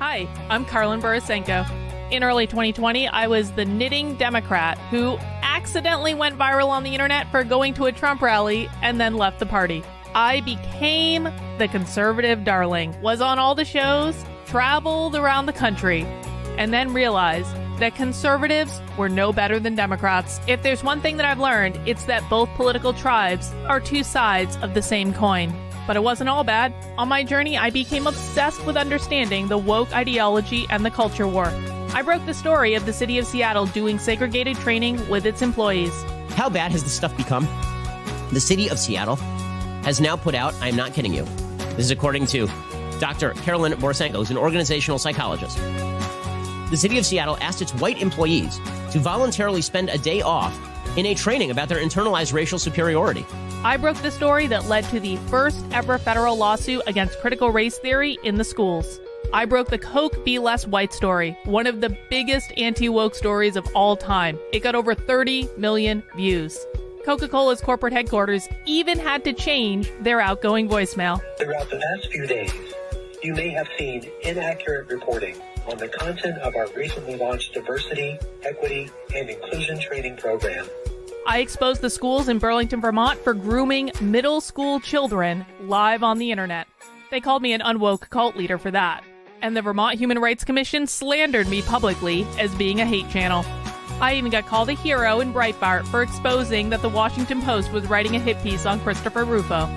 Hi, I'm Karlin Borisenko. In early 2020, I was the knitting Democrat who accidentally went viral on the internet for going to a Trump rally and then left the party. I became the conservative darling, was on all the shows, traveled around the country, and then realized that conservatives were no better than Democrats. If there's one thing that I've learned, it's that both political tribes are two sides of the same coin. But it wasn't all bad. On my journey, I became obsessed with understanding the woke ideology and the culture war. I broke the story of the city of Seattle doing segregated training with its employees. How bad has this stuff become? The city of Seattle has now put out, I'm not kidding you, this is according to Dr. Krassenstein, who's an organizational psychologist. The city of Seattle asked its white employees to voluntarily spend a day off in a training about their internalized racial superiority. I broke the story that led to the first ever federal lawsuit against critical race theory in the schools. I broke the Coke Be Less White story, one of the biggest anti-woke stories of all time. It got over 30 million views. Coca-Cola's corporate headquarters even had to change their outgoing voicemail. Throughout the past few days, you may have seen inaccurate reporting on the content of our recently launched diversity, equity, and inclusion training program. I exposed the schools in Burlington, Vermont for grooming middle school children live on the internet. They called me an unwoke cult leader for that. And the Vermont Human Rights Commission slandered me publicly as being a hate channel. I even got called a hero in Breitbart for exposing that the Washington Post was writing a hit piece on Christopher Rufo.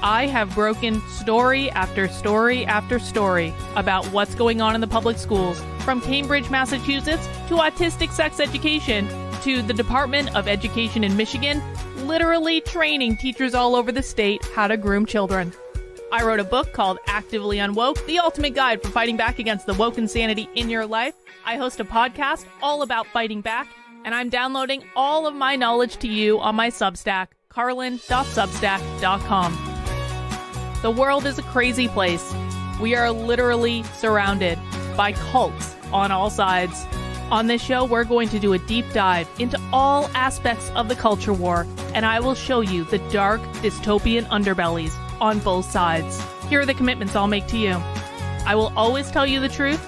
I have broken story after story after story about what's going on in the public schools, from Cambridge, Massachusetts, to autistic sex education, to the Department of Education in Michigan, literally training teachers all over the state how to groom children. I wrote a book called Actively Unwoke, the ultimate guide for fighting back against the woke insanity in your life. I host a podcast all about fighting back, and I'm downloading all of my knowledge to you on my Substack, karlin.substack.com. The world is a crazy place. We are literally surrounded by cults on all sides. On this show, we're going to do a deep dive into all aspects of the culture war, and I will show you the dark, dystopian underbellies on both sides. Here are the commitments I'll make to you. I will always tell you the truth.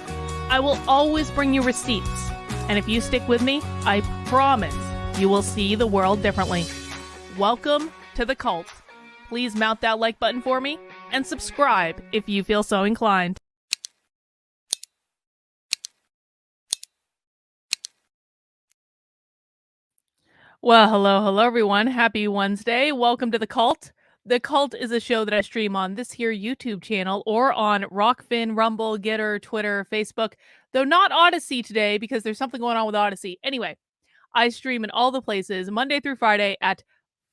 I will always bring you receipts. And if you stick with me, I promise you will see the world differently. Welcome to the cult. Please mount that like button for me and subscribe if you feel so inclined. Well, hello everyone. Happy Wednesday. Welcome to The Cult. The Cult is a show that I stream on this here YouTube channel or on Rockfin, Rumble, Getter, Twitter, Facebook, though not Odyssey today because there's something going on with Odyssey. Anyway, I stream in all the places Monday through Friday at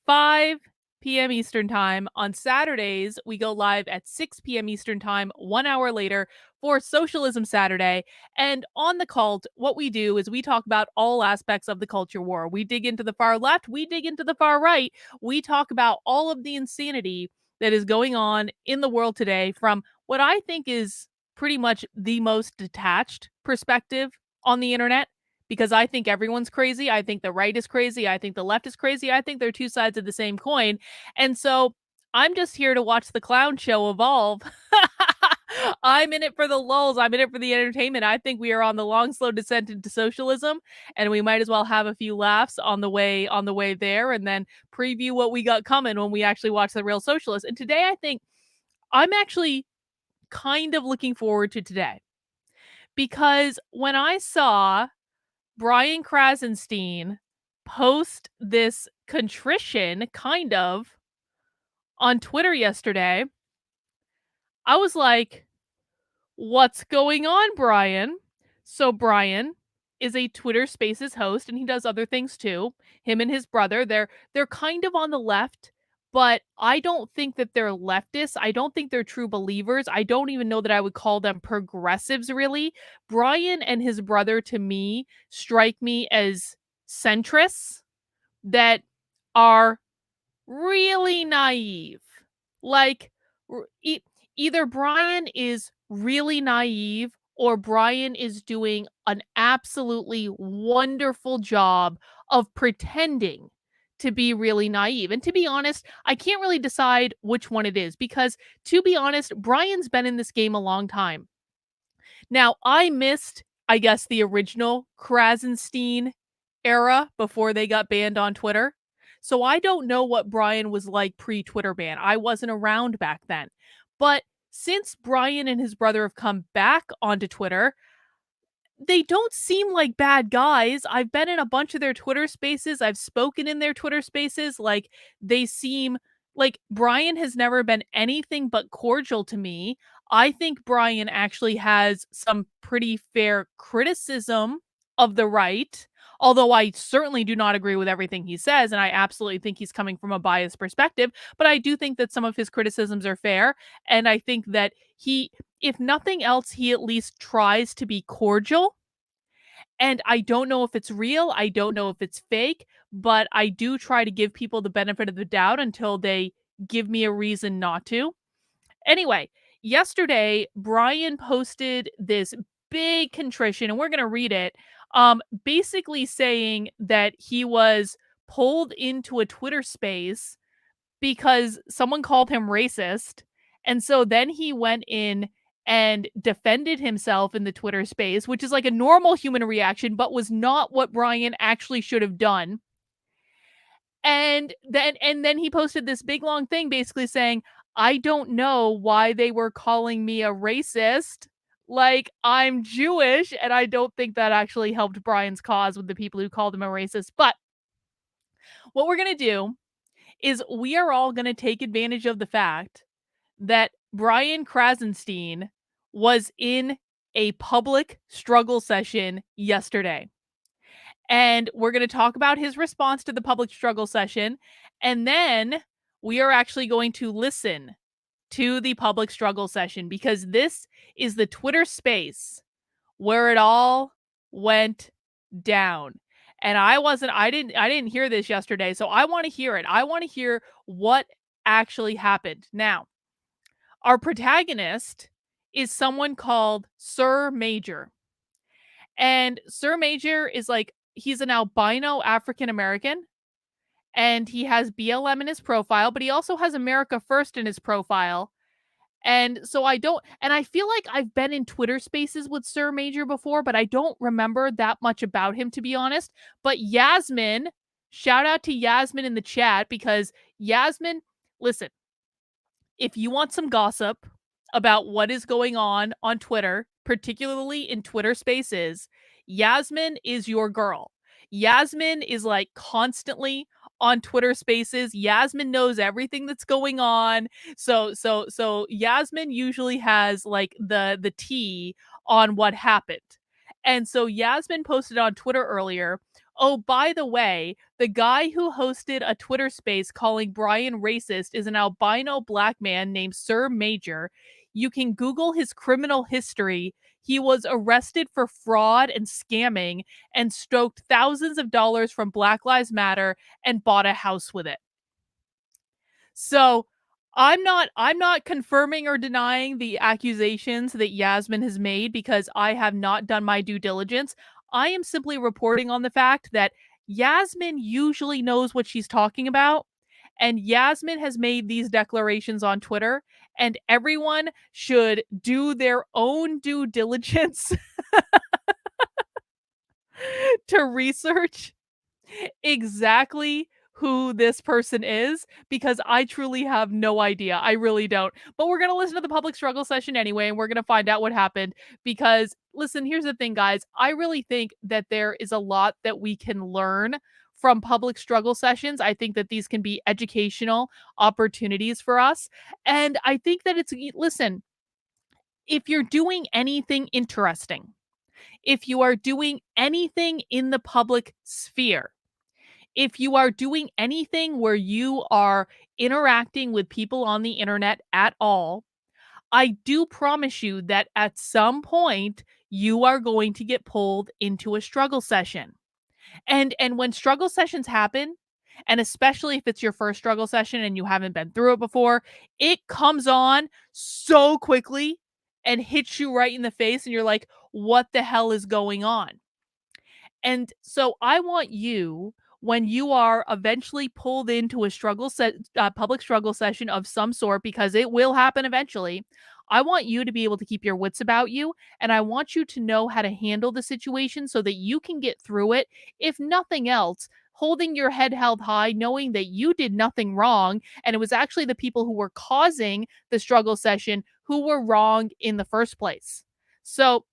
5 p.m. Eastern Time. On Saturdays, we go live at 6 p.m. Eastern Time, 1 hour later for Socialism Saturday. And on The Cult, what we do is we talk about all aspects of the culture war. We dig into the far left, we dig into the far right. We talk about all of the insanity that is going on in the world today from what I think is pretty much the most detached perspective on the internet. Because I think everyone's crazy. I think the right is crazy. I think the left is crazy. I think they're two sides of the same coin. And so I'm just here to watch the clown show evolve. I'm in it for the lulz. I'm in it for the entertainment. I think we are on the long, slow descent into socialism, and we might as well have a few laughs on the way there, and then preview what we got coming when we actually watch the real socialists. And today, I think I'm actually kind of looking forward to today, because when I saw Brian Krassenstein post this contrition, kind of, on Twitter yesterday, I was like, what's going on, Brian? So Brian is a Twitter Spaces host, and he does other things too. Him and his brother, they're kind of on the left, but I don't think that they're leftists. I don't think they're true believers. I don't even know that I would call them progressives, really. Brian and his brother, to me, strike me as centrists that are really naive. Like, either Brian is really naive or Brian is doing an absolutely wonderful job of pretending to be really naive. And to be honest, I can't really decide which one it is because, to be honest, Brian's been in this game a long time. Now, I missed, I guess, the original Krassenstein era before they got banned on Twitter. So I don't know what Brian was like pre-Twitter ban. I wasn't around back then. But since Brian and his brother have come back onto Twitter, they don't seem like bad guys. I've been in a bunch of their Twitter spaces. I've spoken in their Twitter spaces. Like, they seem like Brian has never been anything but cordial to me. I think Brian actually has some pretty fair criticism of the right, although I certainly do not agree with everything he says. And I absolutely think he's coming from a biased perspective. But I do think that some of his criticisms are fair. And I think that he, if nothing else, he at least tries to be cordial. And I don't know if it's real, I don't know if it's fake, but I do try to give people the benefit of the doubt until they give me a reason not to. Anyway, yesterday, Brian posted this big contrition, and we're going to read it, basically saying that he was pulled into a Twitter space because someone called him racist. And so then he went in and defended himself in the Twitter space, which is like a normal human reaction, but was not what Brian actually should have done. And then he posted this big long thing basically saying, I don't know why they were calling me a racist. Like, I'm Jewish, and I don't think that actually helped Brian's cause with the people who called him a racist. But what we're going to do is we are all going to take advantage of the fact that Brian Krassenstein was in a public struggle session yesterday. And we're going to talk about his response to the public struggle session. And then we are actually going to listen to the public struggle session, because this is the Twitter space where it all went down. And I didn't hear this yesterday, so I want to hear it. I want to hear what actually happened. Now, our protagonist is someone called Sir Major. And Sir Major is like, he's an albino African American, and he has BLM in his profile, but he also has America First in his profile. And so I feel like I've been in Twitter spaces with Sir Major before, but I don't remember that much about him, to be honest. But Yasmin, shout out to Yasmin in the chat, because Yasmin, listen, if you want some gossip about what is going on Twitter, particularly in Twitter spaces, Yasmin is your girl. Yasmin is like constantly on Twitter spaces. Yasmin knows everything that's going on. So Yasmin usually has like the tea on what happened. And so Yasmin posted on Twitter earlier, oh, by the way, the guy who hosted a Twitter space calling Brian racist is an albino black man named Sir Major. You can Google his criminal history. He was arrested for fraud and scamming and stoked thousands of dollars from Black Lives Matter and bought a house with it. So I'm not confirming or denying the accusations that Yasmin has made, because I have not done my due diligence. I am simply reporting on the fact that Yasmin usually knows what she's talking about, and Yasmin has made these declarations on Twitter, and everyone should do their own due diligence to research exactly who this person is, because I truly have no idea. I really don't. But we're going to listen to the public struggle session anyway, and we're going to find out what happened. Because, listen, here's the thing, guys. I really think that there is a lot that we can learn from public struggle sessions. I think that these can be educational opportunities for us. And I think that listen, if you're doing anything interesting, if you are doing anything in the public sphere, if you are doing anything where you are interacting with people on the internet at all, I do promise you that at some point you are going to get pulled into a struggle session. And when struggle sessions happen, and especially if it's your first struggle session and you haven't been through it before, it comes on so quickly and hits you right in the face, and you're like, what the hell is going on? And so I want you, when you are eventually pulled into a public struggle session of some sort, because it will happen eventually, I want you to be able to keep your wits about you, and I want you to know how to handle the situation so that you can get through it. If nothing else, holding your head held high, knowing that you did nothing wrong, and it was actually the people who were causing the struggle session who were wrong in the first place. So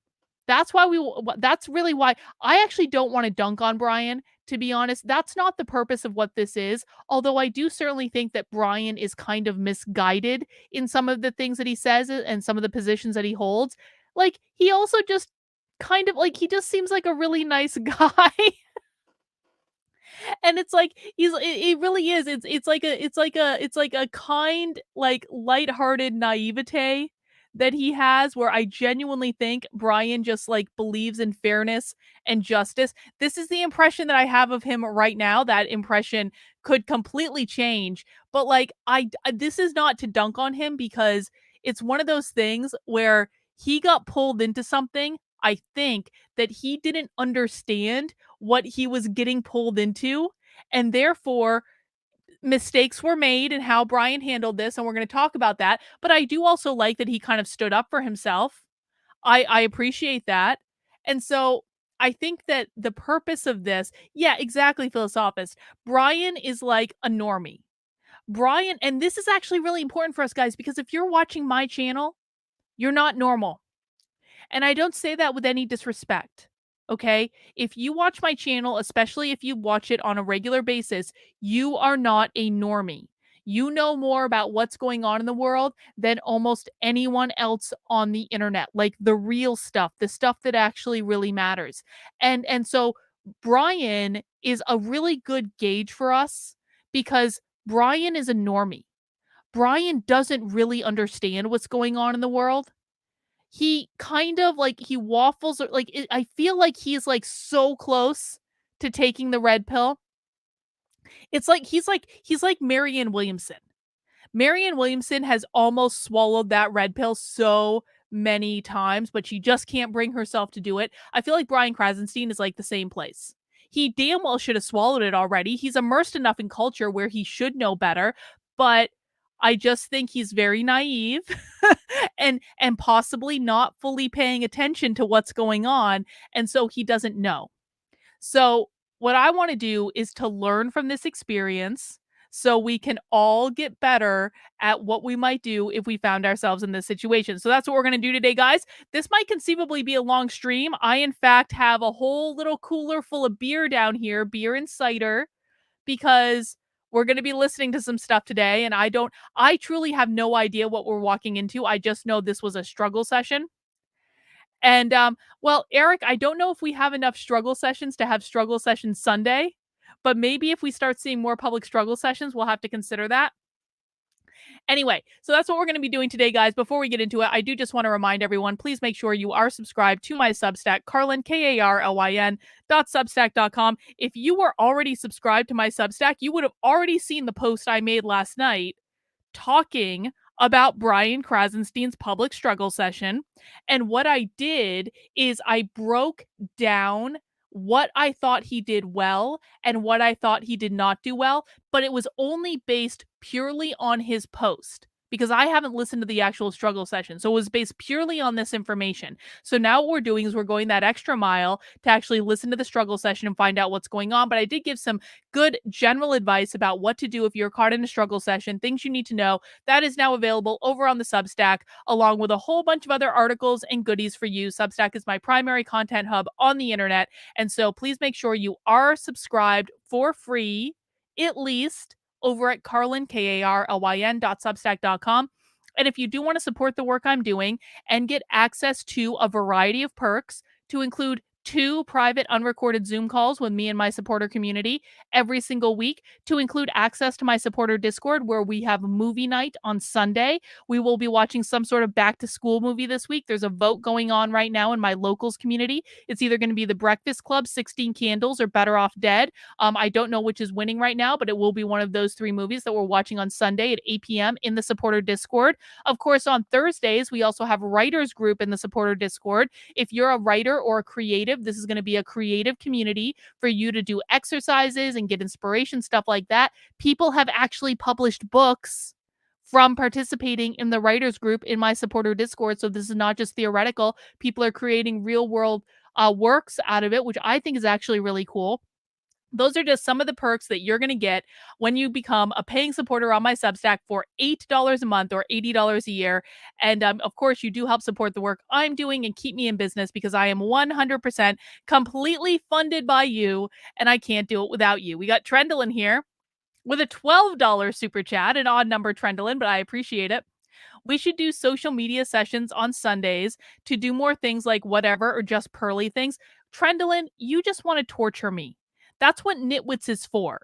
that's really why I actually don't want to dunk on Brian, to be honest. That's not the purpose of what this is. Although I do certainly think that Brian is kind of misguided in some of the things that he says and some of the positions that he holds. Like, he also just kind of like, he just seems like a really nice guy. And it's like it really is. It's like a kind, like, lighthearted naivete that he has, where I genuinely think Brian just, like, believes in fairness and justice. This is the impression that I have of him right now. That impression could completely change, but, like, this is not to dunk on him, because it's one of those things where he got pulled into something, I think, that he didn't understand what he was getting pulled into, and therefore mistakes were made in how Brian handled this, and we're going to talk about that. But I do also like that he kind of stood up for himself. I appreciate that. And so I think that the purpose of this, yeah, exactly, philosophist. Brian is like a normie. Brian, and this is actually really important for us guys, because if you're watching my channel, you're not normal. And I don't say that with any disrespect. Okay? If you watch my channel, especially if you watch it on a regular basis, you are not a normie. You know more about what's going on in the world than almost anyone else on the internet, like the real stuff, the stuff that actually really matters. And so Brian is a really good gauge for us, because Brian is a normie. Brian doesn't really understand what's going on in the world. He kind of, like, he waffles, or like, I feel like he's, like, so close to taking the red pill. It's like he's like Marianne Williamson. Marianne Williamson has almost swallowed that red pill so many times, but she just can't bring herself to do it. I feel like Brian Krassenstein is like the same place. He damn well should have swallowed it already. He's immersed enough in culture where he should know better, but I just think he's very naive and possibly not fully paying attention to what's going on, and so he doesn't know. So, what I want to do is to learn from this experience so we can all get better at what we might do if we found ourselves in this situation. So, that's what we're going to do today, guys. This might conceivably be a long stream. I, in fact, have a whole little cooler full of beer down here, beer and cider, because we're going to be listening to some stuff today. And I truly have no idea what we're walking into. I just know this was a struggle session. And, well, Eric, I don't know if we have enough struggle sessions to have struggle sessions Sunday, but maybe if we start seeing more public struggle sessions, we'll have to consider that. Anyway, so that's what we're going to be doing today, guys. Before we get into it, I do just want to remind everyone, please make sure you are subscribed to my Substack, Carlin, Karlyn.substack.com. If you were already subscribed to my Substack, you would have already seen the post I made last night talking about Brian Krassenstein's public struggle session. And what I did is I broke down what I thought he did well and what I thought he did not do well, but it was only based purely on his post, because I haven't listened to the actual struggle session. So it was based purely on this information. So now what we're doing is we're going that extra mile to actually listen to the struggle session and find out what's going on. But I did give some good general advice about what to do if you're caught in a struggle session, things you need to know. That is now available over on the Substack, along with a whole bunch of other articles and goodies for you. Substack is my primary content hub on the internet. And so please make sure you are subscribed for free, at least, over at Carlyn, Karlyn.substack.com. And if you do want to support the work I'm doing and get access to a variety of perks, to include 2 private unrecorded Zoom calls with me and my supporter community every single week, to include access to my supporter Discord, where we have a movie night on Sunday. We will be watching some sort of back to school movie this week. There's a vote going on right now in my locals community. It's either going to be The Breakfast Club, 16 Candles, or Better Off Dead. I don't know which is winning right now, but it will be one of those 3 movies that we're watching on Sunday at 8 p.m. in the supporter Discord. Of course, on Thursdays, we also have writers group in the supporter Discord. If you're a writer or a creative, this is going to be a creative community for you to do exercises and get inspiration, stuff like that. People have actually published books from participating in the writers group in my supporter Discord. So this is not just theoretical. People are creating real world works out of it, which I think is actually really cool. Those are just some of the perks that you're going to get when you become a paying supporter on my Substack for $8 a month or $80 a year. And of course, you do help support the work I'm doing and keep me in business because I am 100% completely funded by you and I can't do it without you. We got Trendlin here with a $12 super chat, an odd number, Trendlin, but I appreciate it. We should do social media sessions on Sundays to do more things like whatever or just pearly things. Trendlin, you just want to torture me. That's what Nitwits is for.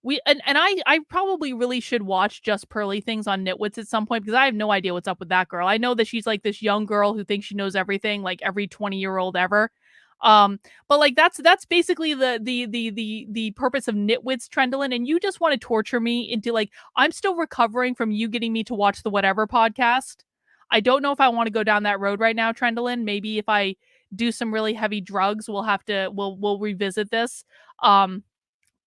I probably really should watch just pearly things on Nitwits at some point because I have no idea what's up with that girl. I know that she's like this young girl who thinks she knows everything, like every 20-year-old ever. Um, but like that's basically the purpose of Nitwits, Trendlin, and you just want to torture me into like I'm still recovering from you getting me to watch the Whatever podcast. I don't know if I want to go down that road right now, Trendlin. Maybe if I do some really heavy drugs, we'll revisit this. Um,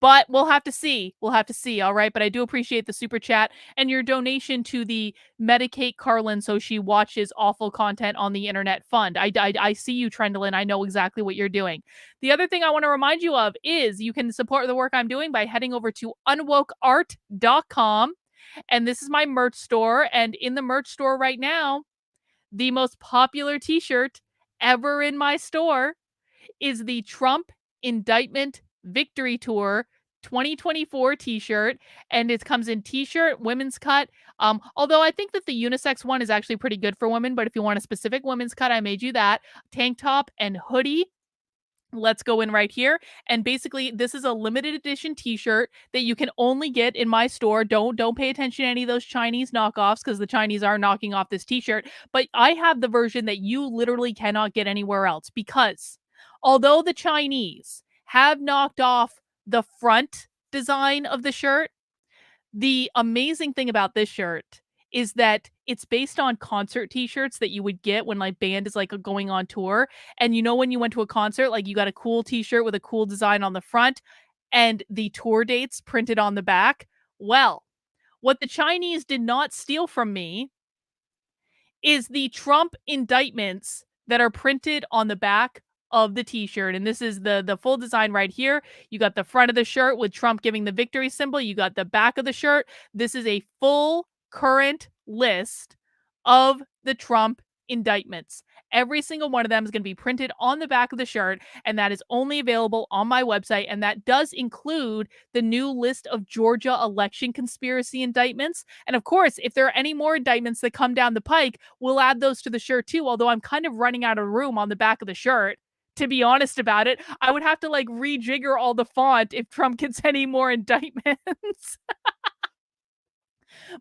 but we'll have to see. We'll have to see. All right. But I do appreciate the super chat and your donation to the Medicate Carlin so she watches awful content on the internet fund. I see you, Trendlin. I know exactly what you're doing. The other thing I want to remind you of is you can support the work I'm doing by heading over to unwokeart.com. And this is my merch store. And in the merch store right now, the most popular t shirt ever in my store is the Trump Indictment Victory Tour 2024 t-shirt, and it comes in t-shirt, women's cut. Although I think that the unisex one is actually pretty good for women, but if you want a specific women's cut, I made you that. Tank top and hoodie. Let's go in right here. And basically, this is a limited edition t-shirt that you can only get in my store. Don't pay attention to any of those Chinese knockoffs because the Chinese are knocking off this t-shirt. But I have the version that you literally cannot get anywhere else because although the Chinese have knocked off the front design of the shirt, the amazing thing about this shirt is that it's based on concert t-shirts that you would get when like band is like going on tour. And you know when you went to a concert, like you got a cool t-shirt with a cool design on the front and the tour dates printed on the back. Well, what the Chinese did not steal from me is the Trump indictments that are printed on the back of the t-shirt. And this is the full design right here. You got the front of the shirt with Trump giving the victory symbol. You got the back of the shirt. This is a full current list of the Trump indictments. Every single one of them is going to be printed on the back of the shirt, and that is only available on my website. And that does include the new list of Georgia election conspiracy indictments. And of course, if there are any more indictments that come down the pike, we'll add those to the shirt too. Although I'm kind of running out of room on the back of the shirt. To be honest about it, I would have to like rejigger all the font if Trump gets any more indictments.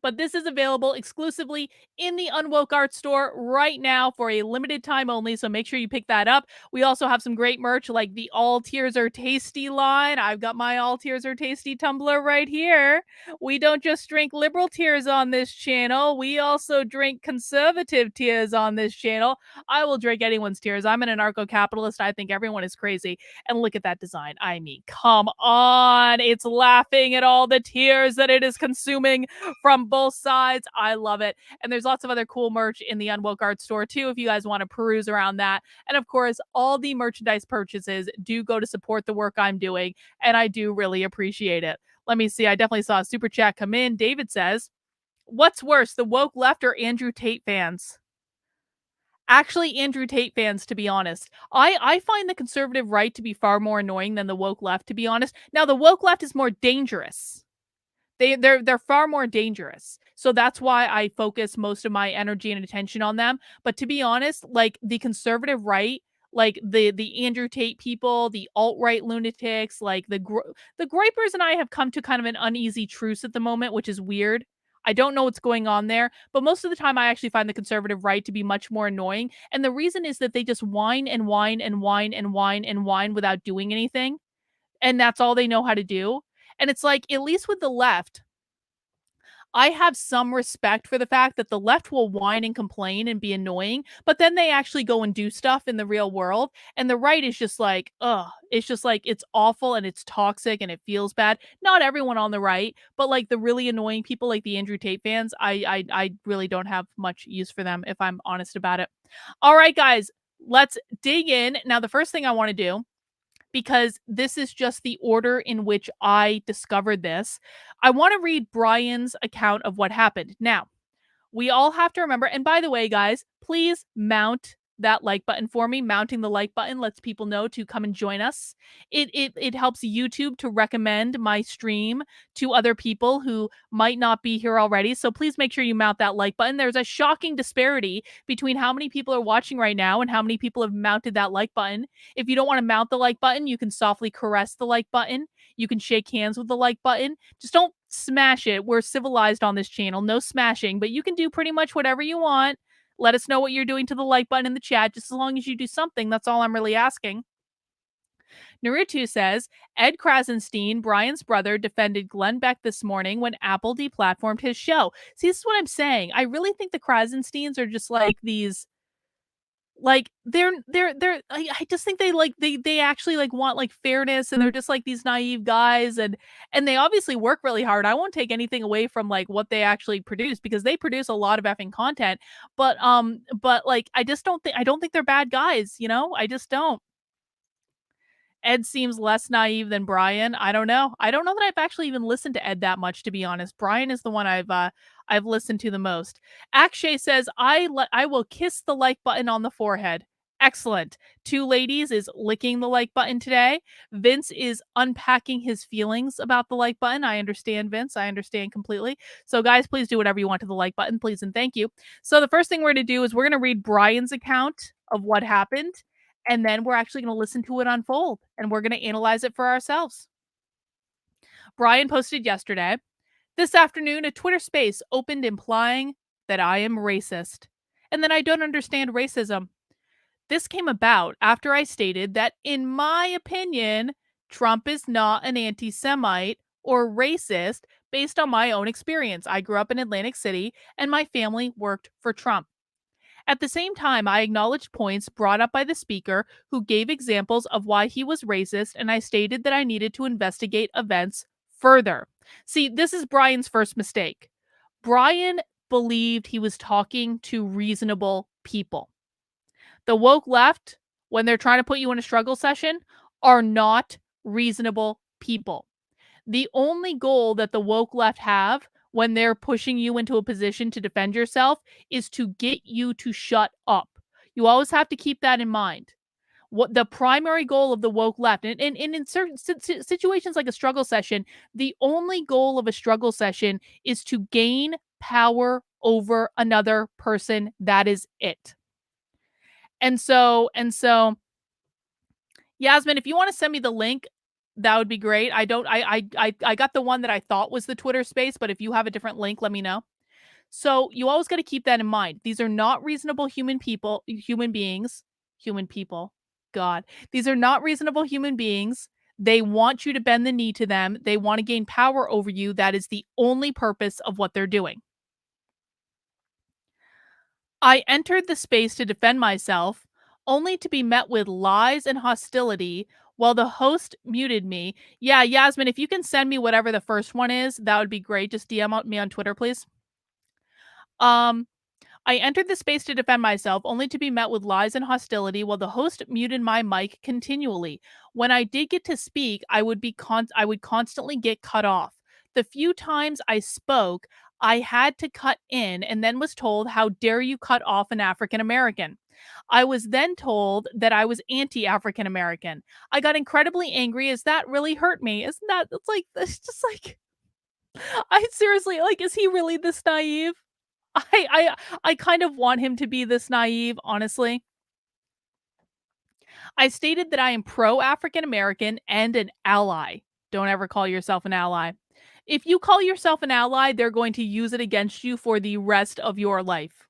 But this is available exclusively in the Unwoke Art Store right now for a limited time only. So make sure you pick that up. We also have some great merch like the All Tears Are Tasty line. I've got my All Tears Are Tasty tumbler right here. We don't just drink liberal tears on this channel. We also drink conservative tears on this channel. I will drink anyone's tears. I'm an anarcho-capitalist. I think everyone is crazy. And look at that design. I mean, come on. It's laughing at all the tears that it is consuming from both sides. I love it. And there's lots of other cool merch in the Unwoke Art Store too, if you guys want to peruse around that. And of course, all the merchandise purchases do go to support the work I'm doing. And I do really appreciate it. Let me see. I definitely saw a super chat come in. David says, what's worse, the woke left or Andrew Tate fans? Actually, Andrew Tate fans, to be honest. I find the conservative right to be far more annoying than the woke left, to be honest. Now, the woke left is more dangerous. They're far more dangerous. So that's why I focus most of my energy and attention on them. But to be honest, like the conservative right, like the Andrew Tate people, the alt-right lunatics, like the gripers and I have come to kind of an uneasy truce at the moment, which is weird. I don't know what's going on there, but most of the time I actually find the conservative right to be much more annoying. And the reason is that they just whine and whine and whine and whine and whine without doing anything. And that's all they know how to do. And it's like, at least with the left, I have some respect for the fact that the left will whine and complain and be annoying, but then they actually go and do stuff in the real world. And the right is just like, ugh, it's just like, it's awful and it's toxic and it feels bad. Not everyone on the right, but like the really annoying people, like the Andrew Tate fans, I really don't have much use for them if I'm honest about it. All right, guys, let's dig in. Now, the first thing I want to do, because this is just the order in which I discovered this. I want to read Brian's account of what happened. Now, we all have to remember, and by the way, guys, please mount that like button for me. Mounting the like button lets people know to come and join us. It helps YouTube to recommend my stream to other people who might not be here already. So please make sure you mount that like button. There's a shocking disparity between how many people are watching right now and how many people have mounted that like button. If you don't want to mount the like button, you can softly caress the like button. You can shake hands with the like button. Just don't smash it. We're civilized on this channel. No smashing, but you can do pretty much whatever you want. Let us know what you're doing to the like button in the chat. Just as long as you do something, that's all I'm really asking. Naruto says, Ed Krassenstein, Brian's brother, defended Glenn Beck this morning when Apple deplatformed his show. See, this is what I'm saying. I really think the Krassensteins are just like these, like I just think they actually like want like fairness, and they're just like these naive guys, and they obviously work really hard. I won't take anything away from like what they actually produce, because they produce a lot of effing content, but like I don't think they're bad guys, you know? I just don't. Ed seems less naive than Brian. I don't know. I don't know that I've actually even listened to Ed that much, to be honest. Brian is the one I've listened to the most. Akshay says, I will kiss the like button on the forehead. Excellent. Two ladies is licking the like button today. Vince is unpacking his feelings about the like button. I understand, Vince. I understand completely. So, guys, please do whatever you want to the like button, please and thank you. So, the first thing we're going to do is we're going to read Brian's account of what happened, and then we're actually going to listen to it unfold, and we're going to analyze it for ourselves. Brian posted yesterday, this afternoon, a Twitter space opened implying that I am racist and that I don't understand racism. This came about after I stated that, in my opinion, Trump is not an anti Semite or racist based on my own experience. I grew up in Atlantic City and my family worked for Trump. At the same time, I acknowledged points brought up by the speaker, who gave examples of why he was racist, and I stated that I needed to investigate events further. See, this is Brian's first mistake. Brian believed he was talking to reasonable people. The woke left, when they're trying to put you in a struggle session, are not reasonable people. The only goal that the woke left have when they're pushing you into a position to defend yourself is to get you to shut up. You always have to keep that in mind. What the primary goal of the woke left, and in certain situations like a struggle session, the only goal of a struggle session is to gain power over another person. That is it. And so, Yasmin, if you want to send me the link, that would be great. I got the one that I thought was the Twitter space, but if you have a different link, let me know. So you always got to keep that in mind. These are not reasonable human beings, human people. God, these are not reasonable human beings. They want you to bend the knee to them. They want to gain power over you. That is the only purpose of what they're doing. I entered the space to defend myself, only to be met with lies and hostility while the host muted me. Yeah, Yasmin, if you can send me whatever the first one is, that would be great. Just DM me on Twitter, please. I entered the space to defend myself, only to be met with lies and hostility while the host muted my mic continually. When I did get to speak, I would constantly get cut off. The few times I spoke, I had to cut in and then was told, "How dare you cut off an African American?" I was then told that I was anti-African American. I got incredibly angry, as that really hurt me. Isn't that, it's just like, I seriously, like, is he really this naive? I kind of want him to be this naive, honestly. I stated that I am pro-African American and an ally. Don't ever call yourself an ally. If you call yourself an ally, they're going to use it against you for the rest of your life.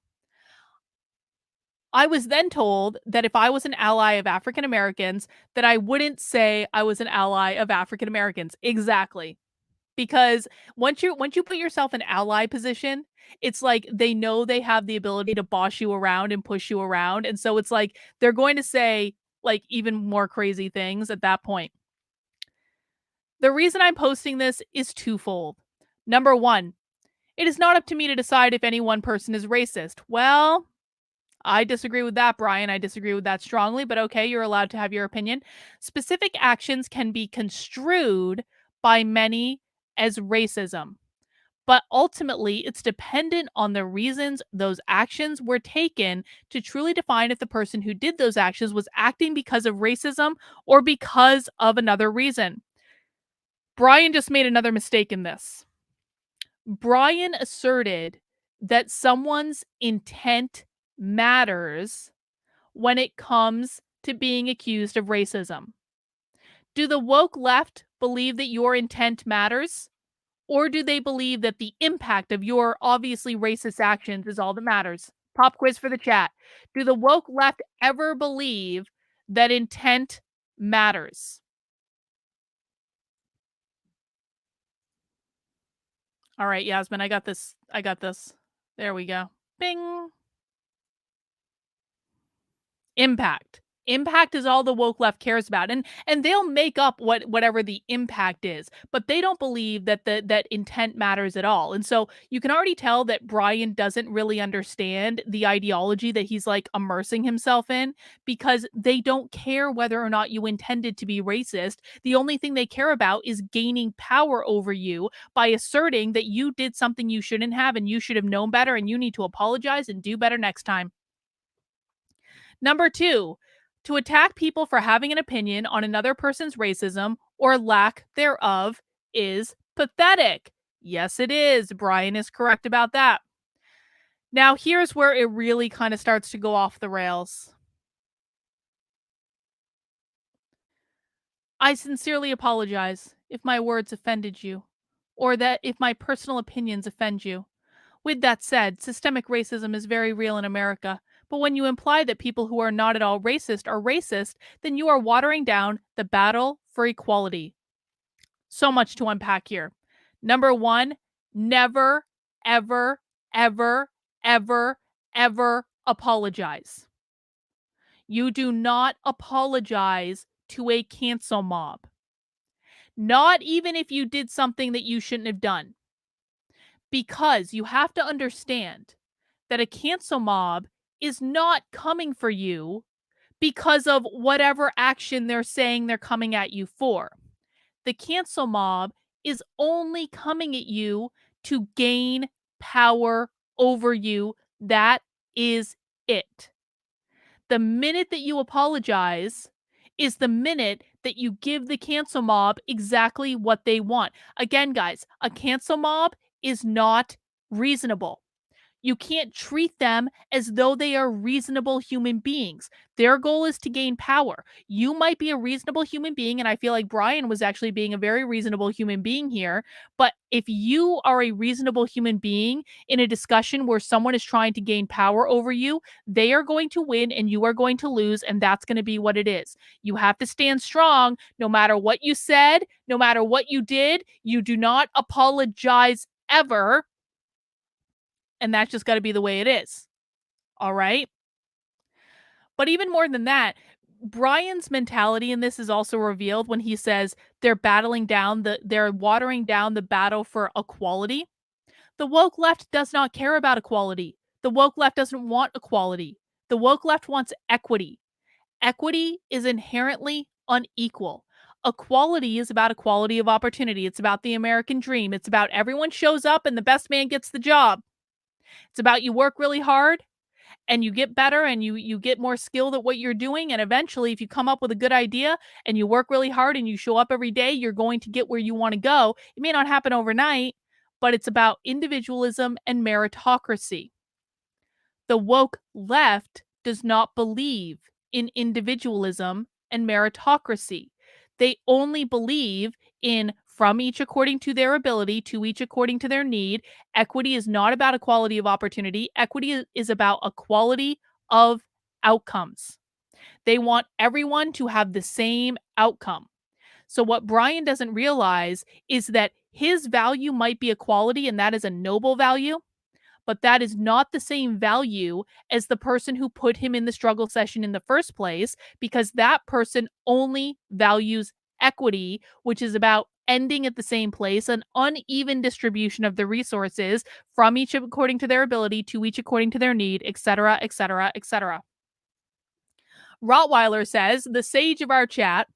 I was then told that if I was an ally of African Americans, that I wouldn't say I was an ally of African Americans. Exactly. because once you put yourself in ally position, it's like they know they have the ability to boss you around and push you around, and so it's like they're going to say, like, even more crazy things at that point. The reason I'm posting this is twofold. Number 1, it is not up to me to decide if any one person is racist. Well, I disagree with that, Brian. I disagree with that strongly, but okay, you're allowed to have your opinion. Specific actions can be construed by many as racism, but ultimately it's dependent on the reasons those actions were taken to truly define if the person who did those actions was acting because of racism or because of another reason. Brian just made another mistake in this. Brian asserted that someone's intent matters when it comes to being accused of racism. Do the woke left believe that your intent matters? Or do they believe that the impact of your obviously racist actions is all that matters? Pop quiz for the chat. Do the woke left ever believe that intent matters? All right, Yasmin, I got this. I got this. There we go. Bing. Impact. Impact is all the woke left cares about. And they'll make up whatever the impact is, but they don't believe that that intent matters at all. And so you can already tell that Brian doesn't really understand the ideology that he's like immersing himself in, because they don't care whether or not you intended to be racist. The only thing they care about is gaining power over you by asserting that you did something you shouldn't have and you should have known better and you need to apologize and do better next time. Number 2, to attack people for having an opinion on another person's racism or lack thereof is pathetic. Yes, it is. Brian is correct about that. Now, here's where it really kind of starts to go off the rails. I sincerely apologize if my words offended you, or that if my personal opinions offend you. With that said, systemic racism is very real in America, but when you imply that people who are not at all racist are racist, then you are watering down the battle for equality. So much to unpack here. Number 1, never, ever, ever, ever, ever apologize. You do not apologize to a cancel mob. Not even if you did something that you shouldn't have done. Because you have to understand that a cancel mob is not coming for you because of whatever action they're saying they're coming at you for. The cancel mob is only coming at you to gain power over you. That is it. The minute that you apologize is the minute that you give the cancel mob exactly what they want. Again, guys, a cancel mob is not reasonable. You can't treat them as though they are reasonable human beings. Their goal is to gain power. You might be a reasonable human being, and I feel like Brian was actually being a very reasonable human being here. But if you are a reasonable human being in a discussion where someone is trying to gain power over you, they are going to win and you are going to lose, and that's going to be what it is. You have to stand strong no matter what you said, no matter what you did. You do not apologize ever. And that's just got to be the way it is. All right. But even more than that, Brian's mentality in this is also revealed when he says they're they're watering down the battle for equality. The woke left does not care about equality. The woke left doesn't want equality. The woke left wants equity. Equity is inherently unequal. Equality is about equality of opportunity. It's about the American dream. It's about everyone shows up and the best man gets the job. It's about you work really hard and you get better and you get more skilled at what you're doing, and eventually if you come up with a good idea and you work really hard and you show up every day, you're going to get where you want to go. It may not happen overnight, but it's about individualism and meritocracy. The woke left does not believe in individualism and meritocracy. They only believe in from each according to their ability, to each according to their need. Equity is not about equality of opportunity. Equity is about equality of outcomes. They want everyone to have the same outcome. So what Brian doesn't realize is that his value might be equality, and that is a noble value, but that is not the same value as the person who put him in the struggle session in the first place, because that person only values equity, which is about ending at the same place, an uneven distribution of the resources from each according to their ability to each according to their need, etc., etc., etc. Rottweiler says, the sage of our chat,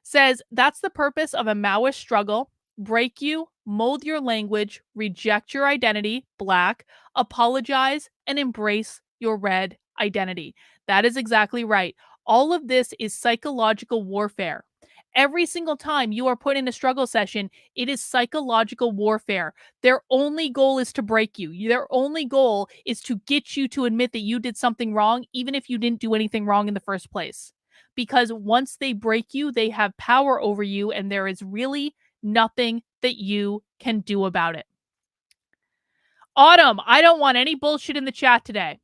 says that's the purpose of a Maoist struggle: break you, mold your language, reject your identity, black, apologize, and embrace your red identity. That is exactly right. All of this is psychological warfare. Every single time you are put in a struggle session, it is psychological warfare. Their only goal is to break you. Their only goal is to get you to admit that you did something wrong, even if you didn't do anything wrong in the first place. Because once they break you, they have power over you, and there is really nothing that you can do about it. Autumn, I don't want any bullshit in the chat today.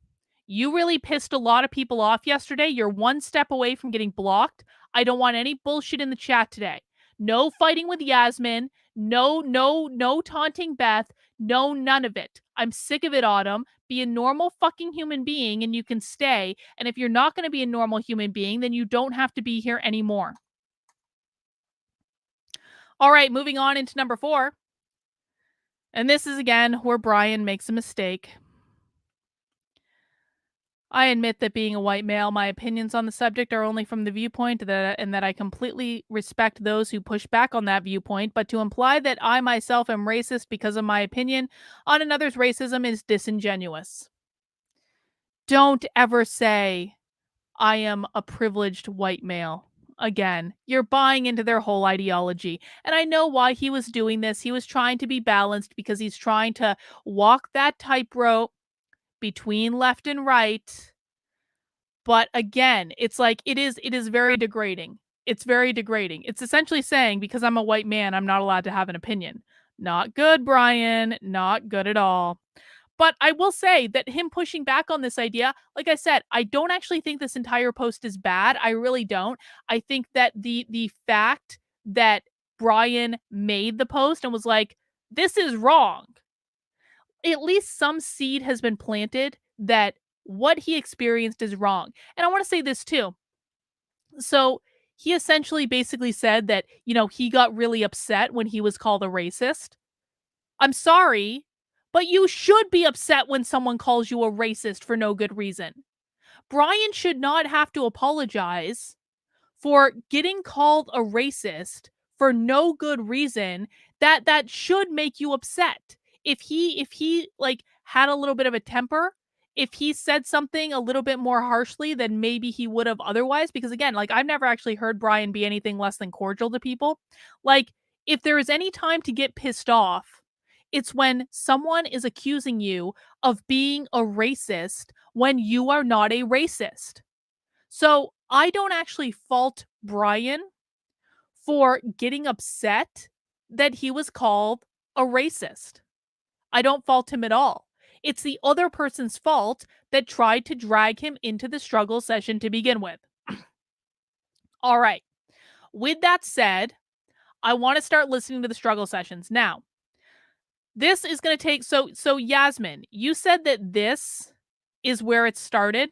You really pissed a lot of people off yesterday. You're one step away from getting blocked. I don't want any bullshit in the chat today. No fighting with Yasmin. No taunting Beth. No, none of it. I'm sick of it, Autumn. Be a normal fucking human being and you can stay. And if you're not going to be a normal human being, then you don't have to be here anymore. All right, moving on into number 4. And this is again where Brian makes a mistake. I admit that being a white male, my opinions on the subject are only from the viewpoint and that I completely respect those who push back on that viewpoint, but to imply that I myself am racist because of my opinion on another's racism is disingenuous. Don't ever say, I am a privileged white male. Again, you're buying into their whole ideology. And I know why he was doing this. He was trying to be balanced because he's trying to walk that tightrope between left and right. But again, it's like it is very degrading. It's very degrading. It's essentially saying, because I'm a white man, I'm not allowed to have an opinion. Not good, Brian. Not good at all. But I will say that him pushing back on this idea, like I said, I don't actually think this entire post is bad. I really don't. I think that the fact that Brian made the post and was like, this is wrong, at least some seed has been planted that what he experienced is wrong. And I want to say this too. So he essentially basically said that, he got really upset when he was called a racist. I'm sorry, but you should be upset when someone calls you a racist for no good reason. Brian should not have to apologize for getting called a racist for no good reason. That should make you upset. If he like had a little bit of a temper, if he said something a little bit more harshly than maybe he would have otherwise, because again, like I've never actually heard Brian be anything less than cordial to people. Like if there is any time to get pissed off, it's when someone is accusing you of being a racist when you are not a racist. So I don't actually fault Brian for getting upset that he was called a racist. I don't fault him at all. It's the other person's fault that tried to drag him into the struggle session to begin with. All right. With that said, I want to start listening to the struggle sessions. Now, this is going to take, so Yasmin, you said that this is where it started.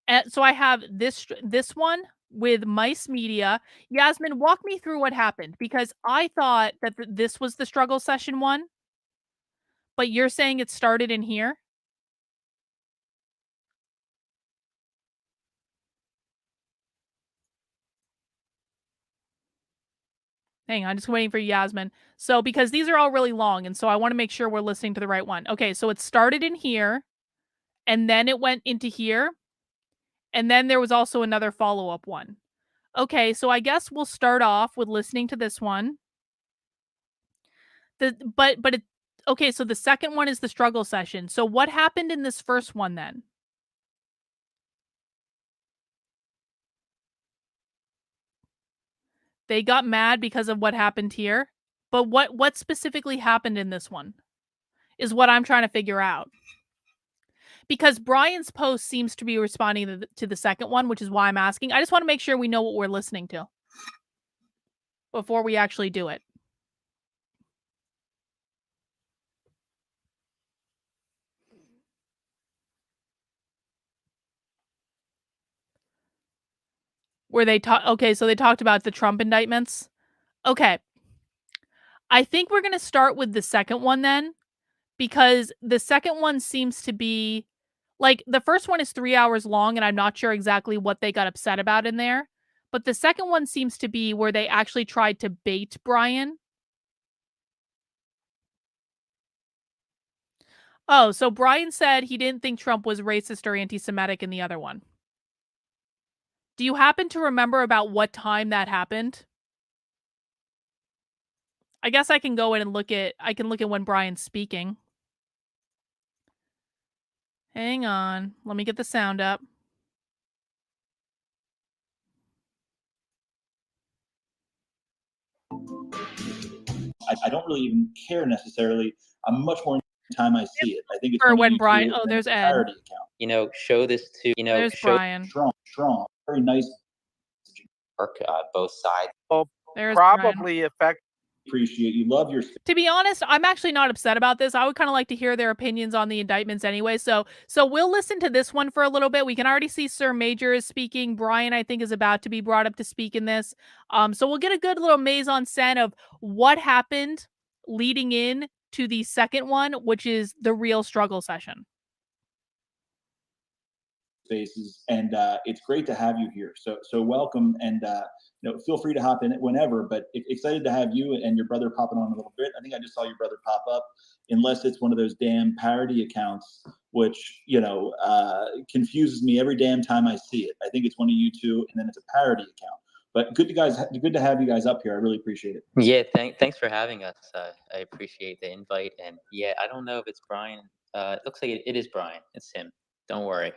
And so I have this one with Mice Media. Yasmin, walk me through what happened, because I thought that this was the struggle session one, but you're saying it started in here? Hang on, just waiting for Yasmin. So, because these are all really long, and so I want to make sure we're listening to the right one. Okay, so it started in here, and then it went into here, and then there was also another follow-up one. Okay, so I guess we'll start off with listening to this one. Okay, so the second one is the struggle session. So what happened in this first one then? They got mad because of what happened here. But what specifically happened in this one is what I'm trying to figure out. Because Brian's post seems to be responding to the second one, which is why I'm asking. I just want to make sure we know what we're listening to before we actually do it. Where they talk. Okay, so they talked about the Trump indictments. Okay, I think we're gonna start with the second one then, because the second one seems to be like the first one is 3 hours long, and I'm not sure exactly what they got upset about in there. But the second one seems to be where they actually tried to bait Brian. Oh, so Brian said he didn't think Trump was racist or anti-Semitic in the other one. Do you happen to remember about what time that happened? I guess I can go in and look at when Brian's speaking. Hang on. Let me get the sound up. I don't really even care necessarily. I'm much more time I see it. I think it's Or one when of Brian. YouTube, Oh, and there's it's a Ed. parody account. Show this to, There's show Brian. Strong, very nice. work both sides. Well, There's probably affect. Appreciate you. Love your. To be honest, I'm actually not upset about this. I would kind of like to hear their opinions on the indictments anyway. So we'll listen to this one for a little bit. We can already see Sir Major is speaking. Brian, I think, is about to be brought up to speak in this. So we'll get a good little mise en scène of what happened leading in to the second one, which is the real struggle session. Spaces, and it's great to have you here. So welcome, and feel free to hop in it whenever. But excited to have you and your brother popping on a little bit. I think I just saw your brother pop up, unless it's one of those damn parody accounts, which confuses me every damn time I see it. I think it's one of you two, and then it's a parody account. But good to have you guys up here. I really appreciate it. Yeah, thanks for having us. I appreciate the invite, and yeah, I don't know if it's Brian. It looks like it is Brian. It's him. Don't worry.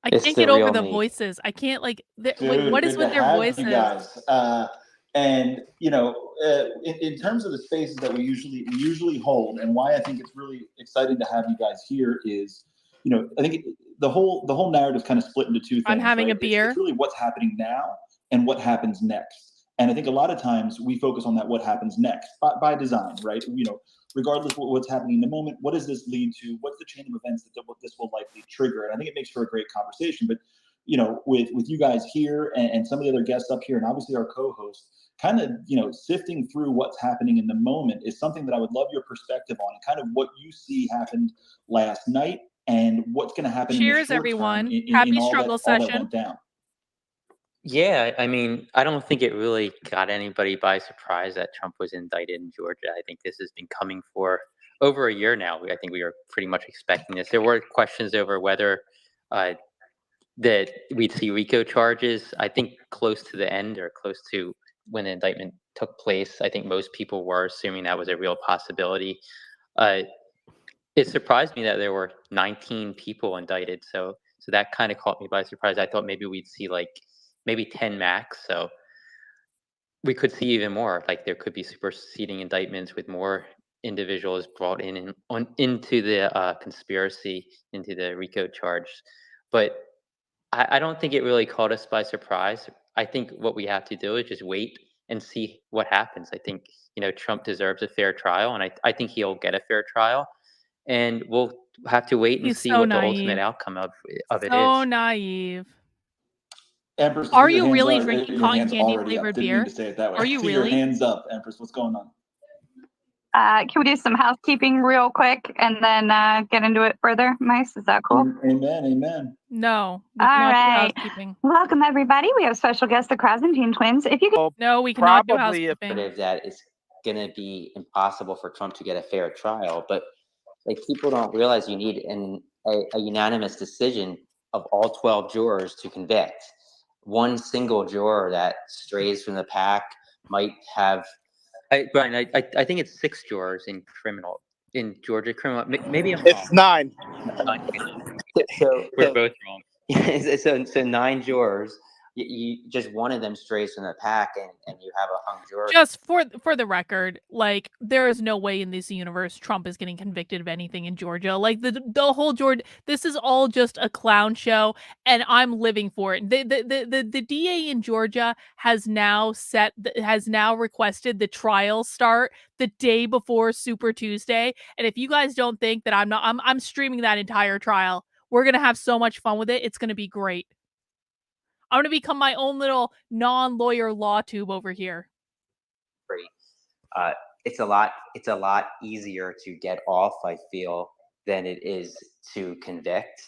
I It's can't the get over real the me. voices. I can't like. Dude, wait, what is good with to their have voices? you guys. And in terms of the spaces that we usually hold, and why I think it's really exciting to have you guys here is, I think the whole narrative is kind of split into two things. I'm having right? a beer. It's really what's happening now and what happens next. And I think a lot of times we focus on that what happens next by design, right? Regardless of what's happening in the moment, what does this lead to? What's the chain of events that this will likely trigger? And I think it makes for a great conversation. But with you guys here and some of the other guests up here, and obviously our co-host, kind of sifting through what's happening in the moment is something that I would love your perspective on, and kind of what you see happened last night and what's going to happen. Cheers, in the short everyone! Term Happy in all struggle all that session. went down. Yeah, I mean, I don't think it really got anybody by surprise that Trump was indicted in Georgia. I think this has been coming for over a year now. I think we were pretty much expecting this. There were questions over whether that we'd see RICO charges. I think close to the end, or close to when the indictment took place, I think most people were assuming that was a real possibility. It surprised me that there were 19 people indicted. So that kind of caught me by surprise. I thought maybe we'd see like maybe 10 max. So we could see even more. Like there could be superseding indictments with more individuals brought into the conspiracy, into the RICO charge. But I don't think it really caught us by surprise. I think what we have to do is just wait and see what happens. I think, Trump deserves a fair trial, and I think he'll get a fair trial. And we'll have to wait and He's see so what naive. the ultimate outcome of it is. So naive. Empress, Are you really drinking cotton candy flavored Didn't beer? mean to say it that way. Are you See really? your hands up, Empress. What's going on? Can we do some housekeeping real quick and then get into it further, Mice? Is that cool? Amen. No. We All cannot do right. housekeeping. Welcome, everybody. We have special guest, the Krassenstein twins. If you could, No, we cannot do Probably housekeeping. That it's going to be impossible for Trump to get a fair trial, but like people don't realize you need a unanimous decision of all 12 jurors to convict. One single juror that strays from the pack might have. Brian, I think it's 6 jurors in Georgia criminal. Maybe I'm it's wrong. 9. We're both wrong. So 9 jurors. You just one of them strays from the pack, and you have a hung juror. Just for the record, like there is no way in this universe Trump is getting convicted of anything in Georgia. Like the whole Georgia, this is all just a clown show, and I'm living for it. The DA in Georgia has now requested the trial start the day before Super Tuesday, and if you guys don't think that I'm streaming that entire trial. We're gonna have so much fun with it. It's gonna be great. I'm going to become my own little non-lawyer law tube over here. It's a lot easier to get off, I feel, than it is to convict.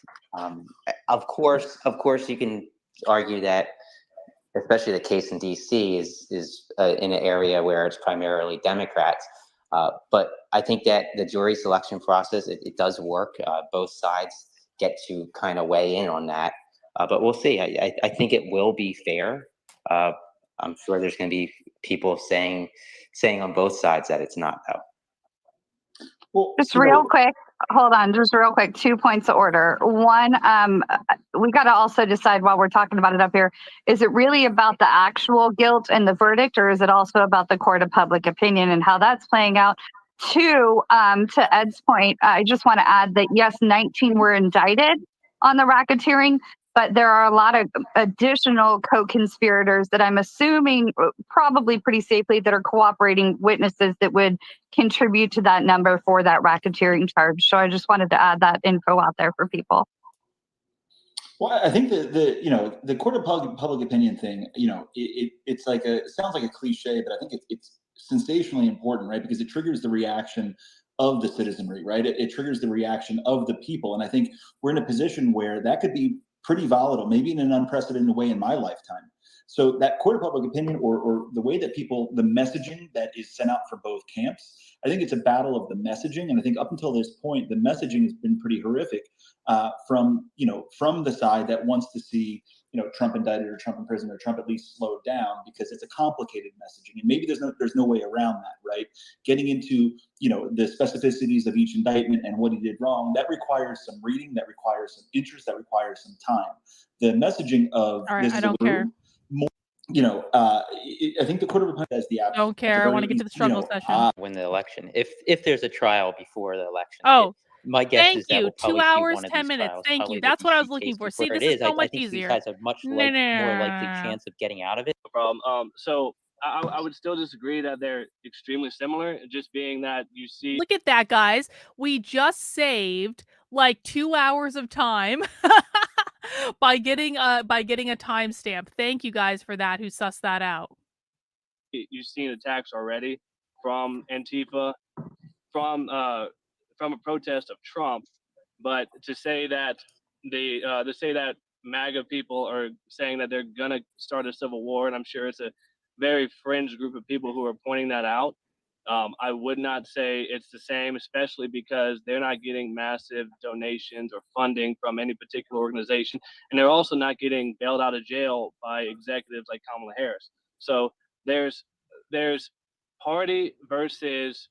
Of course, you can argue that, especially the case in DC is in an area where it's primarily Democrats. But I think that the jury selection process, it does work. Both sides get to kind of weigh in on that. But we'll see. I think it will be fair. I'm sure there's going to be people saying on both sides that it's not, though. Well, just real quick, hold on, just real quick, 2 points of order. One, we got to also decide while we're talking about it up here, is it really about the actual guilt and the verdict, or is it also about the court of public opinion and how that's playing out? Two, to Ed's point, I just want to add that yes, 19 were indicted on the racketeering, but there are a lot of additional co-conspirators that I'm assuming probably pretty safely that are cooperating witnesses that would contribute to that number for that racketeering charge. So I just wanted to add that info out there for people. Well, I think the court of public opinion thing, it's like it sounds like a cliche, but I think it's sensationally important, right? Because it triggers the reaction of the citizenry, right? It triggers the reaction of the people. And I think we're in a position where that could be pretty volatile, maybe in an unprecedented way in my lifetime. So that court of public opinion or the way that the messaging that is sent out for both camps, I think it's a battle of the messaging. And I think up until this point, the messaging has been pretty horrific from the side that wants to see, Trump indicted or Trump in prison or Trump at least slowed down, because it's a complicated messaging. And maybe there's no way around that, right? Getting into, the specificities of each indictment and what he did wrong, that requires some reading, that requires some interest, that requires some time. The messaging of All right, this I is don't care. more, I think the court of appeal has the absolute. Don't care. I want to get to the struggle session. Win the election if there's a trial before the election. Oh, my guess thank is that you. we'll 2 probably see hours, one of 10 these minutes. trials. Thank Probably you. the That's what I was DC looking case for. before See, this it is so I much think easier. these guys have much more likely chance of getting out of it. No problem. So I would still disagree that they're extremely similar, just being that you see. Look at that, guys. We just saved like 2 hours of time by getting a timestamp. Thank you guys for that who sussed that out. You've seen attacks already from Antifa, from a protest of Trump, but to say that MAGA people are saying that they're gonna start a civil war, and I'm sure it's a very fringe group of people who are pointing that out. I would not say it's the same, especially because they're not getting massive donations or funding from any particular organization, and they're also not getting bailed out of jail by executives like Kamala Harris. So there's party versus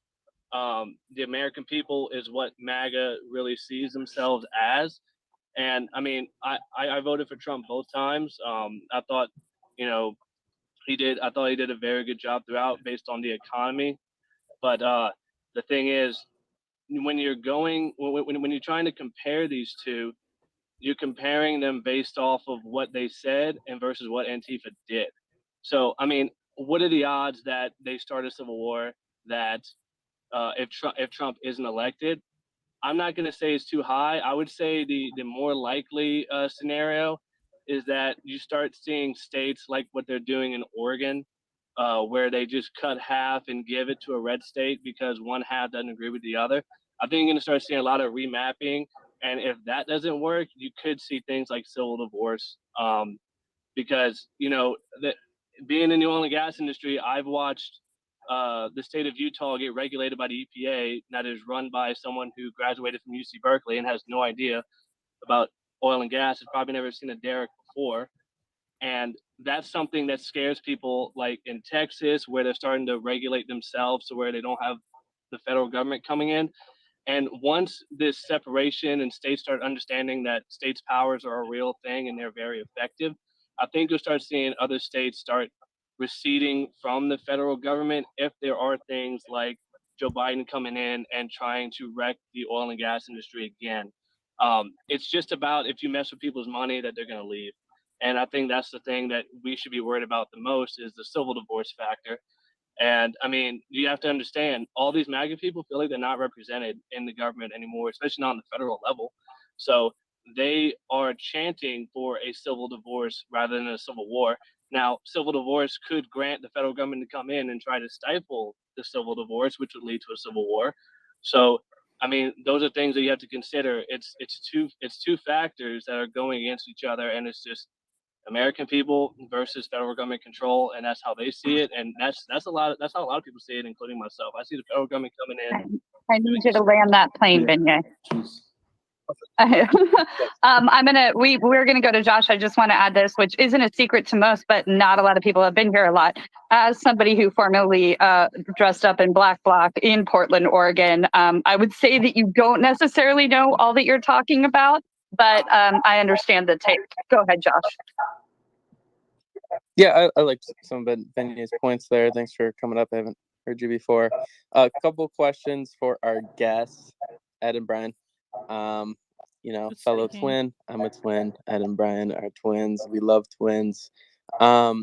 the American people is what MAGA really sees themselves as. And I mean, I voted for Trump both times. I thought, he did a very good job throughout based on the economy. But the thing is, when you're trying to compare these two, you're comparing them based off of what they said and versus what Antifa did. So, I mean, what are the odds that they start a civil war, that if Trump isn't elected? I'm not going to say it's too high. I would say the more likely scenario is that you start seeing states like what they're doing in Oregon, where they just cut half and give it to a red state because one half doesn't agree with the other. I think you're going to start seeing a lot of remapping. And if that doesn't work, you could see things like civil divorce. Because, being in the oil and gas industry, I've watched the state of Utah get regulated by the EPA that is run by someone who graduated from UC Berkeley and has no idea about oil and gas, has probably never seen a derrick before. And that's something that scares people, like in Texas, where they're starting to regulate themselves to where they don't have the federal government coming in. And once this separation and states start understanding that states' powers are a real thing and they're very effective, I think you'll start seeing other states start receding from the federal government if there are things like Joe Biden coming in and trying to wreck the oil and gas industry again. It's just about, if you mess with people's money, that they're going to leave. And I think that's the thing that we should be worried about the most, is the civil divorce factor. And I mean, you have to understand, all these MAGA people feel like they're not represented in the government anymore, especially not on the federal level. So they are chanting for a civil divorce rather than a civil war. Now, civil divorce could grant the federal government to come in and try to stifle the civil divorce, which would lead to a civil war. So, I mean, those are things that you have to consider. It's two factors that are going against each other, and it's just American people versus federal government control, and that's how they see it. And that's how a lot of people see it, including myself. I see the federal government coming in. I need you to land that plane, Beignet. We're gonna go to Josh. I just want to add this, which isn't a secret to most, but not a lot of people have been here a lot. As somebody who formerly dressed up in black bloc in Portland, Oregon, I would say that you don't necessarily know all that you're talking about, but I understand the take. Go ahead, Josh. Yeah, I like some of Benya's points there. Thanks for coming up. I haven't heard you before. A couple questions for our guests, Ed and Brian. Fellow twin. I'm a twin. Ed and Brian are twins. We love twins. So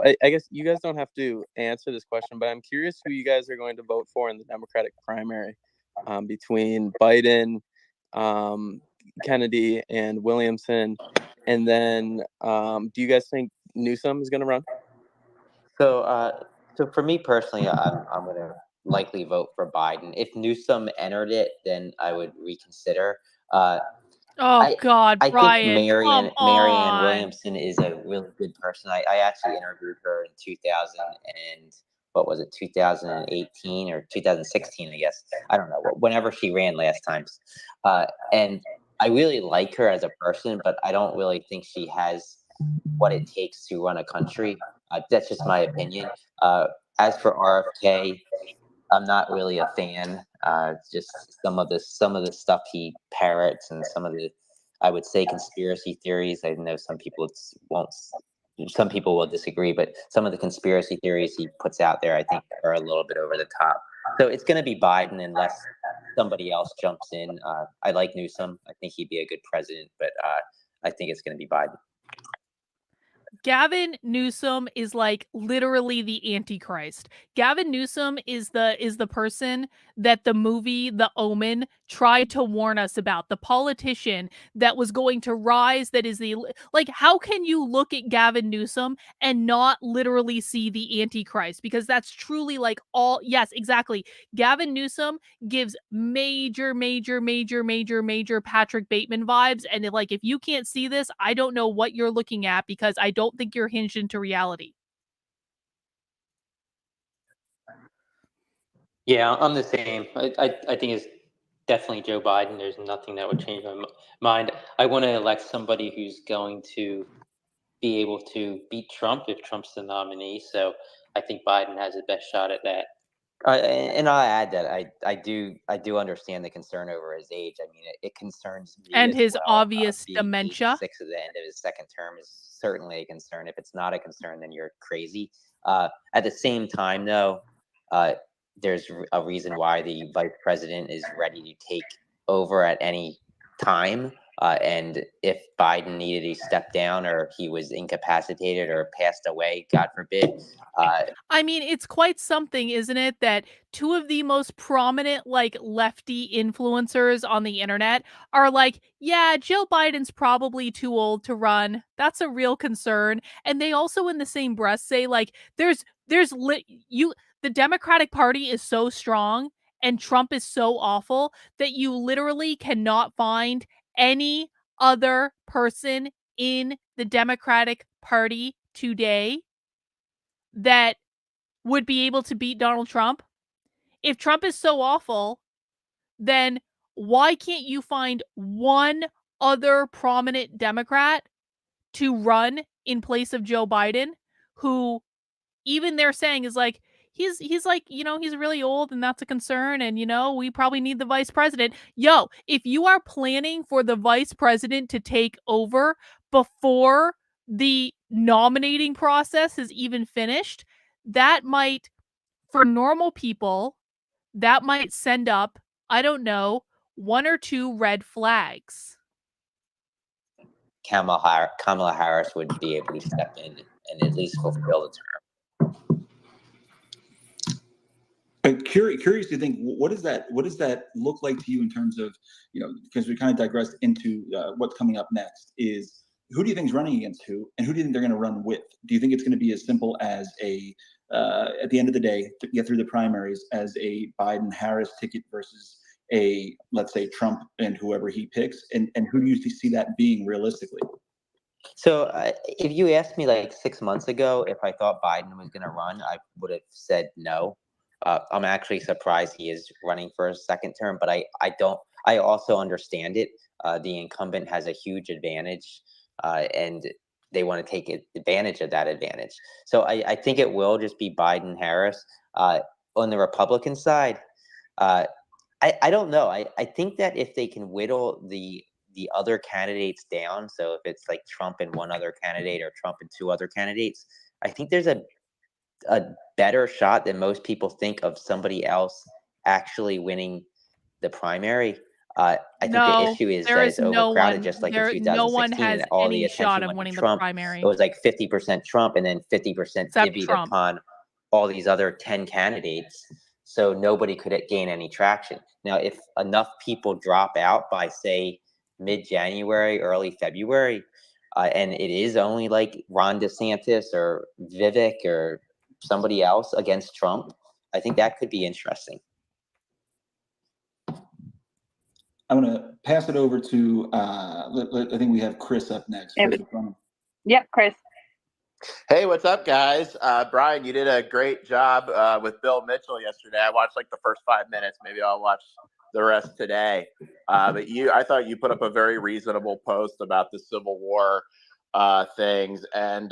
I guess you guys don't have to answer this question, but I'm curious who you guys are going to vote for in the Democratic primary between Biden, Kennedy, and Williamson. And then do you guys think Newsom is going to run? So for me personally, I'm going to likely vote for Biden. If Newsom entered it, then I would reconsider. God, I Brian, think Marianne Williamson is a really good person. I actually interviewed her in 2018 or 2016, I guess. I don't know, whenever she ran last time. And I really like her as a person, but I don't really think she has what it takes to run a country. That's just my opinion. As for RFK, I'm not really a fan. Just some of the stuff he parrots and some of the, I would say, conspiracy theories. I know some people will disagree, but some of the conspiracy theories he puts out there, I think, are a little bit over the top. So it's going to be Biden unless somebody else jumps in. I like Newsom. I think he'd be a good president, but I think it's going to be Biden. Gavin Newsom is like literally the Antichrist. Gavin Newsom is the person that the movie The Omen tried to warn us about. The politician that was going to rise, that is how can you look at Gavin Newsom and not literally see the Antichrist? Because that's truly yes, exactly. Gavin Newsom gives major Patrick Bateman vibes. And if you can't see this, I don't know what you're looking at, because I don't think you're hinged into reality. Yeah, I'm the same. I think it's definitely Joe Biden. There's nothing that would change my mind. I want to elect somebody who's going to be able to beat Trump if Trump's the nominee. So I think Biden has the best shot at that. And I'll add that I do understand the concern over his age. I mean, it concerns me. And his well. obvious dementia. 86 at the end of his second term is certainly a concern. If it's not a concern, then you're crazy. At the same time, though, there's a reason why the vice president is ready to take over at any time. And if Biden needed to step down, or he was incapacitated or passed away, God forbid. I mean, it's quite something, isn't it, that two of the most prominent lefty influencers on the internet are yeah, Joe Biden's probably too old to run. That's a real concern. And they also in the same breath say the Democratic Party is so strong and Trump is so awful that you literally cannot find any other person in the Democratic Party today that would be able to beat Donald Trump. If Trump is so awful, then why can't you find one other prominent Democrat to run in place of Joe Biden, who even they're saying is he's he's really old and that's a concern, and we probably need the vice president. Yo, if you are planning for the vice president to take over before the nominating process is even finished, that might, for normal people, that might send up, I don't know, one or two red flags. Kamala Harris would be able to step in and at least fulfill the term. curious to think, what does that look like to you in terms of, because we kind of digressed into what's coming up next, is who do you think is running against who, and who do you think they're going to run with? Do you think it's going to be as simple as at the end of the day, to get through the primaries, as a Biden-Harris ticket versus a, let's say, Trump and whoever he picks, and who do you see that being realistically? So if you asked me like 6 months ago if I thought Biden was going to run, I would have said no. I'm actually surprised he is running for a second term, but I also understand it. The incumbent has a huge advantage, and they want to take advantage of that advantage. So I think it will just be Biden-Harris. On the Republican side, I don't know. I think that if they can whittle the other candidates down, so if it's like Trump and one other candidate or Trump and two other candidates, I think there's a better shot than most people think of somebody else actually winning the primary. I think the issue is that it's overcrowded, just like in 2016, that all the attention went to Trump. It was like 50% Trump and then 50% divvied upon all these other 10 candidates. So nobody could gain any traction. Now, if enough people drop out by, say, mid-January, early February, and it is only like Ron DeSantis or Vivek or somebody else against Trump, I think that could be interesting. I'm going to pass it over to, I think we have Chris up next. Yep, Chris. Hey, what's up, guys? Brian, you did a great job with Bill Mitchell yesterday. I watched like the first 5 minutes. Maybe I'll watch the rest today. But I thought you put up a very reasonable post about the Civil War things. And,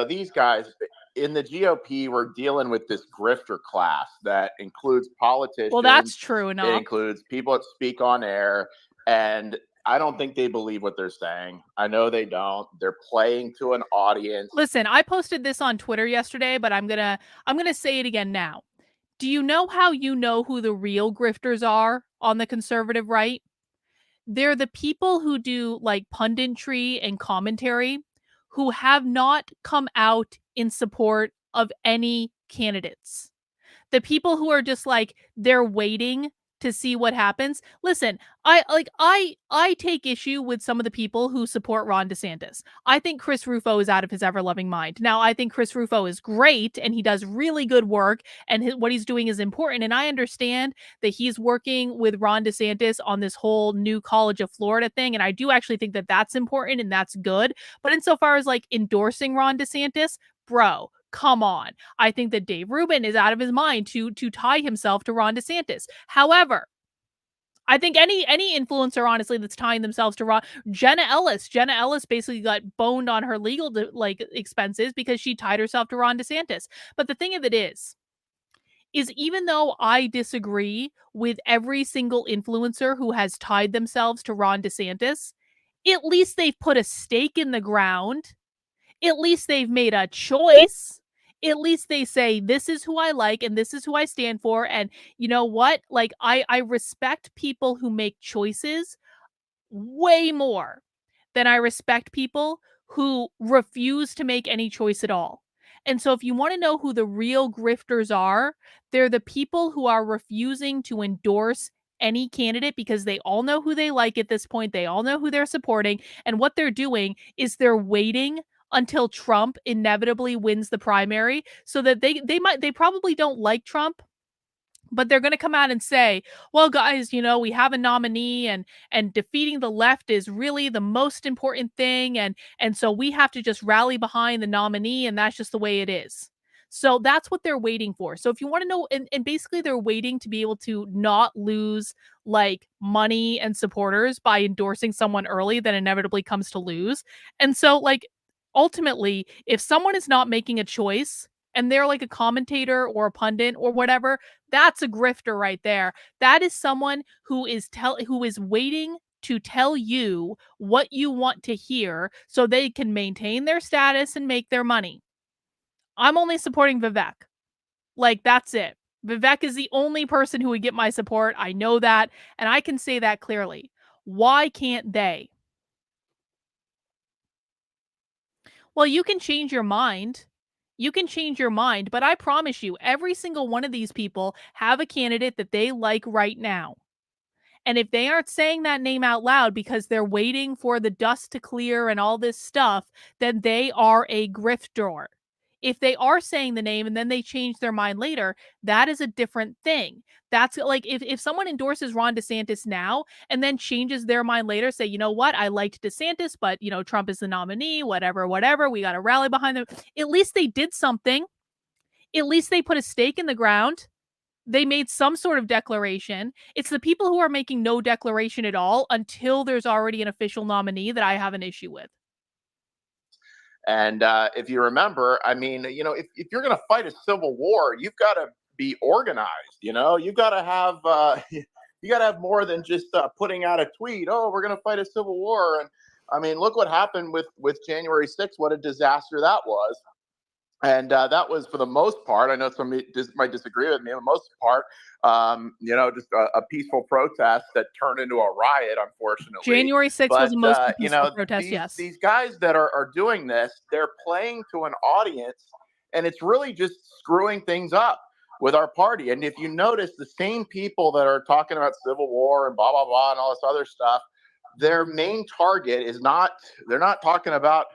these guys in the GOP were dealing with this grifter class that includes politicians. Well, that's true enough. It includes people that speak on air. And I don't think they believe what they're saying. I know they don't. They're playing to an audience. Listen, I posted this on Twitter yesterday, but I'm gonna say it again now. Do you know how you know who the real grifters are on the conservative right? They're the people who do like punditry and commentary who have not come out in support of any candidates. The people who are just like, they're waiting to see what happens. Listen, I take issue with some of the people who support Ron DeSantis. I think Chris Rufo is out of his ever-loving mind. Now, I think Chris Rufo is great and he does really good work and what he's doing is important. And I understand that he's working with Ron DeSantis on this whole new College of Florida thing. And I do actually think that that's important and that's good. But insofar as like endorsing Ron DeSantis, bro, come on. I think that Dave Rubin is out of his mind to tie himself to Ron DeSantis. However, I think any influencer, honestly, that's tying themselves to Ron, Jenna Ellis basically got boned on her legal expenses because she tied herself to Ron DeSantis. But the thing of it is even though I disagree with every single influencer who has tied themselves to Ron DeSantis, at least they've put a stake in the ground. At least they've made a choice. At least they say, this is who I like and this is who I stand for. And you know what? Like, I respect people who make choices way more than I respect people who refuse to make any choice at all. And so if you want to know who the real grifters are, they're the people who are refusing to endorse any candidate because they all know who they like at this point. They all know who they're supporting. And what they're doing is they're waiting until Trump inevitably wins the primary so that they probably don't like Trump, but they're going to come out and say, well, guys, we have a nominee and defeating the left is really the most important thing. And so we have to just rally behind the nominee. And that's just the way it is. So that's what they're waiting for. So if you want to know, and basically they're waiting to be able to not lose like money and supporters by endorsing someone early that inevitably comes to lose. And so like, ultimately, if someone is not making a choice and they're like a commentator or a pundit or whatever, that's a grifter right there. That is someone who is waiting to tell you what you want to hear so they can maintain their status and make their money. I'm only supporting Vivek. Like, that's it. Vivek is the only person who would get my support. I know that, and I can say that clearly. Why can't they? Well, you can change your mind. You can change your mind, but I promise you, every single one of these people have a candidate that they like right now. And if they aren't saying that name out loud because they're waiting for the dust to clear and all this stuff, then they are a grifter. If they are saying the name and then they change their mind later, that is a different thing. That's like if someone endorses Ron DeSantis now and then changes their mind later, say, you know what, I liked DeSantis, but Trump is the nominee, whatever, we got to rally behind them. At least they did something. At least they put a stake in the ground. They made some sort of declaration. It's the people who are making no declaration at all until there's already an official nominee that I have an issue with. And if you remember, I mean, if you're going to fight a civil war, you've got to be organized. You've got to have you got to have more than just putting out a tweet. Oh, we're going to fight a civil war. And I mean, look what happened with January 6th. What a disaster that was. And that was, for the most part, I know some might disagree with me, for the most part, just a peaceful protest that turned into a riot, unfortunately. January 6th was a mostly peaceful protest, yes. These guys that are doing this, they're playing to an audience, and it's really just screwing things up with our party. And if you notice, the same people that are talking about civil war and blah, blah, blah, and all this other stuff, their main target is they're not talking about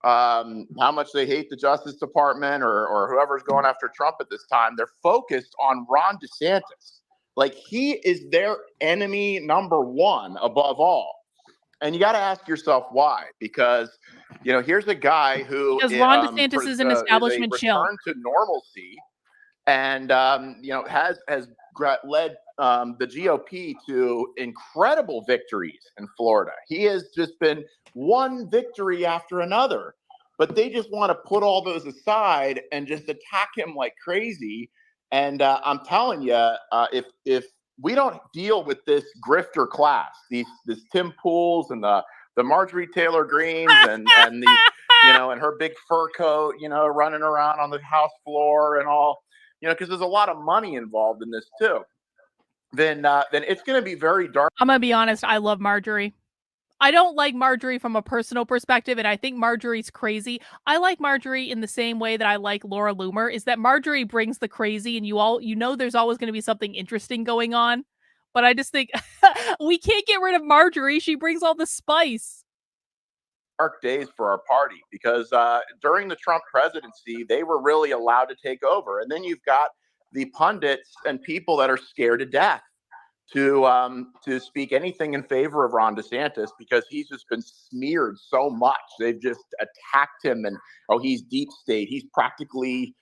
how much they hate the Justice Department or whoever's going after Trump at this time. They're focused on Ron DeSantis. Like, he is their enemy number one above all. And you got to ask yourself why, because here's a guy who because Ron DeSantis is an establishment shill. Return to normalcy, and has led the GOP to incredible victories in Florida. He has just been one victory after another, but they just want to put all those aside and just attack him like crazy. And I'm telling you, if we don't deal with this grifter class, this Tim Pools and the Marjorie Taylor Greens and the and her big fur coat, running around on the House floor and all, because there's a lot of money involved in this too, then it's going to be very dark. I'm going to be honest. I love Marjorie. I don't like Marjorie from a personal perspective, and I think Marjorie's crazy. I like Marjorie in the same way that I like Laura Loomer, is that Marjorie brings the crazy, and there's always going to be something interesting going on. But I just think we can't get rid of Marjorie. She brings all the spice. Dark days for our party, because during the Trump presidency, they were really allowed to take over. And then you've got the pundits and people that are scared to death to speak anything in favor of Ron DeSantis, because he's just been smeared so much. They've just attacked him, and he's deep state. He's practically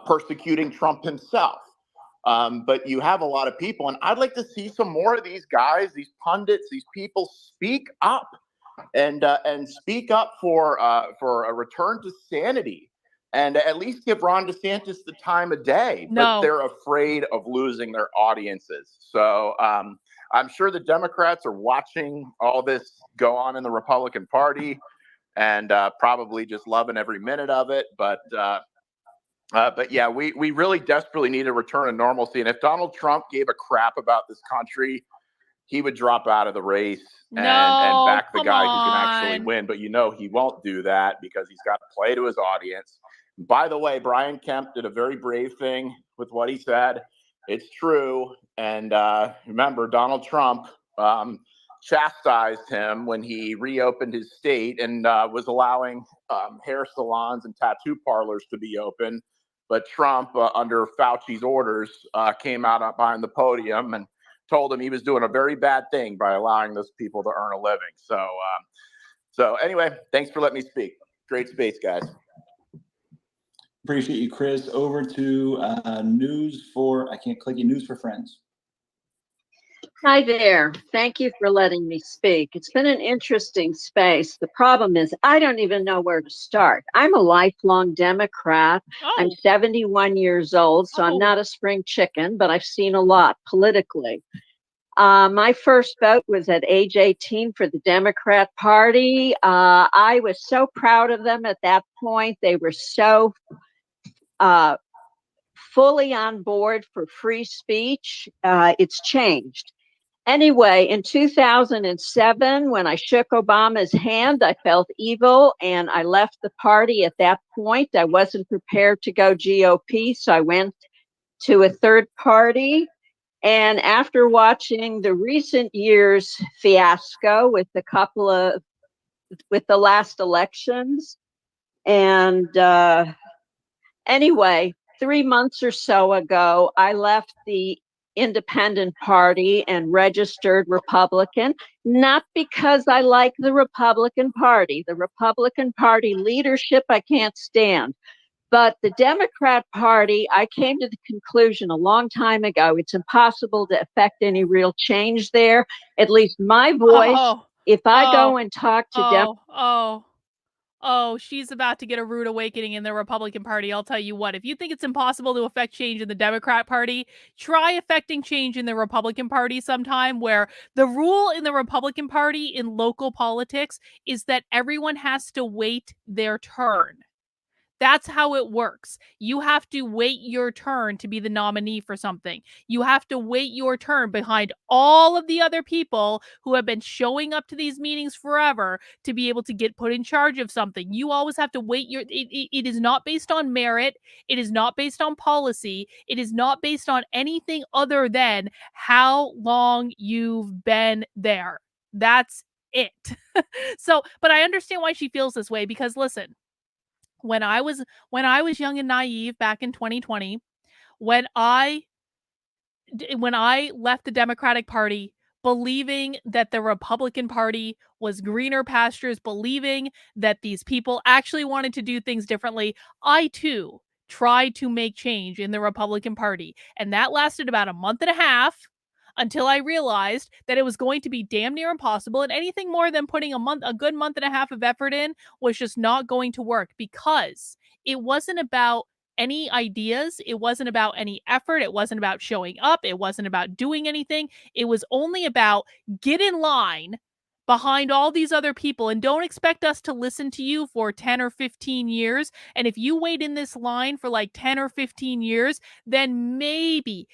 persecuting Trump himself. But you have a lot of people, and I'd like to see some more of these guys, these pundits, these people speak up and speak up for a return to sanity. And at least give Ron DeSantis the time of day. No. But they're afraid of losing their audiences. So I'm sure the Democrats are watching all this go on in the Republican Party and probably just loving every minute of it. But yeah, we really desperately need a return to normalcy. And if Donald Trump gave a crap about this country, he would drop out of the race and back the guy who can actually win. But he won't do that, because he's got to play to his audience. By the way, Brian Kemp did a very brave thing with what he said. It's true. And remember, Donald Trump chastised him when he reopened his state and was allowing hair salons and tattoo parlors to be open. But Trump, under Fauci's orders, came out behind the podium and told him he was doing a very bad thing by allowing those people to earn a living. So anyway, thanks for letting me speak. Great space, guys. Appreciate you, Chris. Over to news for friends. Hi there. Thank you for letting me speak. It's been an interesting space. The problem is I don't even know where to start. I'm a lifelong Democrat. I'm 71 years old, so I'm not a spring chicken, but I've seen a lot politically. My first vote was at age 18 for the Democrat Party. I was so proud of them at that point. They were so fully on board for free speech. It's changed. Anyway, in 2007, when I shook Obama's hand, I felt evil and I left the party at that point. I wasn't prepared to go GOP, so I went to a third party. And after watching the recent year's fiasco with the last elections, and anyway, 3 months or so ago, I left the Independent Party and registered Republican, not because I like the Republican Party. The Republican Party leadership I can't stand. But the Democrat Party, I came to the conclusion a long time ago, it's impossible to affect any real change there. At least my voice, if I go and talk to Oh, she's about to get a rude awakening in the Republican Party. I'll tell you what, if you think it's impossible to affect change in the Democrat Party, try affecting change in the Republican Party sometime, where the rule in the Republican Party in local politics is that everyone has to wait their turn. That's how it works. You have to wait your turn to be the nominee for something. You have to wait your turn behind all of the other people who have been showing up to these meetings forever to be able to get put in charge of something. You always have to wait it is not based on merit. It is not based on policy. It is not based on anything other than how long you've been there. That's it. But I understand why she feels this way, because listen, when I was young and naive back in 2020, when I left the Democratic Party believing that the Republican Party was greener pastures, believing that these people actually wanted to do things differently, I too tried to make change in the Republican Party. And that lasted about a month and a half until I realized that it was going to be damn near impossible, and anything more than putting a good month and a half of effort in was just not going to work, because it wasn't about any ideas. It wasn't about any effort. It wasn't about showing up. It wasn't about doing anything. It was only about get in line behind all these other people and don't expect us to listen to you for 10 or 15 years. And if you wait in this line for like 10 or 15 years, then maybe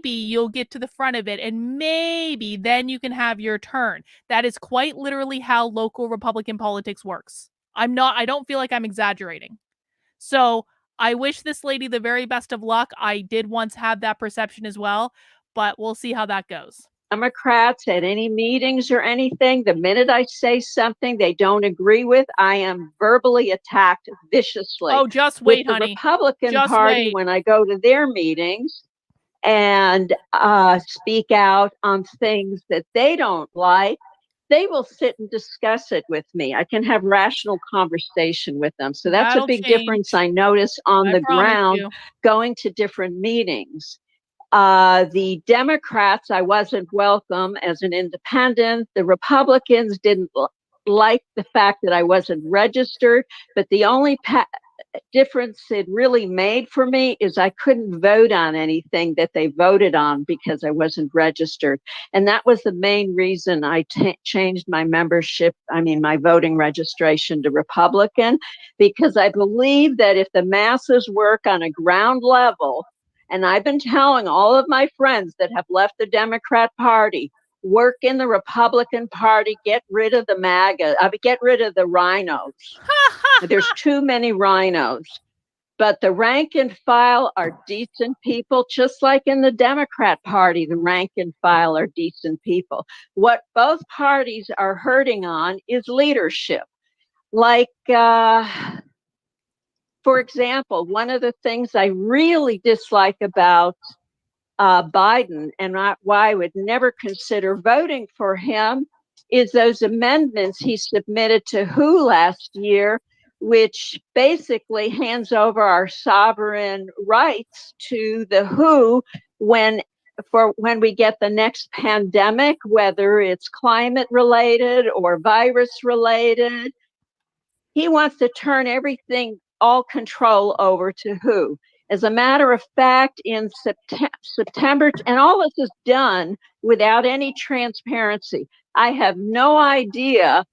you'll get to the front of it, and maybe then you can have your turn. That is quite literally how local Republican politics works. I don't feel like I'm exaggerating. So I wish this lady the very best of luck. I did once have that perception as well, but we'll see how that goes. Democrats at any meetings or anything, the minute I say something they don't agree with, I am verbally attacked viciously. Oh, just wait, with the honey. Republican Just Party, wait. when I go to their meetings and speak out on things that they don't like, they will sit and discuss it with me. I can have rational conversation with them. So that's That'll a big change. difference I notice on I the promise ground you. going to different meetings. The Democrats, I wasn't welcome as an independent. The Republicans didn't like the fact that I wasn't registered, but the only difference it really made for me is I couldn't vote on anything that they voted on because I wasn't registered. And that was the main reason I changed my my voting registration to Republican, because I believe that if the masses work on a ground level, and I've been telling all of my friends that have left the Democrat Party, work in the Republican Party, get rid of the MAGA, get rid of the rhinos. There's too many rhinos. But the rank and file are decent people, just like in the Democrat Party, the rank and file are decent people. What both parties are hurting on is leadership. Like, for example, one of the things I really dislike about Biden and why I would never consider voting for him is those amendments he submitted to WHO last year, which basically hands over our sovereign rights to the WHO when we get the next pandemic, whether it's climate related or virus related. He wants to turn everything, all control, over to WHO. As a matter of fact, in September, and all this is done without any transparency. I have no idea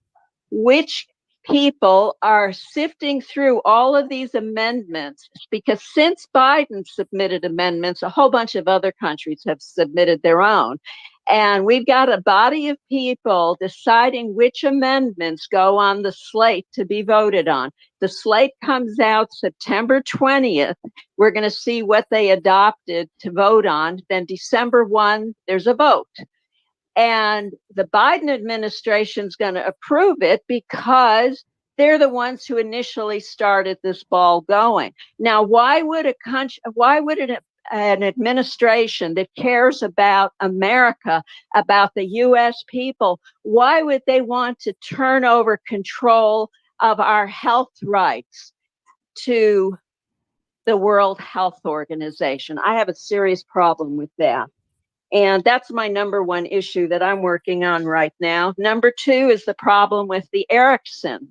which people are sifting through all of these amendments, because since Biden submitted amendments, a whole bunch of other countries have submitted their own. And we've got a body of people deciding which amendments go on the slate to be voted on. The slate comes out September 20th. We're going to see what they adopted to vote on. Then December 1, there's a vote. And the Biden administration is going to approve it because they're the ones who initially started this ball going. Now, why would an administration that cares about America, about the U.S. people, why would they want to turn over control of our health rights to the World Health Organization? I have a serious problem with that. And that's my number one issue that I'm working on right now. Number two is the problem with the Ericsson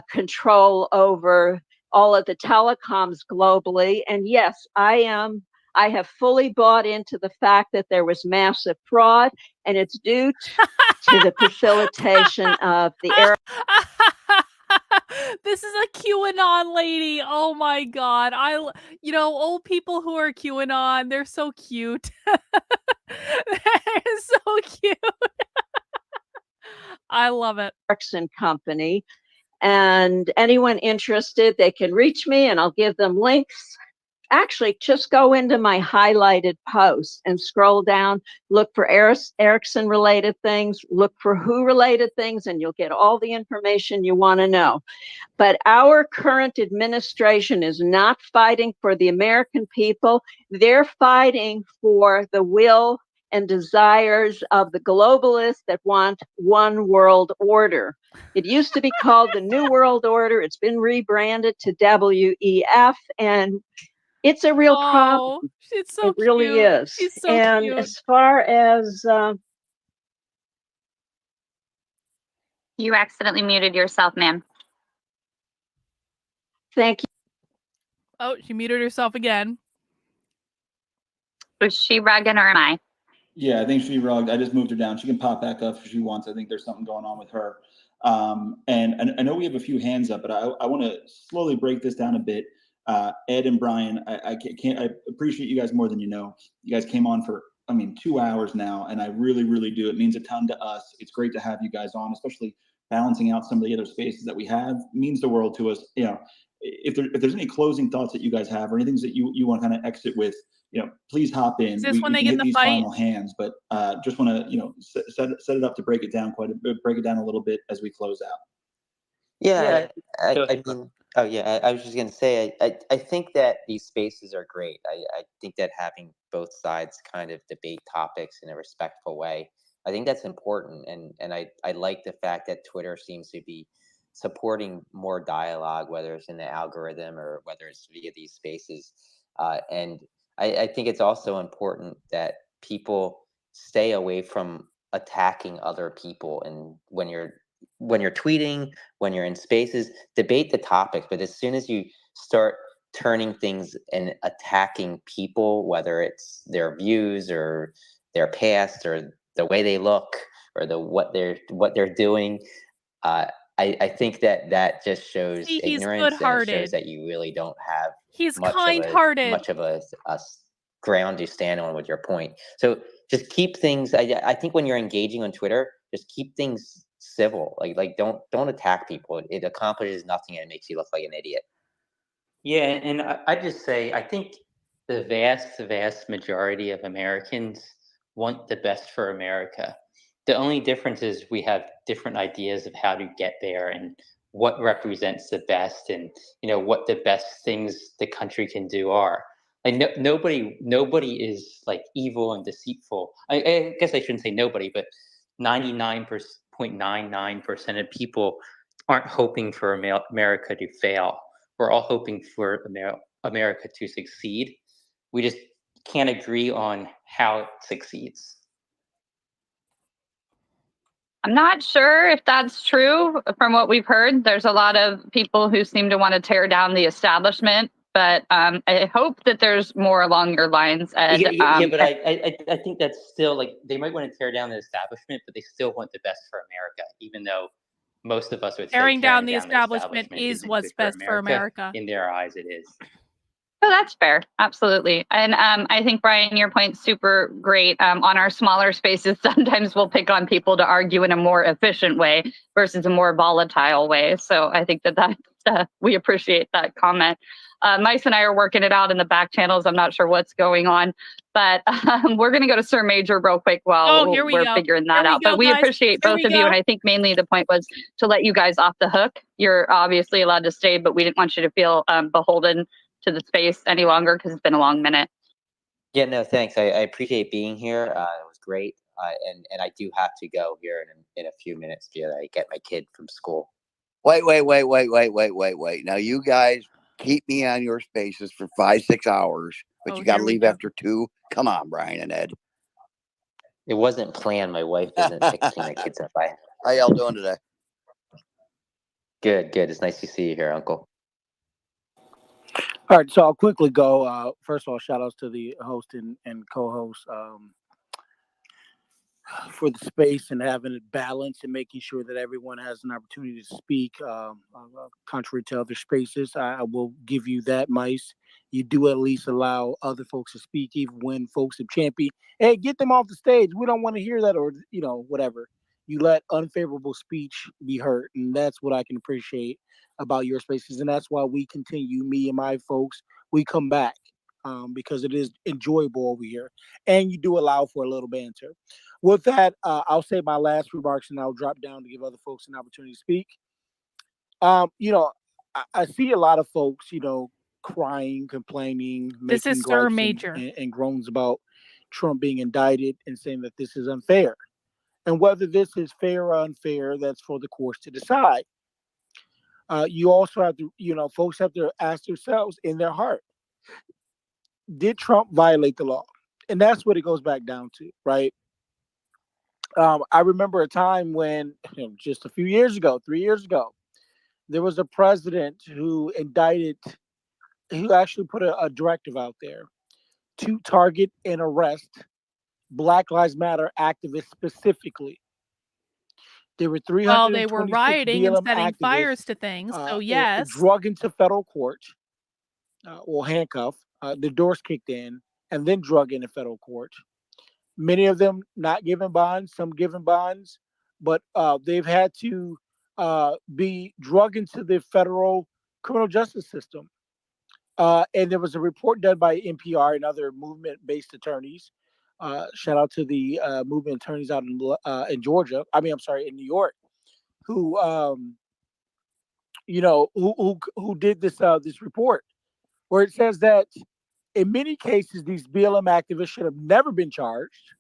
control over all of the telecoms globally. And yes, I have fully bought into the fact that there was massive fraud, and it's due to the facilitation of the This is a QAnon lady. Oh my God. Old people who are QAnon, they're so cute. They're so cute. I love it. Ericsson company. And anyone interested, they can reach me and I'll give them links. Actually, just go into my highlighted posts and scroll down, look for Ericsson related things, look for WHO related things, and you'll get all the information you want to know. But our current administration is not fighting for the American people. They're fighting for the will and desires of the globalists that want one world order. It used to be called the New World Order. It's been rebranded to WEF, and it's a real problem. It's so it really cute. is. She's so and cute. As far as You accidentally muted yourself, ma'am. Thank you. Oh, she muted herself again. Was she rugging or am I? Yeah, I think she rugged. I just moved her down. She can pop back up if she wants. I think there's something going on with her. And I know we have a few hands up, but I want to slowly break this down a bit. Ed and Brian, I appreciate you guys more than you know. You guys came on for, 2 hours now, and I really, really do. It means a ton to us. It's great to have you guys on, especially balancing out some of the other spaces that we have. It means the world to us. If there's any closing thoughts that you guys have or anything that you want to kind of exit with, please hop in. Is this when they can get in hit the these fight? final hands, but just want to, set it up to break it down a little bit as we close out. Yeah, Go I ahead. mean, I was just gonna say, I think that these spaces are great. I think that having both sides kind of debate topics in a respectful way, I think that's important. And I like the fact that Twitter seems to be supporting more dialogue, whether it's in the algorithm or whether it's via these spaces. And I think it's also important that people stay away from attacking other people. And when you're tweeting, when you're in spaces, debate the topics. But as soon as you start turning things and attacking people, whether it's their views or their past or the way they look or what they're doing, I think that just shows See, he's ignorance, and it shows good-hearted. that you really don't have He's much kind-hearted. of a ground to stand on with your point. So just keep things. I think when you're engaging on Twitter, just keep things civil. Like don't attack people. It accomplishes nothing and it makes you look like an idiot. Yeah, and I just say I think the vast majority of Americans want the best for America. The only difference is we have different ideas of how to get there and what represents the best, and what the best things the country can do are. Like nobody is like evil and deceitful. I guess I shouldn't say nobody, but 99.99% of people aren't hoping for America to fail. We're all hoping for America to succeed. We just can't agree on how it succeeds. I'm not sure if that's true from what we've heard. There's a lot of people who seem to want to tear down the establishment, but I hope that there's more along your lines, Ed. But I think that's still like they might want to tear down the establishment, but they still want the best for America, even though most of us would say Tearing down the establishment is what's best for America. In their eyes, it is. Oh, that's fair. Absolutely. And I think, Brian, your point's super great. On our smaller spaces, sometimes we'll pick on people to argue in a more efficient way versus a more volatile way. So I think that we appreciate that comment. Mice and I are working it out in the back channels. I'm not sure what's going on, but we're going to go to Sir Major real quick while here we we're go. figuring that Here we out. go, But we guys. appreciate Here both we of you. go. And I think mainly the point was to let you guys off the hook. You're obviously allowed to stay, but we didn't want you to feel beholden to the space any longer because it's been a long minute. Yeah, no, thanks. I appreciate being here. It was great. And I do have to go here in a few minutes to get my kid from school. Wait. Now you guys keep me on your spaces for 5-6 hours, but you got to leave after 2. Come on, Brian and Ed. It wasn't planned. My wife isn't fixing my kids up. How y'all doing today? Good. It's nice to see you here, Uncle. All right, so I'll quickly go. First of all, shout outs to the host and co-host for the space and having it balanced and making sure that everyone has an opportunity to speak, contrary to other spaces. I will give you that, Mice. You do at least allow other folks to speak, even when folks have championed, hey, get them off the stage. We don't want to hear that, or, whatever. You let unfavorable speech be heard, and that's what I can appreciate about your spaces, and that's why we continue, me and my folks, we come back because it is enjoyable over here, and you do allow for a little banter. With that, I'll say my last remarks, and I'll drop down to give other folks an opportunity to speak. I see a lot of folks, crying, complaining, This making is Sir gripes Major. and groans about Trump being indicted and saying that this is unfair. And whether this is fair or unfair, that's for the courts to decide. You also have to, folks have to ask themselves in their heart, did Trump violate the law? And that's what it goes back down to, right? I remember a time when, just a few years ago, 3 years ago, there was a president who actually put a directive out there to target and arrest Black Lives Matter activists specifically. There were 326 Well, they were rioting and BLM setting activists fires to things. So yes, drug into federal court, or handcuffed. The doors kicked in, and then drug into federal court. Many of them not given bonds, some given bonds, but they've had to be drugged into the federal criminal justice system. And there was a report done by NPR and other movement-based attorneys. Shout out to the movement attorneys out in Georgia. In New York, who who did this report, where it says that in many cases these BLM activists should have never been charged,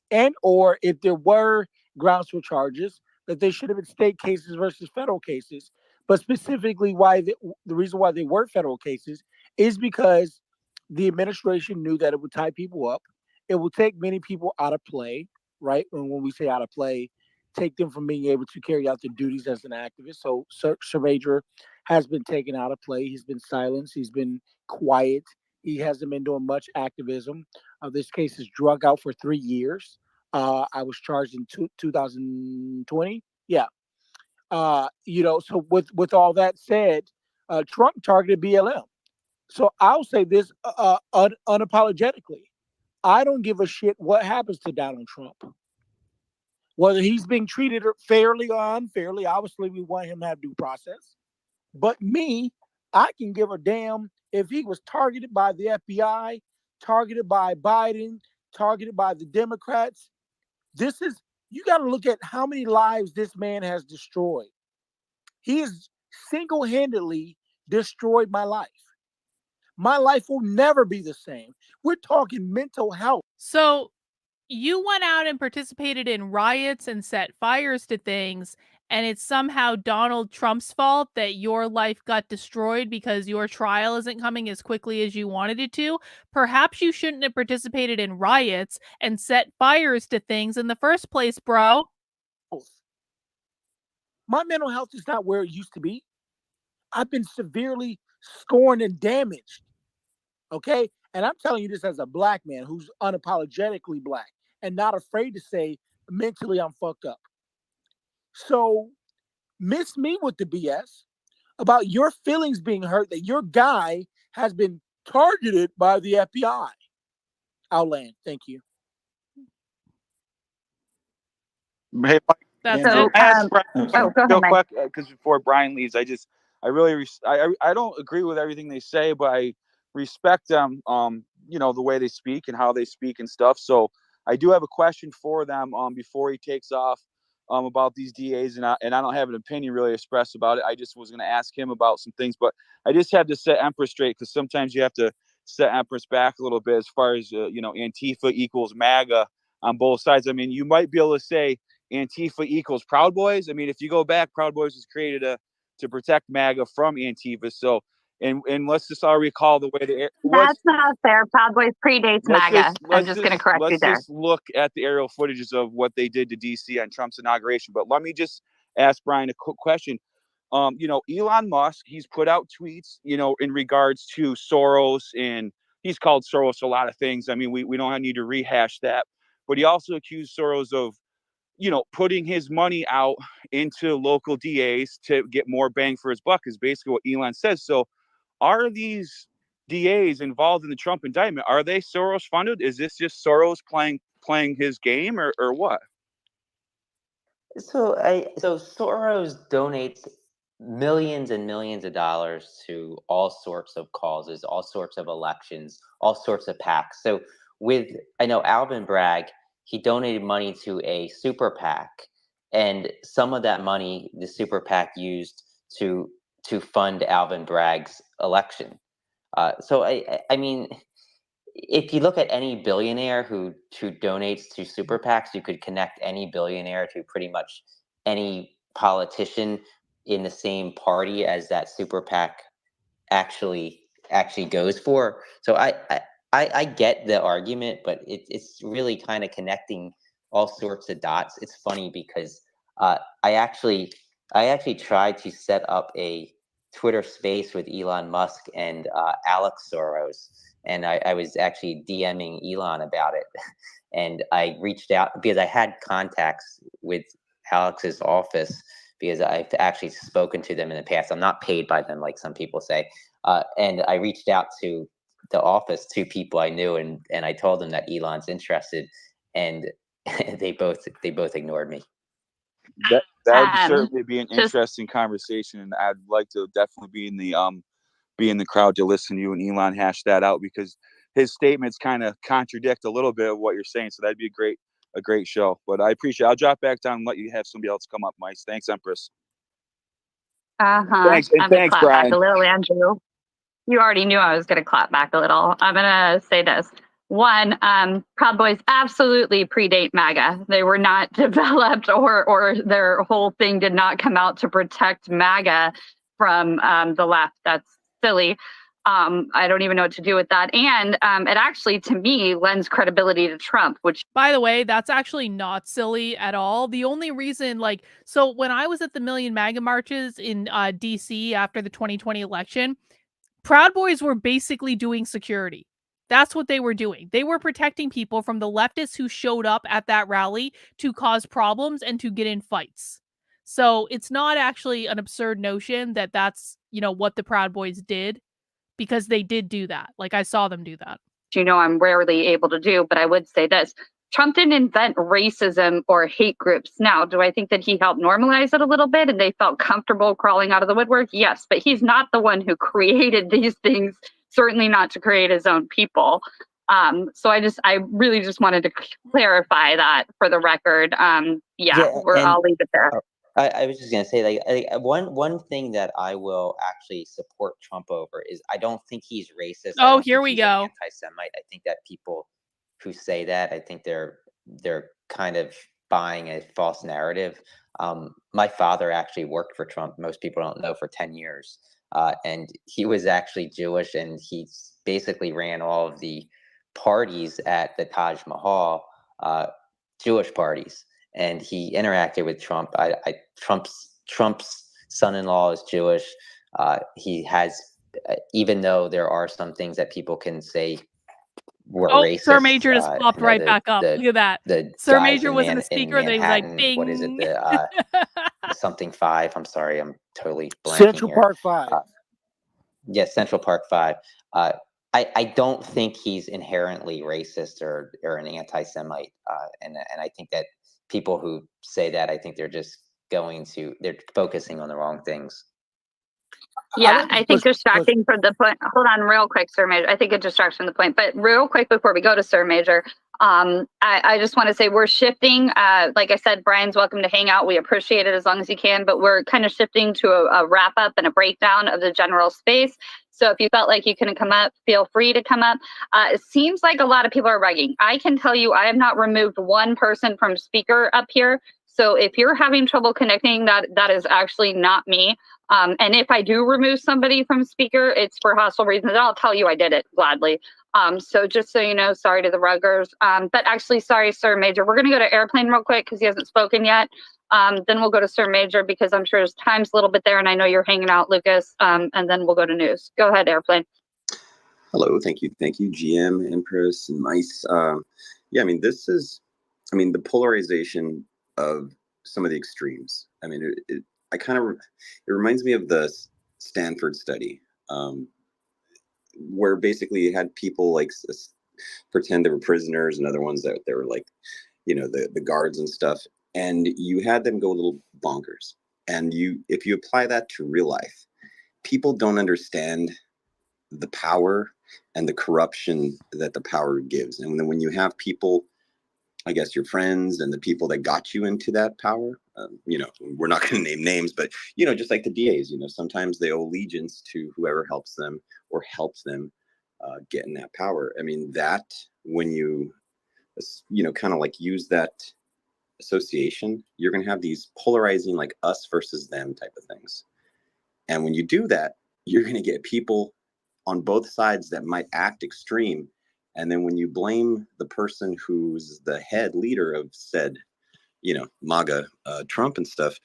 and or if there were grounds for charges, that they should have been state cases versus federal cases. But specifically, why the reason why they were federal cases is because the administration knew that it would tie people up. It will take many people out of play, right? And when we say out of play, take them from being able to carry out their duties as an activist. So Sir Major has been taken out of play. He's been silenced. He's been quiet. He hasn't been doing much activism. This case is drug out for 3 years. I was charged in 2020. Yeah. So with all that said, Trump targeted BLM. So I'll say this unapologetically. I don't give a shit what happens to Donald Trump. Whether he's being treated fairly or unfairly, obviously we want him to have due process. But me, I can give a damn if he was targeted by the FBI, targeted by Biden, targeted by the Democrats. You got to look at how many lives this man has destroyed. He has single-handedly destroyed my life. My life will never be the same. We're talking mental health. So you went out and participated in riots and set fires to things, and it's somehow Donald Trump's fault that your life got destroyed because your trial isn't coming as quickly as you wanted it to. Perhaps you shouldn't have participated in riots and set fires to things in the first place, bro. My mental health is not where it used to be. I've been severely scorned and damaged. Okay? And I'm telling you this as a Black man who's unapologetically Black and not afraid to say mentally I'm fucked up. So miss me with the BS about your feelings being hurt, that your guy has been targeted by the FBI. I'll land. Thank you. Hey, Mike, That's and it. I asked Brian go ahead, real Mike. quick because before Brian leaves, I really I don't agree with everything they say, but I respect them. The way they speak and how they speak and stuff. So I do have a question for them before he takes off about these DAs, and I don't have an opinion really expressed about it. I just was going to ask him about some things, but I just have to set Empress straight because sometimes you have to set Empress back a little bit as far as Antifa equals MAGA on both sides. I mean, you might be able to say Antifa equals Proud Boys. I mean, if you go back, Proud Boys was created to protect MAGA from Antifa. So, and let's just all recall the way That's not fair. Proud Boys predates MAGA. I'm just going to correct you there. Let's just look at the aerial footages of what they did to DC on Trump's inauguration. But let me just ask Brian a quick question. Elon Musk, he's put out tweets, in regards to Soros, and he's called Soros a lot of things. I mean, we don't need to rehash that. But he also accused Soros of putting his money out into local DAs to get more bang for his buck is basically what Elon says. So are these DAs involved in the Trump indictment? Are they Soros funded? Is this just Soros playing his game or what? So Soros donates millions and millions of dollars to all sorts of causes, all sorts of elections, all sorts of PACs. So I know Alvin Bragg, he donated money to a super PAC, and some of that money the super PAC used to fund Alvin Bragg's election. So I mean, if you look at any billionaire who donates to super PACs, you could connect any billionaire to pretty much any politician in the same party as that super PAC actually goes for. So I get the argument, but it's really kind of connecting all sorts of dots. It's funny because I actually tried to set up a Twitter space with Elon Musk and Alex Soros, and I was actually DMing Elon about it, and I reached out because I had contacts with Alex's office because I've actually spoken to them in the past. I'm not paid by them like some people say, and I reached out to the office, 2 people I knew, and I told them that Elon's interested, and they both ignored me. That would certainly be an interesting conversation, and I'd like to definitely be in the crowd to listen to you and Elon hash that out because his statements kind of contradict a little bit of what you're saying. So that'd be a great show. But I appreciate it. I'll drop back down and let you have somebody else come up, Mike. Thanks, Empress. Thanks, and thanks, Brian. Back a little, Andrew. You already knew I was going to clap back a little. I'm going to say this. One, Proud Boys absolutely predate MAGA. They were not developed or their whole thing did not come out to protect MAGA from the left. That's silly. I don't even know what to do with that. And it actually, to me, lends credibility to Trump, which... By the way, that's actually not silly at all. The only reason, so when I was at the Million MAGA marches in DC after the 2020 election, Proud Boys were basically doing security. That's what they were doing. They were protecting people from the leftists who showed up at that rally to cause problems and to get in fights. So it's not actually an absurd notion that that's, what the Proud Boys did, because they did do that. I saw them do that. I'm rarely able to do, but I would say this. Trump didn't invent racism or hate groups. Now, do I think that he helped normalize it a little bit and they felt comfortable crawling out of the woodwork? Yes, but he's not the one who created these things, certainly not to create his own people. So I really just wanted to clarify that for the record. I'll leave it there. I was just going to say, one thing that I will actually support Trump over is I don't think he's racist. Oh, here we go. Anti-Semite. I think that people who say that, I think they're kind of buying a false narrative. My father actually worked for Trump. Most people don't know, for 10 years. And he was actually Jewish, and he basically ran all of the parties at the Taj Mahal, Jewish parties. And he interacted with Trump. Trump's son-in-law is Jewish. He has, even though there are some things that people can say were racist. Sir Major just popped right back up. Look at that. Sir Major wasn't a speaker. They was like, bing. What is it? The something 5. I'm sorry, I'm totally blanking Central here. Park 5. Yes, Central Park 5. I don't think he's inherently racist or an anti-Semite, and I think that people who say that, I think they're focusing on the wrong things. Yeah, I think distracting from the point. Hold on real quick, Sir Major. I think it distracts from the point. But real quick before we go to Sir Major, I just want to say we're shifting. Like I said, Brian's welcome to hang out. We appreciate it as long as you can. But we're kind of shifting to a wrap up and a breakdown of the general space. So if you felt like you couldn't come up, feel free to come up. It seems like a lot of people are rugging. I can tell you I have not removed one person from speaker up here. So if you're having trouble connecting, that is actually not me. And if I do remove somebody from speaker, it's for hostile reasons. I'll tell you I did it gladly. So just so you know, sorry to the ruggers. But actually, sorry, Sir Major. We're going to go to Airplane real quick because he hasn't spoken yet. Then we'll go to Sir Major because I'm sure his time's a little bit there. And I know you're hanging out, Lucas. And then we'll go to news. Go ahead, Airplane. Hello. Thank you, GM, Empress, and Mice. Yeah, I mean, the polarization of some of the extremes. I mean, it reminds me of the Stanford study, where basically you had people like pretend they were prisoners and other ones that they were like, the guards and stuff. And you had them go a little bonkers. And if you apply that to real life, people don't understand the power and the corruption that the power gives. And then when you have people, I guess your friends and the people that got you into that power, we're not going to name names, but, just like the DAs, sometimes they owe allegiance to whoever helps them or helps them get in that power. I mean, that when you kind of like use that association, you're going to have these polarizing like us versus them type of things. And when you do that, you're going to get people on both sides that might act extreme. And then when you blame the person who's the head leader of said, MAGA, Trump and stuff,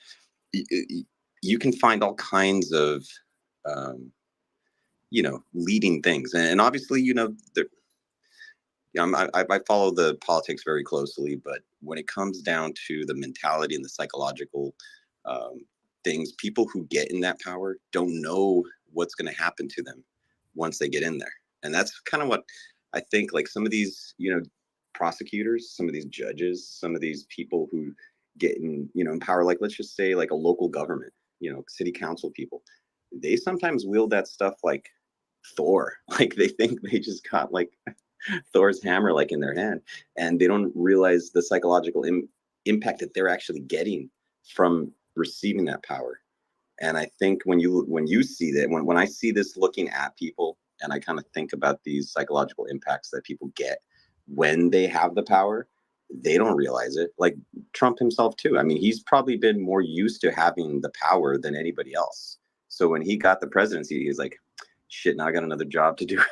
you can find all kinds of, leading things. And obviously, I follow the politics very closely, but when it comes down to the mentality and the psychological things, people who get in that power don't know what's going to happen to them once they get in there. And that's kind of what I think, like some of these, prosecutors, some of these judges, some of these people who get in, in power, like let's just say like a local government, city council people, they sometimes wield that stuff like Thor. Like they think they just got like Thor's hammer like in their hand, and they don't realize the psychological impact that they're actually getting from receiving that power. And I think when you see that, when I see this looking at people, and I kind of think about these psychological impacts that people get when they have the power, they don't realize it. Like Trump himself too. I mean, he's probably been more used to having the power than anybody else. So when he got the presidency, he's like, shit, now I got another job to do.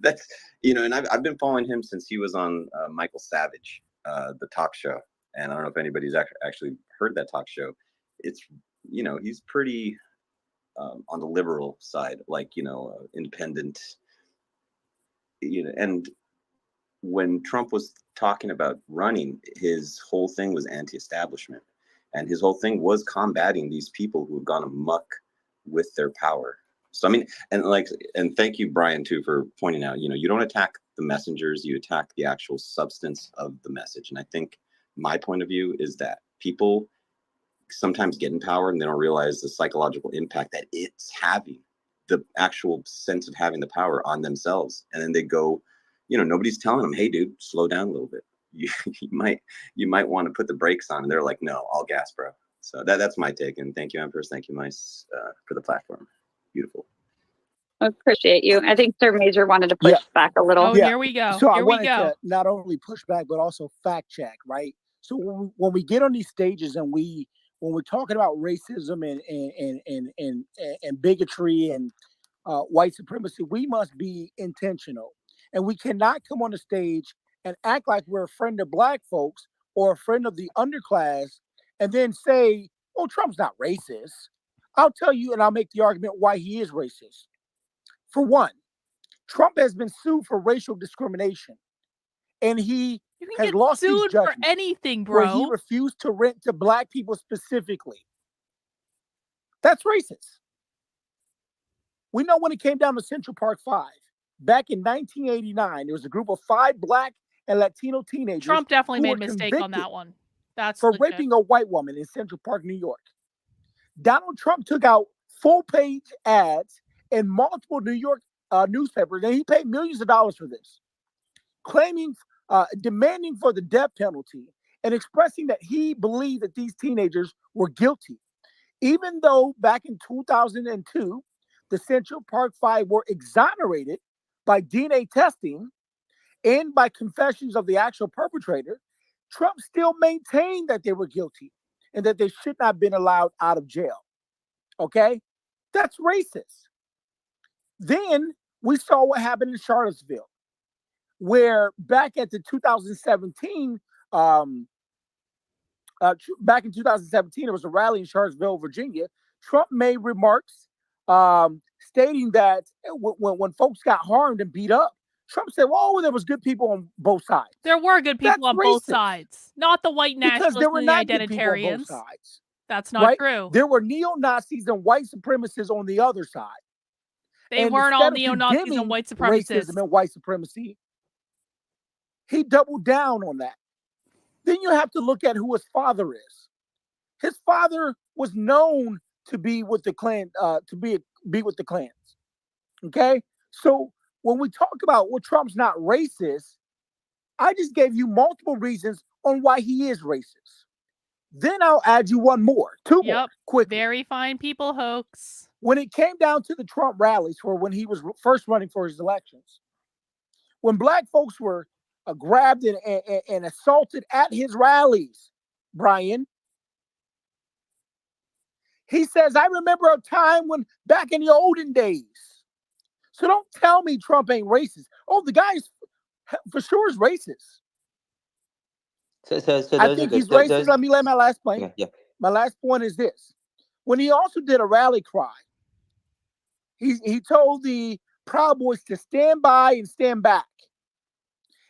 That's, and I've been following him since he was on Michael Savage, the talk show. And I don't know if anybody's actually heard that talk show. It's, he's pretty on the liberal side, like, independent, and when Trump was talking about running, his whole thing was anti-establishment. And his whole thing was combating these people who have gone amok with their power. So, I mean, and thank you, Brian, too, for pointing out, you don't attack the messengers, you attack the actual substance of the message. And I think my point of view is that people sometimes get in power and they don't realize the psychological impact that it's having, the actual sense of having the power on themselves. And then they go, nobody's telling them, hey, dude, slow down a little bit. You might want to put the brakes on. And they're like, no, all gas, bro. So that's my take. And thank you, Empress. Thank you, Mice, for the platform. Beautiful. I appreciate you. I think Sir Major wanted to push back a little. Oh, here we go. So here I wanted we go. to not only push back, but also fact check, right? So when we get on these stages and when we're talking about racism and bigotry and white supremacy, we must be intentional. And we cannot come on the stage and act like we're a friend of Black folks or a friend of the underclass and then say, oh, Trump's not racist. I'll tell you, and I'll make the argument why he is racist. For one, Trump has been sued for racial discrimination, and he has lost these judgments for anything, bro. where he refused to rent to Black people specifically. That's racist. We know when it came down to Central Park 5, back in 1989, there was a group of 5 Black and Latino teenagers. Trump definitely who made were a mistake on convicted that one. That's for legit. raping a white woman in Central Park, New York. Donald Trump took out full-page ads in multiple New York newspapers, and he paid millions of dollars for this, demanding for the death penalty and expressing that he believed that these teenagers were guilty. Even though back in 2002, the Central Park 5 were exonerated by DNA testing and by confessions of the actual perpetrator, Trump still maintained that they were guilty and that they should not have been allowed out of jail. Okay? That's racist. Then we saw what happened in Charlottesville, where back at the 2017, back in 2017, there was a rally in Charlottesville, Virginia. Trump made remarks stating that when folks got harmed and beat up, Trump said, well, there was good people on both sides. There were good people That's on both racist. sides, not the white Because nationalists there were and the not good people on both identitarians. sides. That's not Right? true. There were neo-Nazis and white supremacists on the other side. They And weren't all instead of neo-Nazis and condemning white supremacists. racism and white supremacy, he doubled down on that. Then you have to look at who his father is. His father was known to be with the Klan, to be with the Klans. Okay, so when we talk about well, Trump's not racist, I just gave you multiple reasons on why he is racist. Then I'll add you two more, quickly. Very fine people hoax. When it came down to the Trump rallies, for when he was first running for his elections, when Black folks were grabbed and assaulted at his rallies, Brian, he says, I remember a time when back in the olden days. So don't tell me Trump ain't racist. Oh, the guy's for sure is racist. So I think he's racist. Let me lay my last point. Yeah. My last point is this. When he also did a rally cry, he told the Proud Boys to stand by and stand back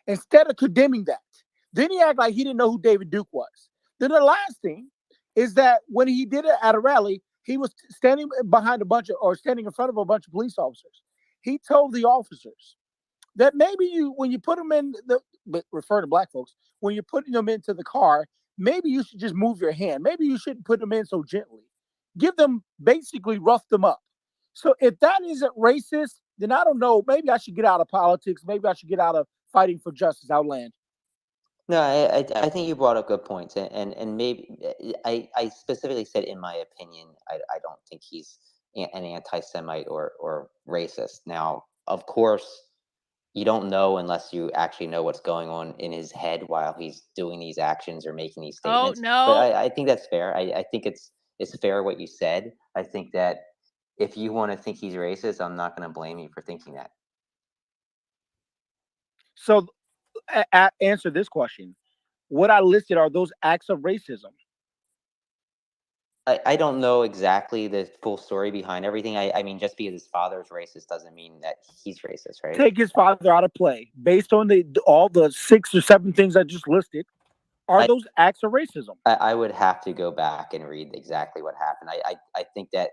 instead of condemning that. Then he acted like he didn't know who David Duke was. Then the last thing is that when he did it at a rally, he was standing behind standing in front of a bunch of police officers. He told the officers that maybe when you put them in refer to Black folks, when you're putting them into the car, maybe you should just move your hand. Maybe you shouldn't put them in so gently. Give them, basically rough them up. So if that isn't racist, then I don't know. Maybe I should get out of politics. Maybe I should get out of fighting for justice. I'll land. No, I think you brought up good points, and maybe I specifically said in my opinion, I don't think he's an anti-Semite or racist. Now, of course, you don't know unless you actually know what's going on in his head while he's doing these actions or making these statements. Oh, no. But I think that's fair. I think it's fair what you said. I think that if you want to think he's racist, I'm not going to blame you for thinking that. So answer this question. What I listed are those acts of racism. I don't know exactly the full story behind everything. I mean, just because his father's racist doesn't mean that he's racist, right? Take his father out of play. Based on all the 6 or 7 things I just listed, are those acts of racism? I would have to go back and read exactly what happened. I think that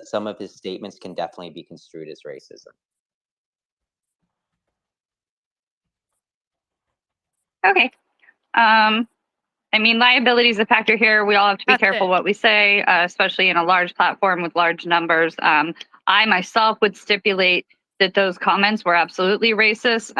some of his statements can definitely be construed as racism. Okay. I mean, liability is a factor here. We all have to be careful what we say, especially in a large platform with large numbers. I myself would stipulate that those comments were absolutely racist.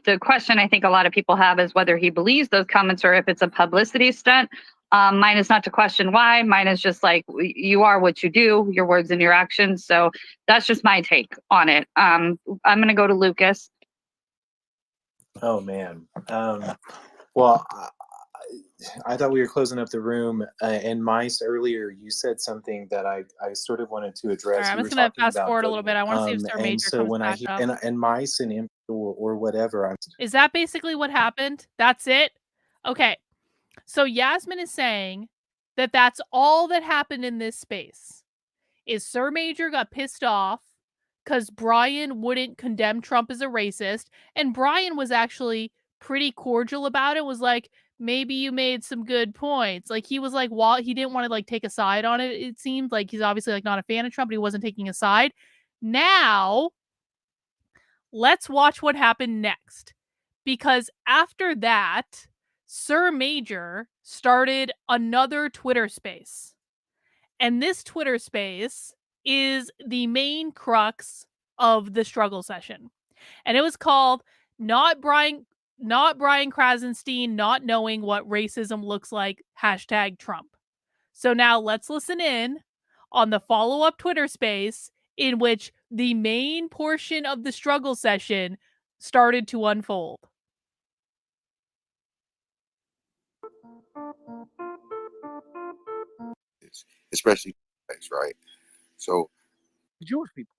The question I think a lot of people have is whether he believes those comments or if it's a publicity stunt. Mine is not to question why. Mine is just like, you are what you do, your words and your actions. So that's just my take on it. I'm going to go to Lucas. Oh, man. Well, I thought we were closing up the room. And Mice, earlier, you said something that I sort of wanted to address. All right, I'm just going to fast forward a little bit. I want to see if Sir Major so comes when back up. And Mice and Imp or whatever. Is that basically what happened? That's it? Okay. So Yasmin is saying that that's all that happened in this space. Is Sir Major got pissed off because Brian wouldn't condemn Trump as a racist, and Brian was actually pretty cordial about it, was like, maybe you made some good points. Like, he was like, while he didn't want to like take a side on it, it seemed like he's obviously like not a fan of Trump, but he wasn't taking a side. Now, Let's watch what happened next. Because after that, Sir Major started another Twitter space. And this Twitter space is the main crux of the struggle session. And it was called Not Brian Krassenstein Not Knowing What Racism Looks Like #Trump. So now let's listen in on the follow-up Twitter space in which the main portion of the struggle session started to unfold. Especially, right? So, Jewish people.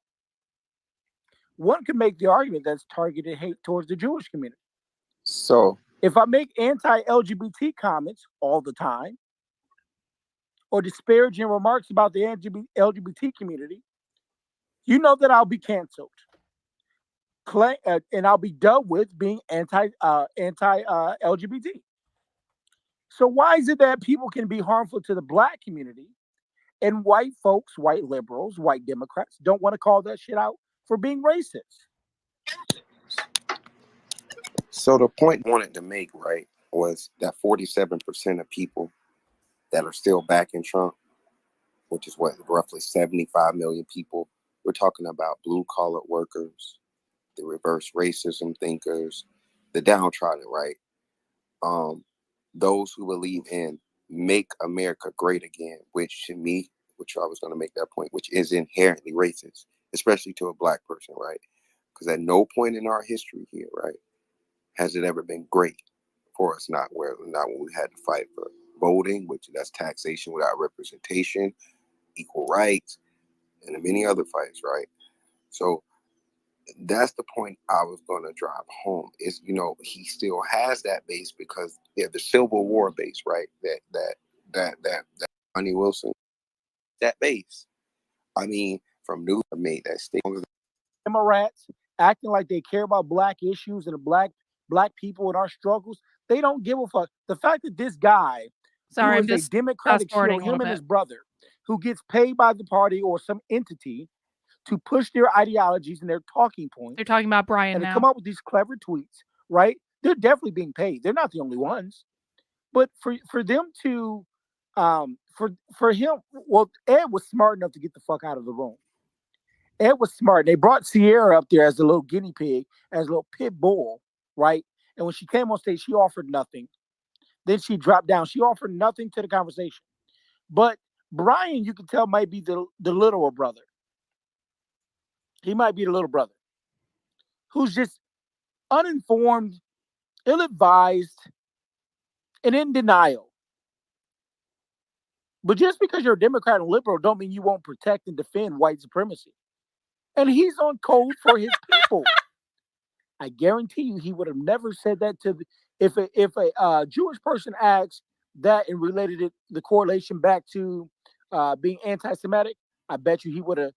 One could make the argument that's targeted hate towards the Jewish community. So, if I make anti-LGBT comments all the time or disparaging remarks about the LGBT community, you know that I'll be canceled. And I'll be dealt with being anti-LGBT. So why is it that people can be harmful to the Black community and white folks, white liberals, white Democrats don't want to call that shit out for being racist? So the point I wanted to make, right, was that 47% of people that are still backing Trump, which is what, roughly 75 million people, we're talking about blue-collar workers, the reverse racism thinkers, the downtrodden, right? Those who believe in make America great again, which to me, which I was going to make that point, which is inherently racist, especially to a Black person, right? Because at no point in our history here, right, has it ever been great for us, not when we had to fight for voting, which that's taxation without representation, equal rights, and many other fights, right? So that's the point I was going to drive home is, he still has that base because the Civil War base, right? That Honey Wilson, that base. I mean, from New York made that statement. Democrats acting like they care about Black issues and the black people in our struggles. They don't give a fuck. The fact that this guy, Sorry, who I'm is just a Democratic shield, him and his brother, who gets paid by the party or some entity to push their ideologies and their talking points. They're talking about Brian and now. to come up with these clever tweets, right? They're definitely being paid. They're not the only ones. But for them to, for him, well, Ed was smart enough to get the fuck out of the room. Ed was smart. They brought Sierra up there as a little guinea pig, as a little pit bull, right? And when she came on stage, she offered nothing. Then she dropped down. She offered nothing to the conversation. But Brian, you can tell, might be the littler brother. He might be the little brother who's just uninformed, ill-advised, and in denial. But just because you're a Democrat and liberal don't mean you won't protect and defend white supremacy. And he's on code for his people. I guarantee you he would have never said that if a Jewish person asked that and related it, the correlation back to being anti-Semitic, I bet you he would have.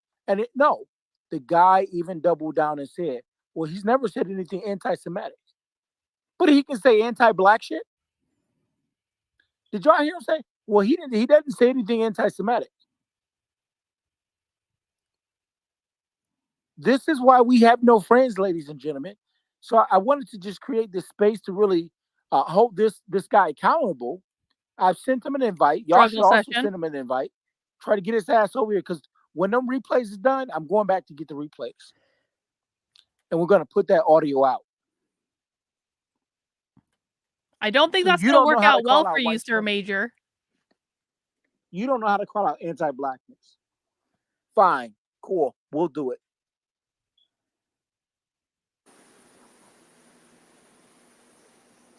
No, the guy even doubled down and said, well, he's never said anything anti-Semitic. But he can say anti-Black shit. Did y'all hear him say? Well, he doesn't say anything anti-Semitic. This is why we have no friends, ladies and gentlemen. So I wanted to just create this space to really hold this guy accountable. I've sent him an invite. Y'all should also send him an invite. Try to get his ass over here, because when them replays is done, I'm going back to get the replays. And we're going to put that audio out. I don't think that's going to work out well for you, Sir Major. You don't know how to call out anti-Blackness. Fine. Cool. We'll do it.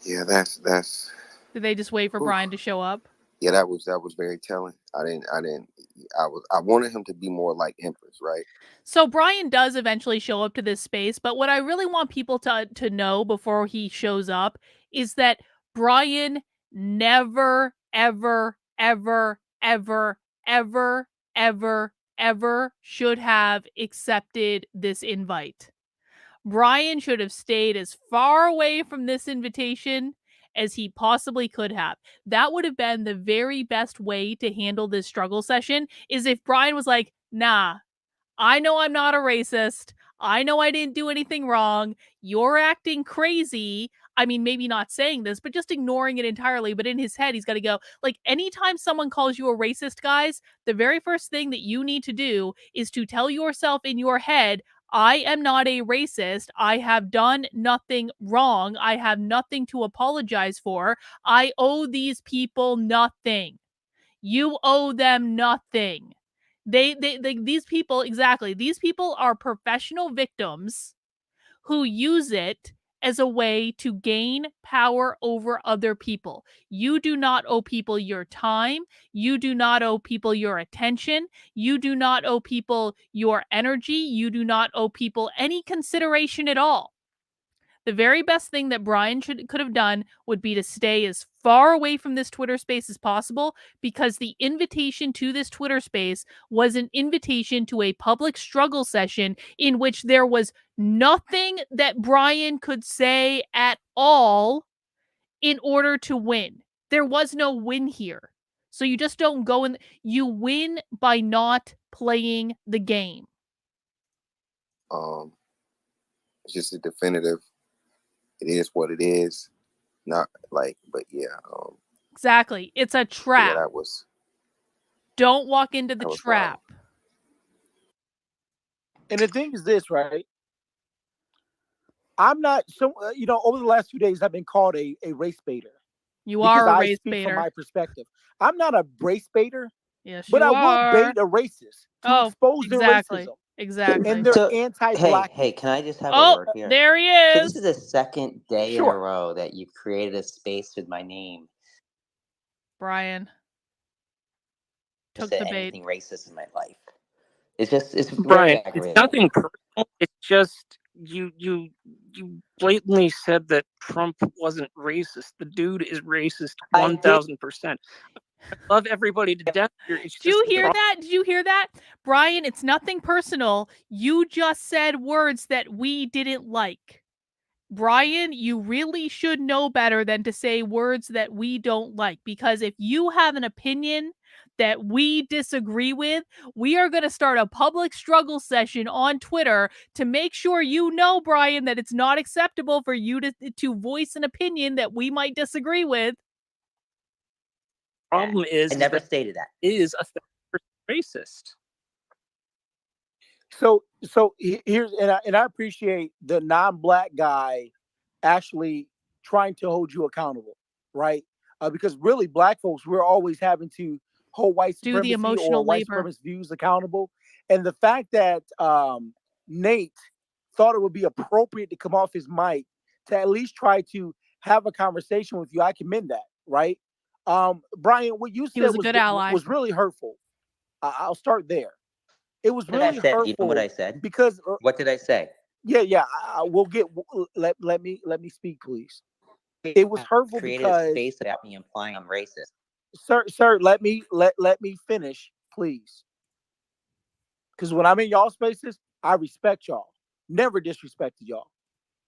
Yeah, that's. Did they just wait for Brian to show up? Yeah, that was very telling. I wanted him to be more like Empress, right? So Brian does eventually show up to this space, but what I really want people to know before he shows up is that Brian never, ever, ever, ever, ever, ever, ever should have accepted this invite. Brian should have stayed as far away from this invitation as he possibly could have. That would have been the very best way to handle this struggle session, is if Brian was like, nah, I know I'm not a racist. I know I didn't do anything wrong. You're acting crazy. I mean, maybe not saying this, but just ignoring it entirely. But in his head, he's got to go, like, anytime someone calls you a racist, guys, the very first thing that you need to do is to tell yourself in your head, I am not a racist. I have done nothing wrong. I have nothing to apologize for. I owe these people nothing. You owe them nothing. They these people, exactly. These people are professional victims who use it as a way to gain power over other people. You do not owe people your time. You do not owe people your attention. You do not owe people your energy. You do not owe people any consideration at all. The very best thing that Brian could have done would be to stay as far away from this Twitter space as possible, because the invitation to this Twitter space was an invitation to a public struggle session in which there was nothing that Brian could say at all in order to win. There was no win here. So you just don't go and you win by not playing the game. It's just a definitive. It is what it is. Not like, but yeah. Exactly. It's a trap. Yeah, that was. Don't walk into the trap. Wild. And the thing is this, right? I'm not so. Over the last few days, I've been called a race baiter. You are a I race speak baiter. From my perspective, I'm not a race baiter. Yes, but you I are. will bait a racist to expose their racism. Exactly. And they're anti-black. Hey, can I just have a word here? There he So is. this is the second day in a row that you've created a space with my name. Brian took said the bait. Anything racist in my life. It's Brian. Very it's nothing personal. It's just you blatantly said that Trump wasn't racist. The dude is racist 1,000%. I love everybody to death here. Did you hear that? Did you hear that? Brian, it's nothing personal. You just said words that we didn't like. Brian, you really should know better than to say words that we don't like, because if you have an opinion that we disagree with, we are going to start a public struggle session on Twitter to make sure you know, Brian, that it's not acceptable for you to voice an opinion that we might disagree with. Problem is, I never stated that. Is a racist. So here's and I appreciate the non-black guy actually trying to hold you accountable, right? Because really, black folks, we're always having to hold white supremacy the emotional or white supremacist views accountable. And the fact that Nate thought it would be appropriate to come off his mic to at least try to have a conversation with you, I commend that, right? Brian, what you said was really hurtful. I'll start there. It was really hurtful. You know what I said? Because what did I say? Yeah. We'll get. Let me speak, please. It was hurtful created because a space without me implying I'm racist. Sir, let me finish, please. Because when I'm in y'all spaces, I respect y'all. Never disrespected y'all.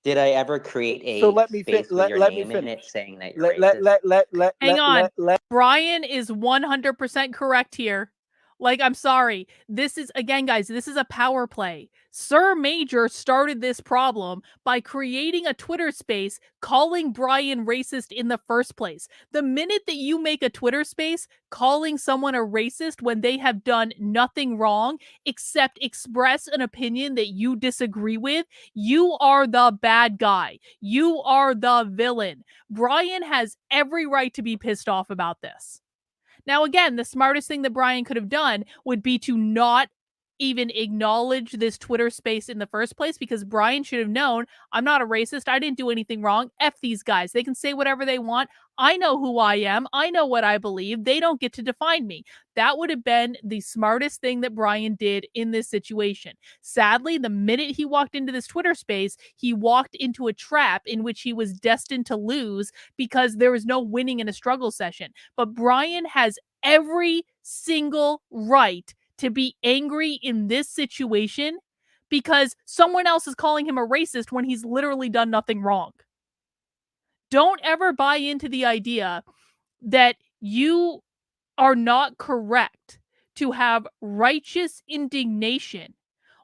Did I ever create a space with your name in it saying that you're racist? Hang on. Brian is 100% correct here. Like, I'm sorry. This is, again, guys, this is a power play. Sir Major started this problem by creating a Twitter space calling Brian racist in the first place. The minute that you make a Twitter space calling someone a racist when they have done nothing wrong except express an opinion that you disagree with, you are the bad guy. You are the villain. Brian has every right to be pissed off about this. Now, again, the smartest thing that Brian could have done would be to not even acknowledge this Twitter space in the first place, because Brian should have known, I'm not a racist. I didn't do anything wrong. F these guys. They can say whatever they want. I know who I am. I know what I believe. They don't get to define me. That would have been the smartest thing that Brian did in this situation. Sadly, the minute he walked into this Twitter space, he walked into a trap in which he was destined to lose because there was no winning in a struggle session. But Brian has every single right to be angry in this situation because someone else is calling him a racist when he's literally done nothing wrong. Don't ever buy into the idea that you are not correct to have righteous indignation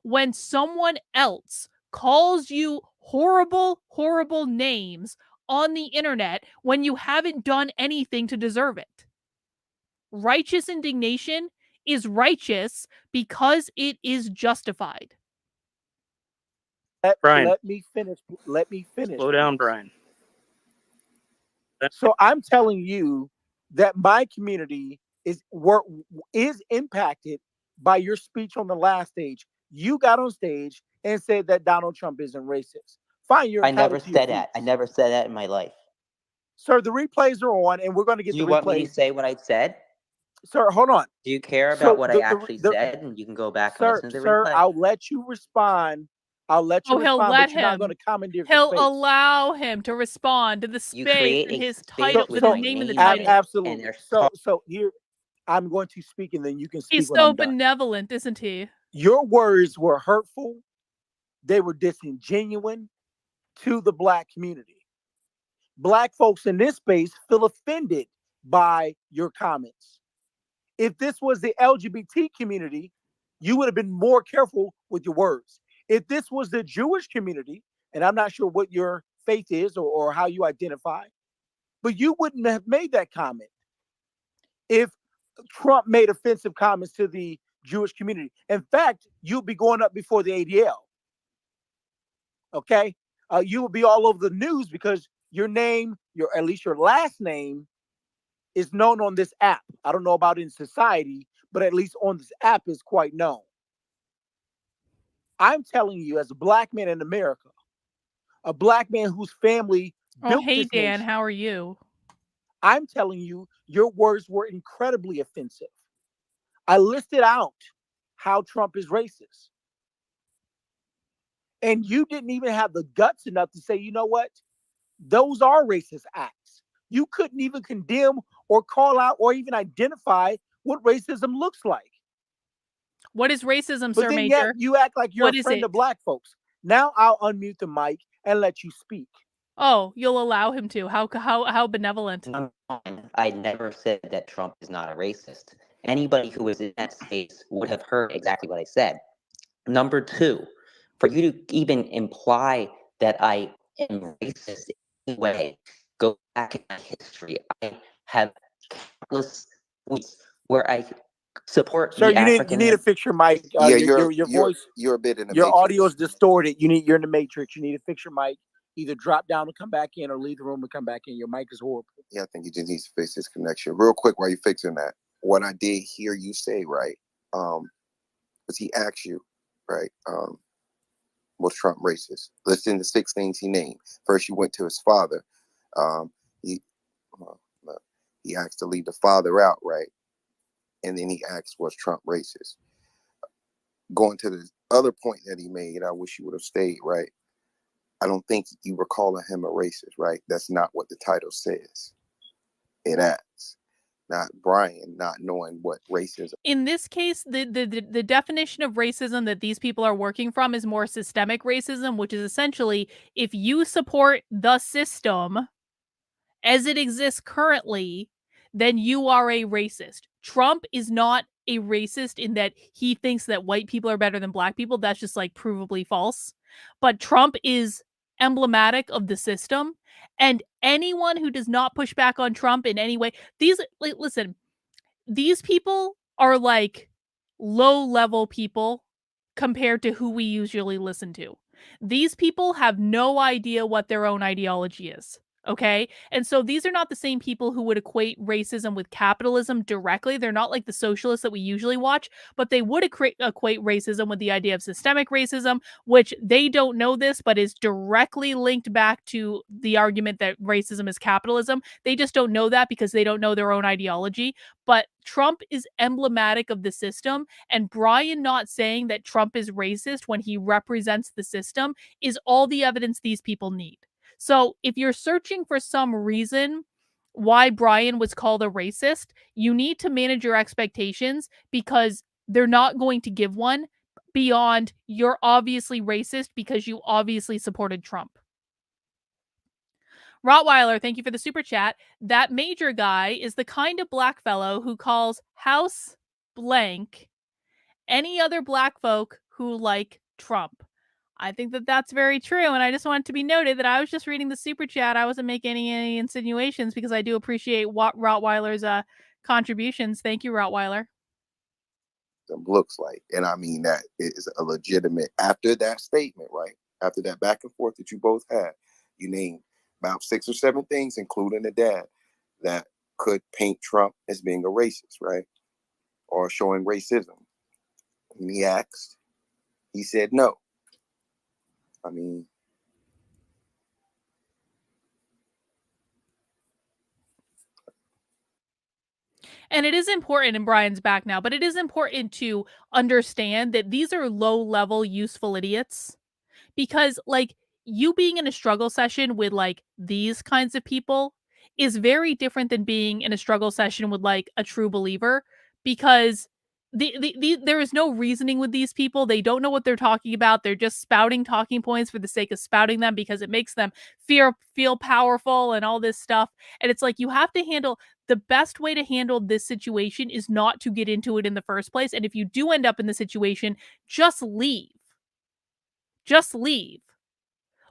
when someone else calls you horrible, horrible names on the internet when you haven't done anything to deserve it. Righteous indignation is righteous because it is justified. Brian. Let me finish. Let me finish. Slow down, please. Brian. So I'm telling you that my community is impacted by your speech on the last stage. You got on stage and said that Donald Trump isn't racist. Fine, you're I never entitled to your said that. I views. never said that in my life. Sir, the replays are on, and we're going to get Do the you want me replays. to say what I said? Sir, hold on. Do you care about So what I actually said? And you can go back and listen to the replay. I'll let you respond. I'll let you Oh, he'll respond, let but you're not going him. to commandeer the He'll space. allow him to respond to the You space create and a his space title with with his my name in the name in title. it, Absolutely. and there's So here, I'm going to speak, and then you can speak He's when so I'm done. benevolent, isn't he? Your words were hurtful. They were disingenuous to the Black community. Black folks in this space feel offended by your comments. If this was the LGBT community, you would have been more careful with your words. If this was the Jewish community, and I'm not sure what your faith is or how you identify, but you wouldn't have made that comment. If Trump made offensive comments to the Jewish community, in fact, you'd be going up before the ADL. Okay? You will be all over the news because your name, at least your last name, is known on this app. I don't know about in society, but at least on this app is quite known. I'm telling you, as a Black man in America, a Black man whose family built hey, this Dan, nation, how are you? I'm telling you, your words were incredibly offensive. I listed out how Trump is racist. And you didn't even have the guts enough to say, you know what? Those are racist acts. You couldn't even condemn or call out or even identify what racism looks like. What is racism, But Sir then Major? yet you act like you're What a is friend it? of Black folks. Now I'll unmute the mic and let you speak. Oh, you'll allow him to. How benevolent. Number one, I never said that Trump is not a racist. Anybody who was in that space would have heard exactly what I said. Number two, for you to even imply that I am racist in any way, go back in my history. I have countless tweets where I support Sir, the you African. need to fix your mic. Yeah, Your voice, you're a bit in the your matrix. audio is distorted. You're in the matrix. You need to fix your mic. Either drop down and come back in, or leave the room and come back in. Your mic is horrible. Yeah, I think you just need to fix this connection. Real quick while you're fixing that. What I did hear you say, right? Was he asked you, right? Was Trump racist? Listen to 6 things he named. First, you went to his father. He asked to leave the father out, right? And then he asked, was Trump racist? Going to the other point that he made, I wish you would have stayed, right? I don't think you were calling him a racist, right? That's not what the title says. It asks. Not Brian not knowing what racism. In this case, the definition of racism that these people are working from is more systemic racism, which is essentially if you support the system as it exists currently, then you are a racist. Trump is not a racist in that he thinks that white people are better than Black people. That's just like provably false. But Trump is emblematic of the system, and anyone who does not push back on Trump in any way, listen, these people are like low-level people compared to who we usually listen to. These people have no idea what their own ideology is. Okay. And so these are not the same people who would equate racism with capitalism directly. They're not like the socialists that we usually watch, but they would equate racism with the idea of systemic racism, which they don't know this, but is directly linked back to the argument that racism is capitalism. They just don't know that because they don't know their own ideology. But Trump is emblematic of the system, and Brian not saying that Trump is racist when he represents the system is all the evidence these people need. So if you're searching for some reason why Brian was called a racist, you need to manage your expectations because they're not going to give one beyond you're obviously racist because you obviously supported Trump. Rottweiler, thank you for the super chat. That Major guy is the kind of Black fellow who calls House blank any other Black folk who like Trump. I think that that's very true, and I just want it to be noted that I was just reading the super chat. I wasn't making any insinuations because I do appreciate Rottweiler's contributions. Thank you, Rottweiler. Them looks like, and I mean that is a legitimate. After that statement, right? After that back and forth that you both had, you named about 6 or 7 things, including the dad, that could paint Trump as being a racist, right? Or showing racism. And he asked, he said no. I mean, and it is important, and Brian's back now, but it is important to understand that these are low-level useful idiots, because like you being in a struggle session with like these kinds of people is very different than being in a struggle session with like a true believer, because there is no reasoning with these people. They don't know what they're talking about. They're just spouting talking points for the sake of spouting them because it makes them feel powerful and all this stuff. And it's like you have to handle the best way to handle this situation is not to get into it in the first place. And if you do end up in the situation, just leave. Just leave.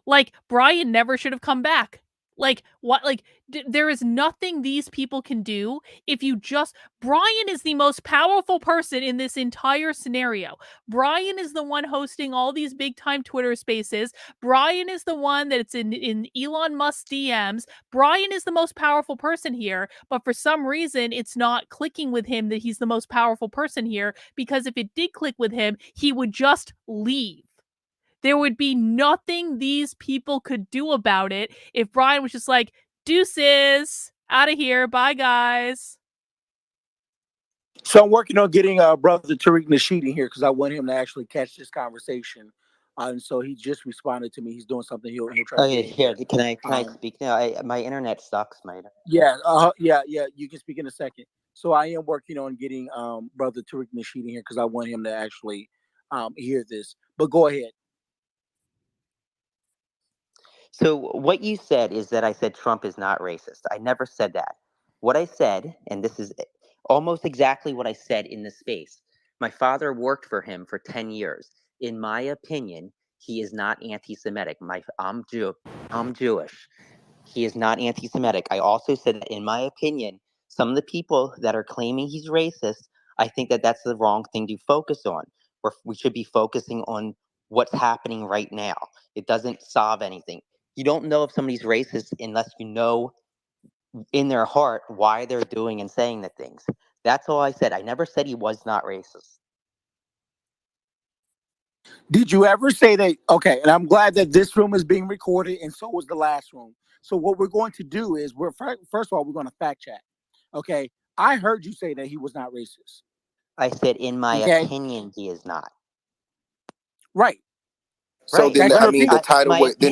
Like, Brian never should have come back. Like, what? Like, there is nothing these people can do if you just. Brian is the most powerful person in this entire scenario. Brian is the one hosting all these big time Twitter spaces. Brian is the one that's in Elon Musk's DMs. Brian is the most powerful person here, but for some reason, it's not clicking with him that he's the most powerful person here, because if it did click with him, he would just leave. There would be nothing these people could do about it if Brian was just like, deuces, out of here, bye guys. So I'm working on getting brother Tariq Nasheed in here because I want him to actually catch this conversation. And so he just responded to me. He's doing something. He'll try to get in Here, can I speak now? My internet sucks. Yeah, yeah. You can speak in a second. So I am working on getting brother Tariq Nasheed in here because I want him to actually hear this. But go ahead. So what you said is that I said Trump is not racist. I never said that. What I said, and this is almost exactly what I said in the space. My father worked for him for 10 years. In my opinion, he is not anti-Semitic. I'm Jewish. He is not anti-Semitic. I also said that in my opinion, some of the people that are claiming he's racist, I think that that's the wrong thing to focus on. We should be focusing on what's happening right now. It doesn't solve anything. You don't know if somebody's racist unless you know in their heart why they're doing and saying the things. That's all I said. I never said he was not racist. Did you ever say that? Okay, and I'm glad that this room is being recorded, and so was the last room. So what we're going to do is first of all, we're going to fact check. Okay, I heard you say that he was not racist. I said, in my opinion, he is not. Right. So then, I mean, the title would be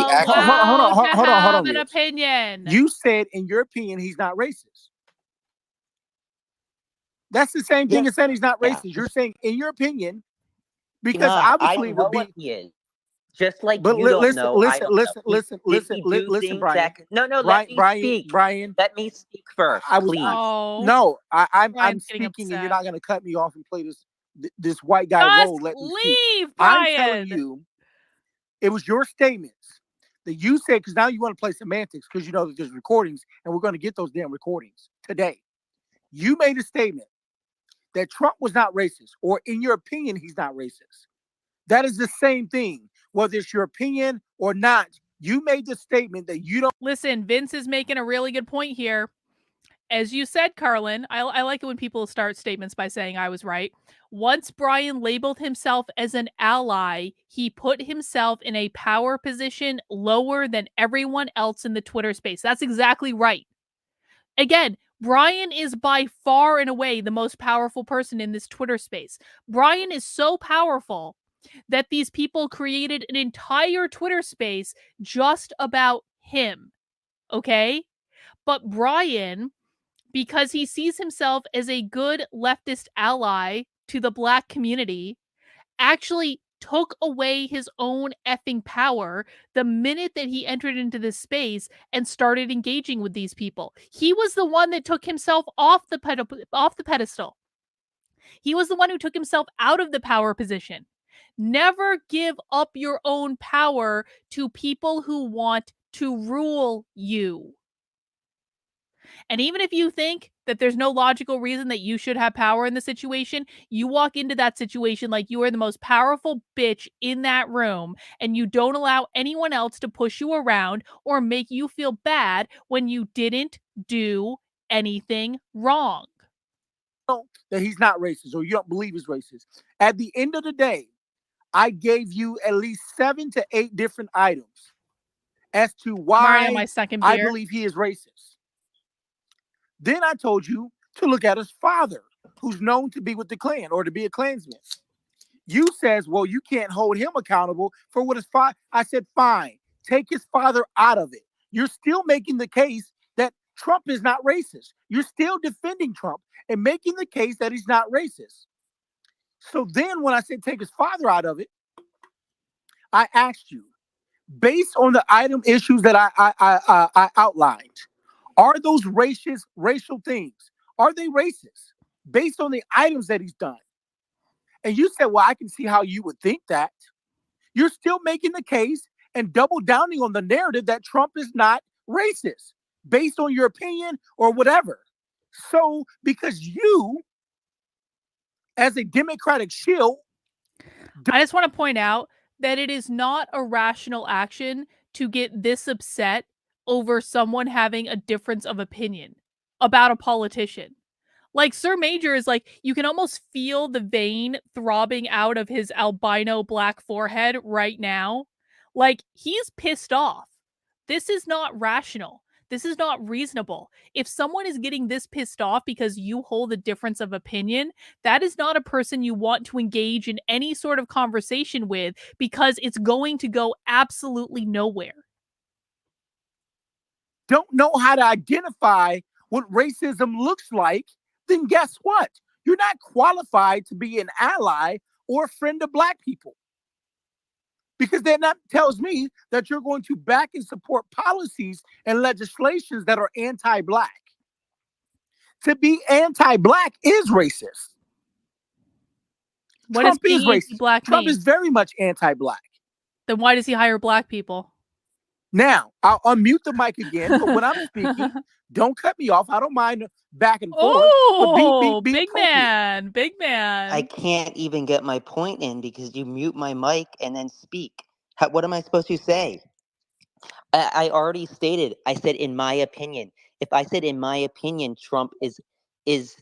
accurate. Hold on. An opinion. You said, in your opinion, he's not racist. That's the same thing as saying he's not racist. You're saying, in your opinion, because obviously I know what he is. Just like you don't know. Listen, Brian. Let me speak. Brian, let me speak first, please. I'm speaking, and you're not going to cut me off and play this white guy role. Let me speak. Brian. I'm telling you, it was your statements that you said, because now you want to play semantics because you know that there's recordings, and we're going to get those damn recordings today. You made a statement that Trump was not racist, or in your opinion, he's not racist. That is the same thing, whether it's your opinion or not. You made the statement that you don't. Listen, Vince is making a really good point here. As you said, Carlin, I like it when people start statements by saying I was right. Once Brian labeled himself as an ally, he put himself in a power position lower than everyone else in the Twitter space. That's exactly right. Again, Brian is by far and away the most powerful person in this Twitter space. Brian is so powerful that these people created an entire Twitter space just about him. Okay? But Brian, because he sees himself as a good leftist ally to the Black community, actually took away his own effing power the minute that he entered into this space and started engaging with these people. He was the one that took himself off the pedestal. He was the one who took himself out of the power position. Never give up your own power to people who want to rule you. And even if you think that there's no logical reason that you should have power in the situation, you walk into that situation like you are the most powerful bitch in that room, and you don't allow anyone else to push you around or make you feel bad when you didn't do anything wrong. That he's not racist, or you don't believe he's racist. At the end of the day, I gave you at least 7 to 8 different items as to why my second I beer. believe he is racist. Then I told you to look at his father, who's known to be with the Klan or to be a Klansman. You says, well, you can't hold him accountable for what his father. I said, fine, take his father out of it. You're still making the case that Trump is not racist. You're still defending Trump and making the case that he's not racist. So then when I said take his father out of it, I asked you, based on the item issues that I outlined, are those racial things? Are they racist based on the items that he's done? And you said, well, I can see how you would think that. You're still making the case and double downing on the narrative that Trump is not racist based on your opinion or whatever. So because you, as a Democratic shield, I just want to point out that it is not a rational action to get this upset over someone having a difference of opinion about a politician. Like, Sir Major is like, you can almost feel the vein throbbing out of his albino black forehead right now. Like, he's pissed off. This is not rational. This is not reasonable. If someone is getting this pissed off because you hold a difference of opinion, that is not a person you want to engage in any sort of conversation with, because it's going to go absolutely nowhere. Don't know how to identify what racism looks like, then guess what? You're not qualified to be an ally or a friend of Black people. Because then that tells me that you're going to back and support policies and legislations that are anti-Black. To be anti-Black is racist. What Trump does is being racist. anti-Black Trump mean? is very much anti-Black. Then why does he hire Black people? Now, I'll unmute the mic again, but when I'm speaking, don't cut me off. I don't mind back and forth, but be big appropriate. man, big man. I can't even get my point in because you mute my mic and then speak. What am I supposed to say? I already stated, I said in my opinion. If I said in my opinion Trump is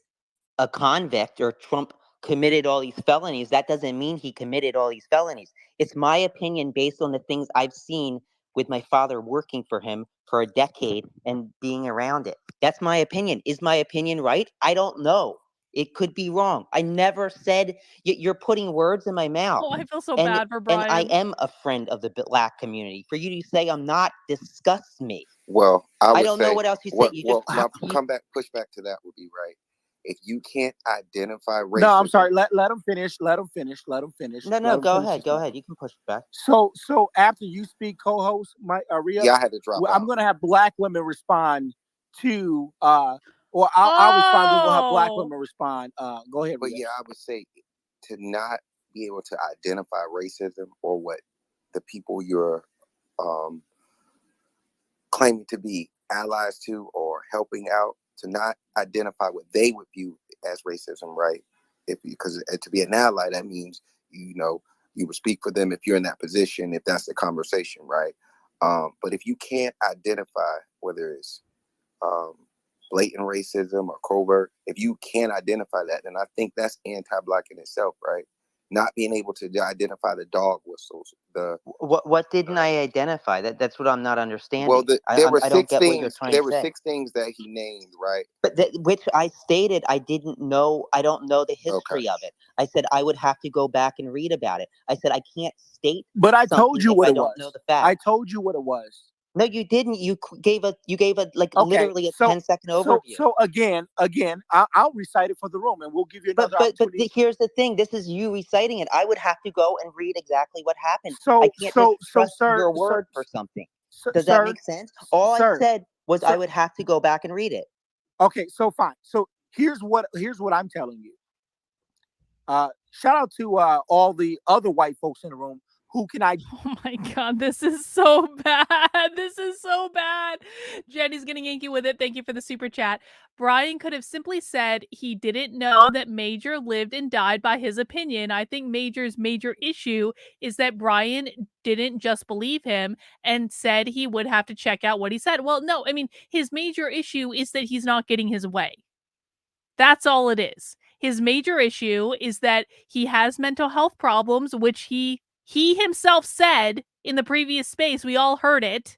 a convict or Trump committed all these felonies, that doesn't mean he committed all these felonies. It's my opinion based on the things I've seen with my father working for him for a decade and being around it. That's my opinion. Is my opinion right? I don't know. It could be wrong. I never said, you're putting words in my mouth. Oh, I feel so and, bad for And I Brian. am a friend of the Black community. For you to say I'm not disgusts me. Well, I don't know what else you said. You just push back to that would be right. If you can't identify racism. No, I'm sorry. Let him finish. Let him finish. No, go ahead. Go ahead. You can push back. So after you speak, co-host Rhea, yeah, I had to drop out. I'm going to have Black women respond to, or I'll respond. Then we'll have Black women respond. Go ahead. But Rhea. yeah, I would say to not be able to identify racism or what the people you're claiming to be allies to or helping out, to not identify what they would view as racism, right? Because to be an ally, that means, you would speak for them if you're in that position, if that's the conversation, right? But if you can't identify whether it's blatant racism or covert, if you can't identify that, then I think that's anti-Black in itself, right? Not being able to identify the dog whistles. What didn't I identify? That's what I'm not understanding. Well, there were I don't 6 get things. what you're trying There to were say. 6 things that he named, right? But which I stated I didn't know. I don't know the history of it. I said I would have to go back and read about it. I said I can't state. But I told you what it was. I don't know the facts. I told you what it was. No, you didn't. You gave a literally a 10-second overview. So again, I'll recite it for the room, and we'll give you another opportunity. But here's the thing. This is you reciting it. I would have to go and read exactly what happened. So I can't just trust your word for something. Does that make sense? All I said was I would have to go back and read it. Okay, so fine. So here's what I'm telling you. Shout out to all the other white folks in the room who can Oh my God, this is so bad. This is so bad. Jenny's getting inky with it. Thank you for the super chat. Brian could have simply said he didn't know that Major lived and died by his opinion. I think Major's major issue is that Brian didn't just believe him and said he would have to check out what he said. Well, no, I mean, his major issue is that he's not getting his way. That's all it is. His major issue is that he has mental health problems, which he himself said in the previous space. We all heard it.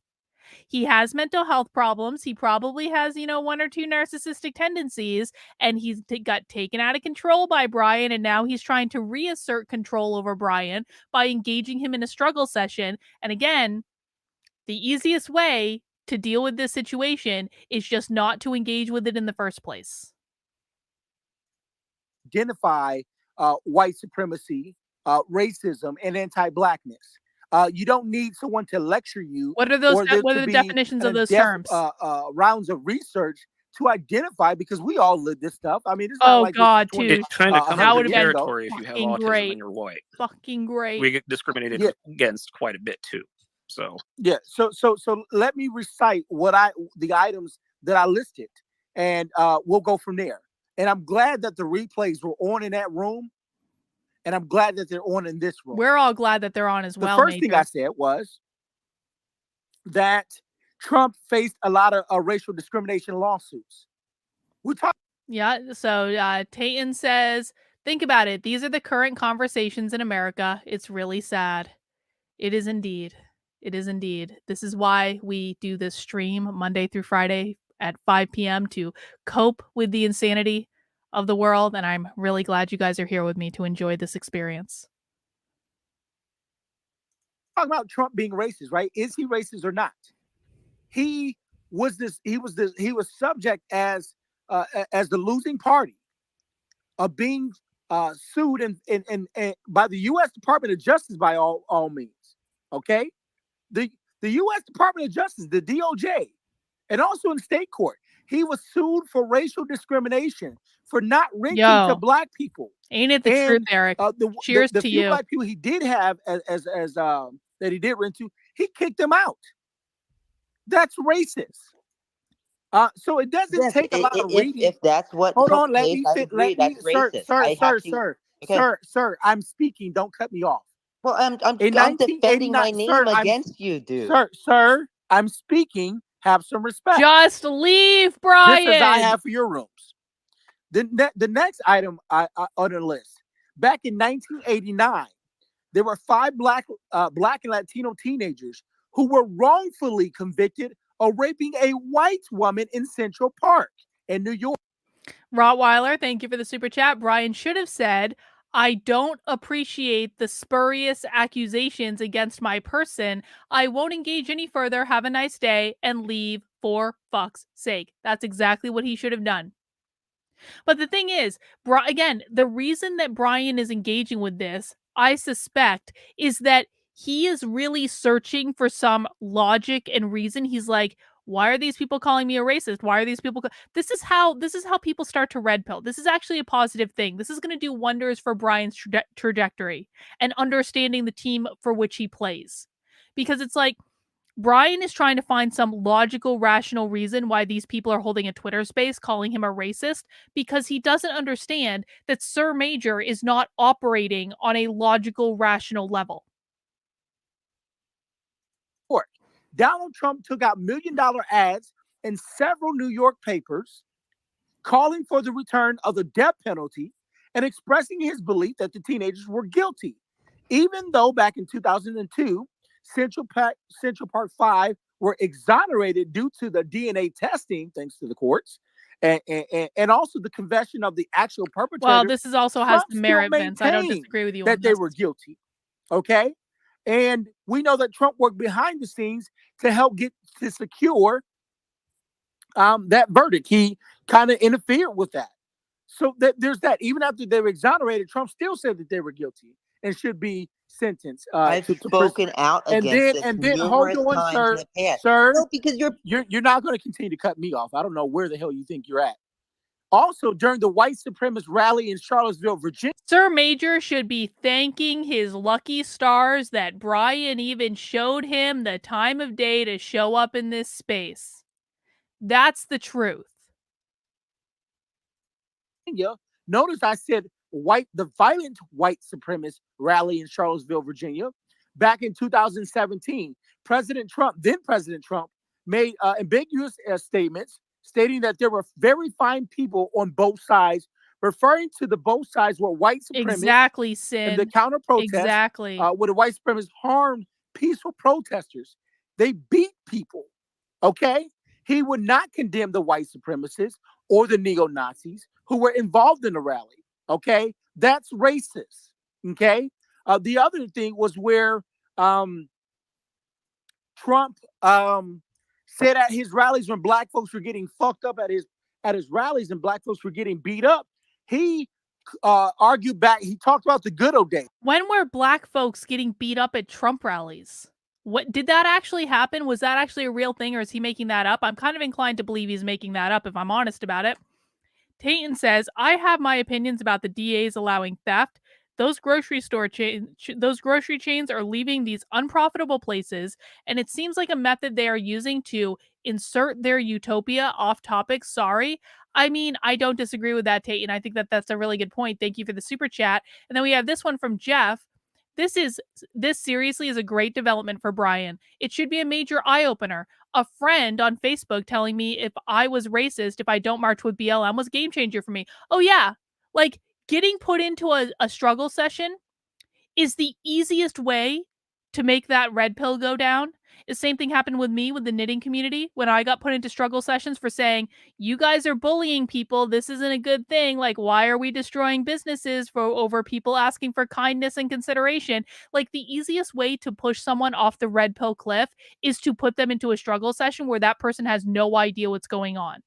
He has mental health problems. He probably has, one or two narcissistic tendencies, and he's got taken out of control by Brian, and now he's trying to reassert control over Brian by engaging him in a struggle session. And again, the easiest way to deal with this situation is just not to engage with it in the first place. Identify white supremacy, racism, and anti-blackness. You don't need someone to lecture you. What are those? What are the definitions of those terms? Rounds of research to identify, because we all live this stuff. I mean, it's oh not like God, this is dude, It kind of comes that would with have been territory if you have fucking autism great. and you're white. Fucking great. We get discriminated against quite a bit too. So yeah. So let me recite the items that I listed, and we'll go from there. And I'm glad that the replays were on in that room. And I'm glad that they're on in this room. We're all glad that they're on as well. The first thing I said was that Trump faced a lot of racial discrimination lawsuits. Yeah. So Tayton says, think about it. These are the current conversations in America. It's really sad. It is indeed. It is indeed. This is why we do this stream Monday through Friday at 5 p.m. to cope with the insanity of the world. And I'm really glad you guys are here with me to enjoy this experience. Talking about Trump being racist, right? Is he racist or not? He was subject as the losing party of being sued and by the U.S. Department of Justice by all means. Okay, the U.S. Department of Justice, the DOJ, and also in state court, he was sued for racial discrimination for not renting to black people. Ain't it the truth, Eric? Cheers the to few you. black people he did have as that he did rent to, he kicked them out. That's racist. So it doesn't take a lot of reading. If that's what hold took on, let place, me I fit. agree, Let me, that's racist. sir. I'm speaking. Don't cut me off. Well, I'm defending my name against you, dude. Sir, I'm speaking. Have some respect. Just leave, Brian. Just as I have for your rooms. The next item on the list. Back in 1989, there were 5 black and Latino teenagers who were wrongfully convicted of raping a white woman in Central Park in New York. Rottweiler, thank you for the super chat. Brian should have said, I don't appreciate the spurious accusations against my person. I won't engage any further. Have a nice day and leave for fuck's sake. That's exactly what he should have done. But the thing is, again, the reason that Brian is engaging with this, I suspect, is that he is really searching for some logic and reason. He's like, why are these people calling me a racist? Why are these people? This is how people start to red pill. This is actually a positive thing. This is going to do wonders for Brian's trajectory and understanding the team for which he plays. Because it's like, Brian is trying to find some logical, rational reason why these people are holding a Twitter space calling him a racist, because he doesn't understand that Sir Major is not operating on a logical, rational level. Donald Trump took out $1 million ads in several New York papers calling for the return of the death penalty and expressing his belief that the teenagers were guilty, even though back in 2002, Central Park 5 were exonerated due to the DNA testing, thanks to the courts, and also the confession of the actual perpetrator. Well, this is also has the merit, Vince. I don't disagree with you that on they this. were guilty. Okay, and we know that Trump worked behind the scenes to help get to secure that verdict. He kind of interfered with that. So there's that. Even after they were exonerated, Trump still said that they were guilty and should be sentenced. I've spoken out against and this then hold numerous on, times in the past. sir. No, because you're not going to continue to cut me off. I don't know where the hell you think you're at. Also, during the white supremacist rally in Charlottesville, Virginia. Sir Major should be thanking his lucky stars that Brian even showed him the time of day to show up in this space. That's the truth. Notice I said the violent white supremacist rally in Charlottesville, Virginia, back in 2017. President Trump made ambiguous statements stating that there were very fine people on both sides, referring to the both sides were white supremacists. Exactly, And the Sin. counter protest, Exactly. where the white supremacists harmed peaceful protesters. They beat people. Okay? He would not condemn the white supremacists or the neo-Nazis who were involved in the rally. Okay? That's racist. Okay? The other thing was where Trump said at his rallies when black folks were getting fucked up at his rallies and black folks were getting beat up, he argued back. He talked about the good old days. When were black folks getting beat up at Trump rallies? What did that actually happen? Was that actually a real thing, or is he making that up? I'm kind of inclined to believe he's making that up, if I'm honest about it. Tayton says, I have my opinions about the DAs allowing theft. Those grocery chains are leaving these unprofitable places, and it seems like a method they are using to insert their utopia off topic. Sorry. I mean, I don't disagree with that, Tayton. I think that that's a really good point. Thank you for the super chat. And then we have this one from Jeff. This seriously is a great development for Brian. It should be a major eye-opener. A friend on Facebook telling me if I was racist if I don't march with BLM was a game changer for me. Oh yeah, like getting put into a struggle session is the easiest way to make that red pill go down. The same thing happened with me with the knitting community when I got put into struggle sessions for saying, you guys are bullying people. This isn't a good thing. Like, why are we destroying businesses over people asking for kindness and consideration? Like, the easiest way to push someone off the red pill cliff is to put them into a struggle session where that person has no idea what's going on.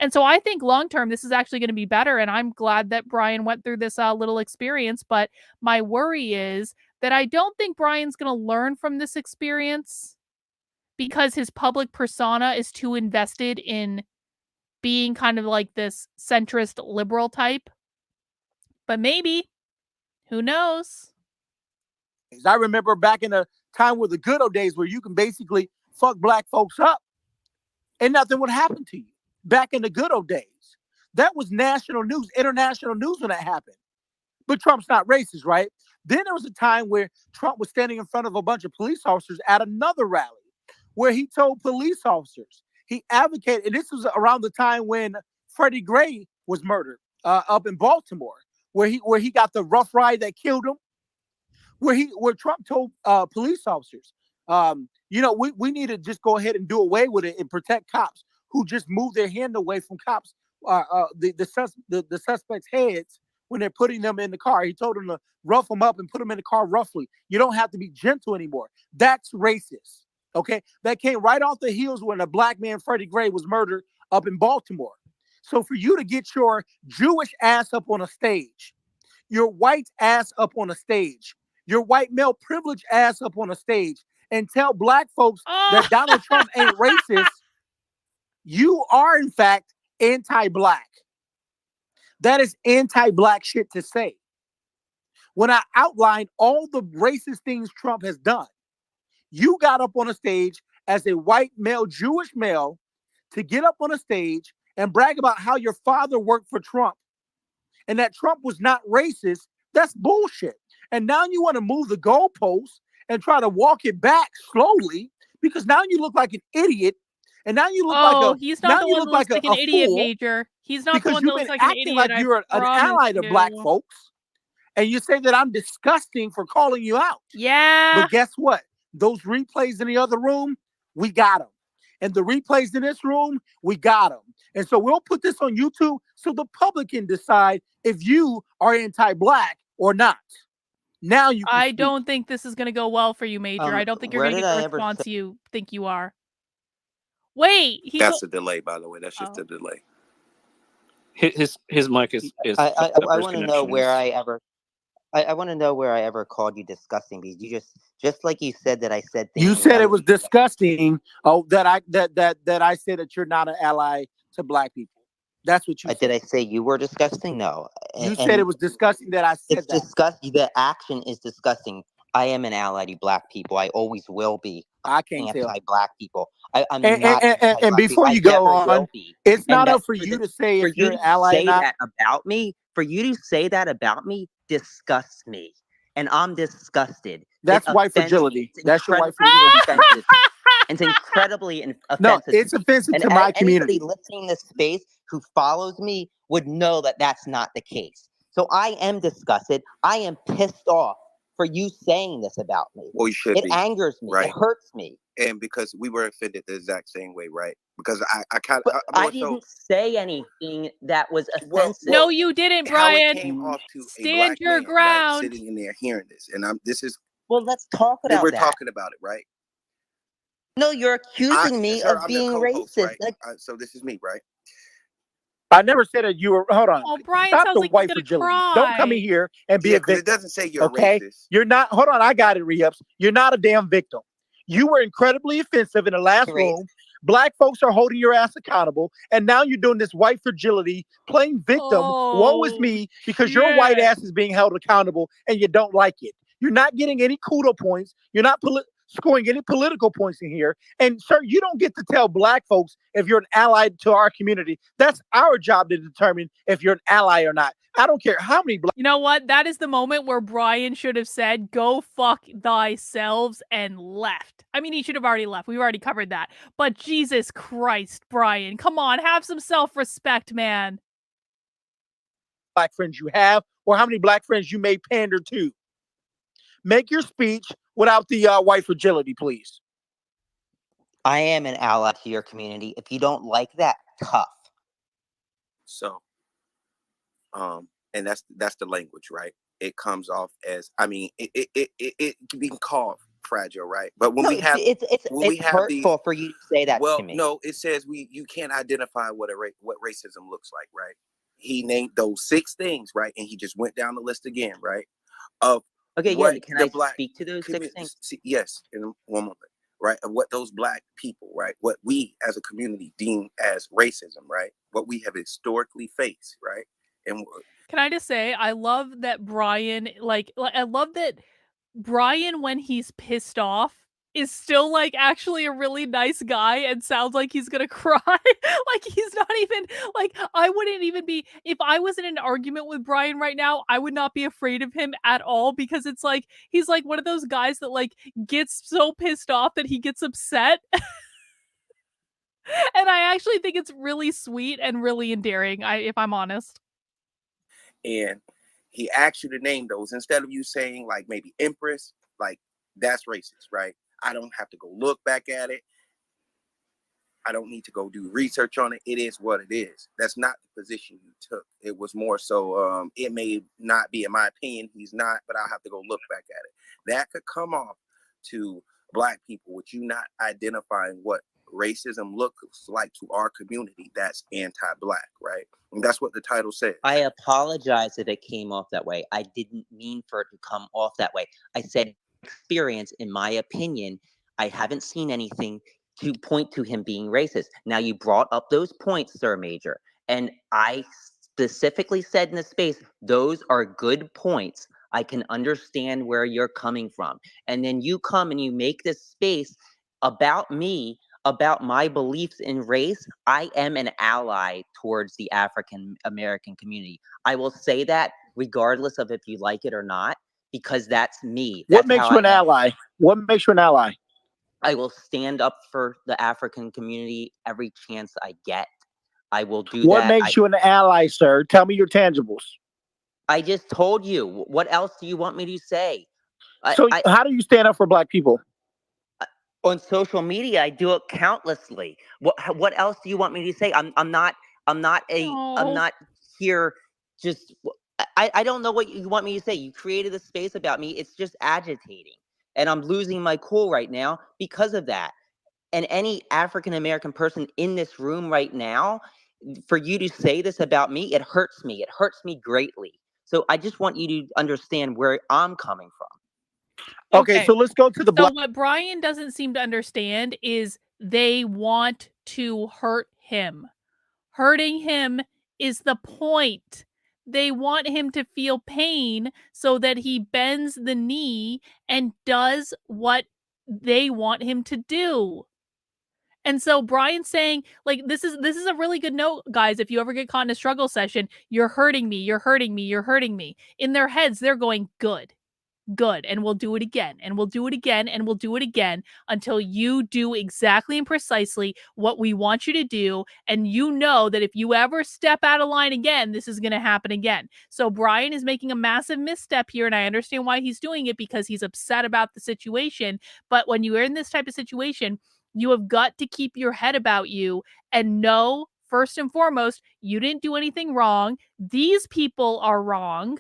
And so I think long term, this is actually going to be better. And I'm glad that Brian went through this little experience. But my worry is that I don't think Brian's going to learn from this experience because his public persona is too invested in being kind of like this centrist liberal type. But maybe, who knows? I remember back in the time with the good old days where you can basically fuck black folks up and nothing would happen to you. Back in the good old days. That was national news, international news when that happened. But Trump's not racist, right? Then there was a time where Trump was standing in front of a bunch of police officers at another rally where he told police officers, he advocated, and this was around the time when Freddie Gray was murdered up in Baltimore, where he got the rough ride that killed him, where Trump told police officers, we need to just go ahead and do away with it and protect cops who just move their hand away from cops, the suspects' heads when they're putting them in the car. He told them to rough them up and put them in the car roughly. You don't have to be gentle anymore. That's racist. Okay, that came right off the heels when a black man, Freddie Gray, was murdered up in Baltimore. So for you to get your Jewish ass up on a stage, your white ass up on a stage, your white male privilege ass up on a stage, and tell black folks that Donald Trump ain't racist, you are in fact anti-black. That is anti-black shit to say. When I outlined all the racist things Trump has done, you got up on a stage as a white male, Jewish male, to get up on a stage and brag about how your father worked for Trump and that Trump was not racist. That's bullshit. And now you want to move the goalposts and try to walk it back slowly because now you look like an idiot. And now you look he's not the one that looks like an idiot, Major. He's not the one that looks like an idiot. Like you're an ally to black folks. And you say that I'm disgusting for calling you out. Yeah. But guess what? Those replays in the other room, we got them. And the replays in this room, we got them. And so we'll put this on YouTube so the public can decide if you are anti-black or not. Now you can I speak. don't think this is going to go well for you, Major. I don't think you're going to get the response you think you are. Wait, that's a delay, by the way. That's just a delay. His mic is. I want to know where I want to know where I ever called you disgusting because you just like you said that I said things. You said it was disgusting. Oh, that I said that you're not an ally to black people. That's what you said. Did I say you were disgusting? No. You said it was disgusting that I said it's that. disgusting. The action is disgusting. I am an ally to black people. I always will be. I can't tell. Anti-black people. I'm And, not. and before you go on, it's not up for you to say if you're an ally or not. That about me, for you to say that about me, disgusts me, and I'm disgusted. That's white fragility. That's your white fragility. It's incredibly offensive. No, it's offensive to my community. Anybody listening to this space who follows me would know that that's not the case. So I am disgusted. I am pissed off for you saying this about me. Well, you should be. It angers me. Right? It hurts me. And because we were offended the exact same way, right? Because I didn't say anything that was offensive. No, you didn't, Brian. How it came off to Stand a black your man, ground. right, sitting in there hearing this, and this is. Well, let's talk about we're that. talking about it, right? No, you're accusing me of being racist. Right? So this is me, right? I never said that you were. Hold on. Oh, Brian Stop sounds the like white he's gonna fragility. cry. Don't come in here and be a victim. It doesn't say you're okay? racist. You're not. Hold on. I got it, Re-Ups. You're not a damn victim. You were incredibly offensive in the last room. Black folks are holding your ass accountable, and now you're doing this white fragility, playing victim. Woe is me, because your white ass is being held accountable, and you don't like it. You're not getting any kudo points. You're not scoring any political points in here. And sir, you don't get to tell black folks if you're an ally to our community. That's our job to determine if you're an ally or not. I don't care how many black. You know what? That is the moment where Brian should have said, "Go fuck thyselves," and left. I mean, he should have already left. We've already covered that. But Jesus Christ, Brian, come on, have some self-respect, man. Black friends you have, or how many black friends you may pander to. Make your speech without the white fragility, please. I am an ally to your community. If you don't like that, tough. So, and that's the language, right? It comes off as, I mean, it can be called fragile, right? But when we have, it's hurtful for you to say that to me. No, it says you can't identify what racism looks like, right? He named those 6 things, right? And he just went down the list again, right? Of okay, yeah. Can I speak to those 6 things? Yes, in one moment, right? Of what those black people, right? What we as a community deem as racism, right? What we have historically faced, right? And can I just say, I love that Brian, I love that Brian, when he's pissed off, is still like actually a really nice guy and sounds like he's gonna cry. Like he's not even like, I wouldn't even be, if I was in an argument with Brian right now, I would not be afraid of him at all, because it's like he's like one of those guys that like gets so pissed off that he gets upset. And I actually think it's really sweet and really endearing, if I'm honest. And he asked you to name those instead of you saying like maybe Empress, like that's racist, right? I don't have to go look back at it. I don't need to go do research on it. It is what it is. That's not the position you took. It was more so, it may not be, in my opinion, he's not, but I'll have to go look back at it. That could come off to black people with you not identifying what racism looks like to our community that's anti-black, right? And that's what the title says. I apologize if it came off that way. I didn't mean for it to come off that way. I said experience, in my opinion, I haven't seen anything to point to him being racist. Now, you brought up those points, Sir Major, and I specifically said in the space, those are good points. I can understand where you're coming from. And then you come and you make this space about me, about my beliefs in race. I am an ally towards the African American community. I will say that regardless of if you like it or not, because that's me. What makes you an ally? What makes you an ally? I will stand up for the African community every chance I get. I will do that. What makes you an ally, sir? Tell me your tangibles. I just told you. What else do you want me to say? So how do you stand up for black people? On social media, I do it countlessly. What else do you want me to say? I'm not here just, I don't know what you want me to say. You created a space about me. It's just agitating. And I'm losing my cool right now because of that. And any African American person in this room right now, for you to say this about me, it hurts me. It hurts me greatly. So I just want you to understand where I'm coming from. Okay, so let's go to the So what Brian doesn't seem to understand is they want to hurt him. Hurting him is the point. They want him to feel pain so that he bends the knee and does what they want him to do. And so Brian's saying, like, this is a really good note, guys. If you ever get caught in a struggle session, you're hurting me, you're hurting me, you're hurting me. In their heads, they're going, good, and we'll do it again, and we'll do it again, and we'll do it again until you do exactly and precisely what we want you to do. And you know that if you ever step out of line again, this is going to happen again. So Brian is making a massive misstep here, and I understand why he's doing it, because he's upset about the situation. But when you are in this type of situation, you have got to keep your head about you and know, first and foremost, you didn't do anything wrong. These people are wrong.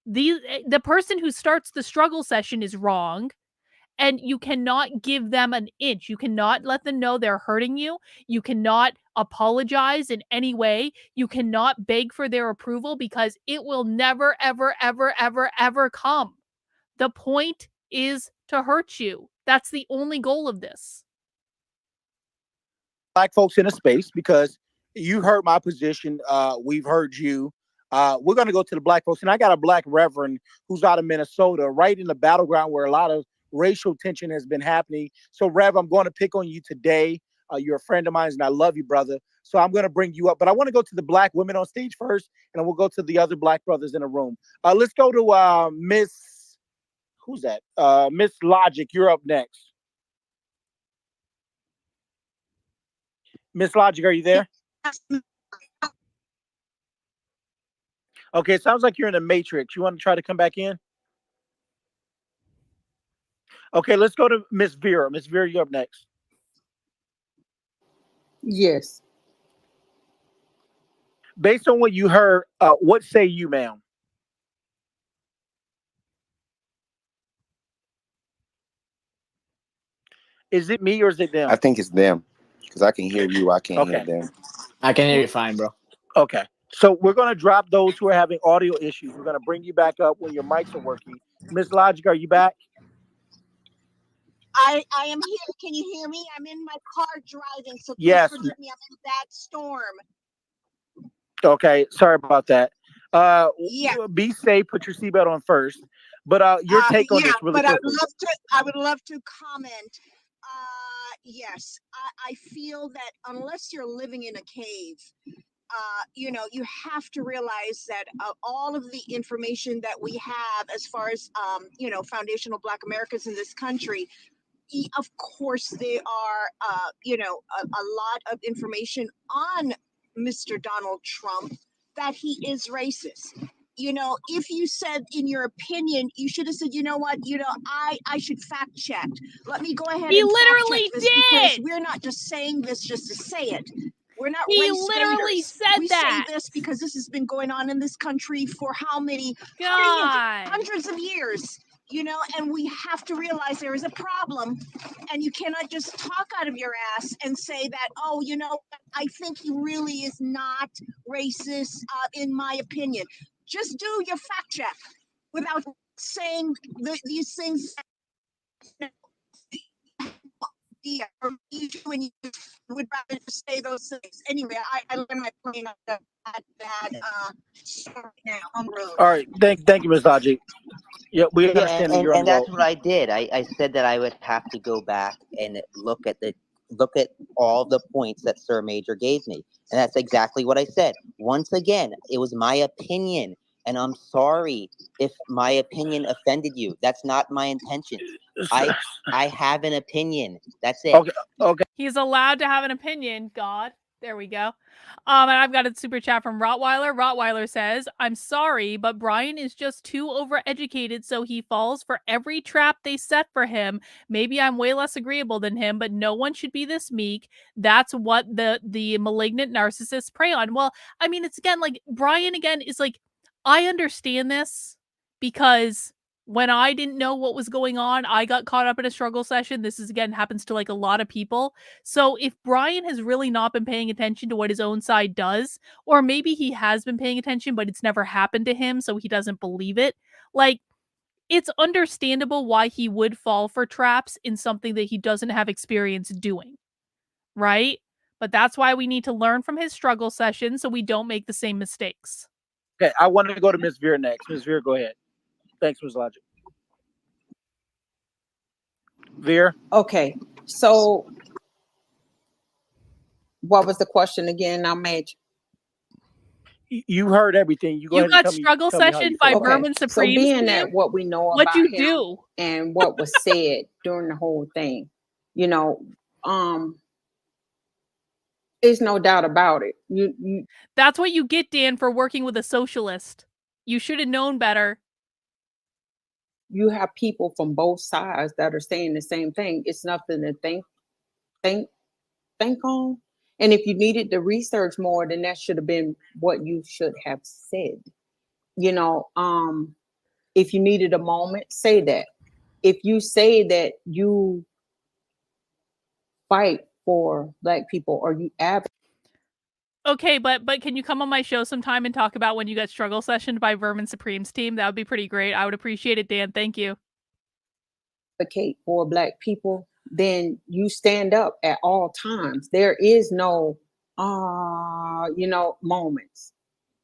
The person who starts the struggle session is wrong, and you cannot give them an inch. You cannot let them know they're hurting you. You cannot apologize in any way. You cannot beg for their approval, because it will never, ever, ever, ever, ever come. The point is to hurt you. That's the only goal of this. Black folks in a space, because you heard my position. We've heard you. We're going to go to the black folks. And I got a black reverend who's out of Minnesota, right in the battleground where a lot of racial tension has been happening. So, Rev, I'm going to pick on you today. You're a friend of mine, and I love you, brother. So I'm going to bring you up. But I want to go to the black women on stage first, and then we'll go to the other black brothers in the room. Let's go to Miss, who's that? Miss Logic, you're up next. Miss Logic, are you there? Okay, it sounds like you're in a matrix. You want to try to come back in? Okay, let's go to Miss Vera. Miss Vera, you're up next. Yes. Based on what you heard, what say you, ma'am? Is it me or is it them? I think it's them, because I can hear you. I can't hear them. I can hear you fine, bro. Okay. So we're going to drop those who are having audio issues. We're going to bring you back up when your mics are working. Miss Logic, are you back? I am here. Can you hear me? I'm in my car driving, so please Yes. forgive me. I'm in that storm. Okay. Sorry about that. Yeah. Be safe. Put your seatbelt on first. But your take on this really quickly. I would love to comment. Yes, I feel that unless you're living in a cave, you have to realize that all of the information that we have as far as, foundational Black Americans in this country, of course, there are, a lot of information on Mr. Donald Trump that he is racist. If you said in your opinion, you should have said, you know what, I should fact check. Let me go ahead He and literally fact check this, because did. we're not just saying this just to say it. We're not He race literally baiters. said We that. say this because this has been going on in this country for how many God. hundreds of years. And we have to realize there is a problem, and you cannot just talk out of your ass and say that, oh, I think he really is not racist, in my opinion. Just do your fact check without saying these things. Or you do, and you would rather just say those things. Anyway, I learned my plane on that story now on the road. All right. Thank you, Miss Logic. Yeah, we understand that you're on And the that's road. what I did. I said that I would have to go back and look at all the points that Sir Major gave me. And that's exactly what I said. Once again, it was my opinion. And I'm sorry if my opinion offended you. That's not my intention. I have an opinion. That's it. Okay. He's allowed to have an opinion, God. There we go. And I've got a super chat from Rottweiler. Rottweiler says, I'm sorry, but Brian is just too overeducated, so he falls for every trap they set for him. Maybe I'm way less agreeable than him, but no one should be this meek. That's what the malignant narcissists prey on. Well, I mean, it's again, like, Brian again is like, I understand this because when I didn't know what was going on, I got caught up in a struggle session. This is, again, happens to like a lot of people. So if Brian has really not been paying attention to what his own side does, or maybe he has been paying attention, but it's never happened to him, so he doesn't believe it. Like, it's understandable why he would fall for traps in something that he doesn't have experience doing. Right? But that's why we need to learn from his struggle session so we don't make the same mistakes. Okay, I want to go to Ms. Veer next. Ms. Veer, go ahead. Thanks, Ms. Logic. Veer? Okay, so what was the question again? I made. You heard everything. You go ahead and got tell me. struggle Tell me how session you by feel about it. Vermin So Supreme's being team. that what we know What'd about you him do? and what was said during the whole thing, you know, there's no doubt about it. You That's what you get, Dan, for working with a socialist. You should have known better. you have people from both sides that are saying the same thing. It's nothing to think on. And if you needed to research more, then that should have been what you should have said. You know, if you needed a moment, say that. If you say that you fight for Black people or you advocate Okay, but can you come on my show sometime and talk about when you got struggle sessioned by Vermin Supreme's team? That would be pretty great. I would appreciate it, Dan. Thank you. for Black people, then you stand up at all times. There is no moments.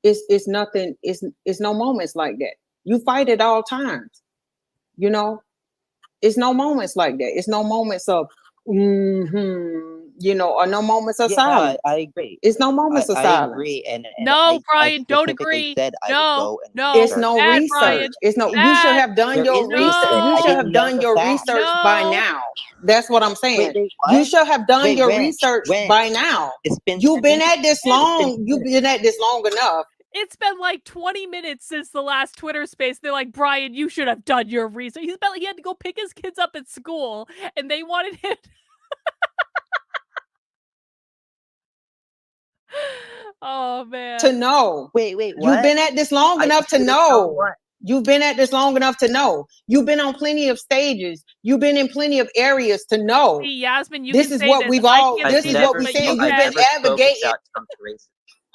It's nothing, it's no moments like that. You fight at all times. You know, it's no moments like that. It's no moments of or no moments of Yeah, no, silence. I agree. It's no moments of I silence. agree, and No, I Brian, don't specifically agree. said I would No, go and no. It's research. no Bad, research. Brian. It's no. You should Bad. have done There your is research. research. You I should didn't have know done the your facts. research by No. now. That's what I'm saying. Wait, You what? should have done Wait, your when? research When? by now. It's been You've 10 been minutes. at this It's been long. 10 You've minutes. been at this long enough. It's been like 20 minutes since the last Twitter space. They're like, Brian, you should have done your research. He had to go pick his kids up at school, and they wanted him. Oh man. To know. Wait, You've what? been at this long enough to should have known know. what? You've been at this long enough to know. You've been on plenty of stages. You've been in plenty of areas to know. See, Yasmin, you This can is say what this. we've I all. can't This say is this, what we but saying. you You've can. been advocating.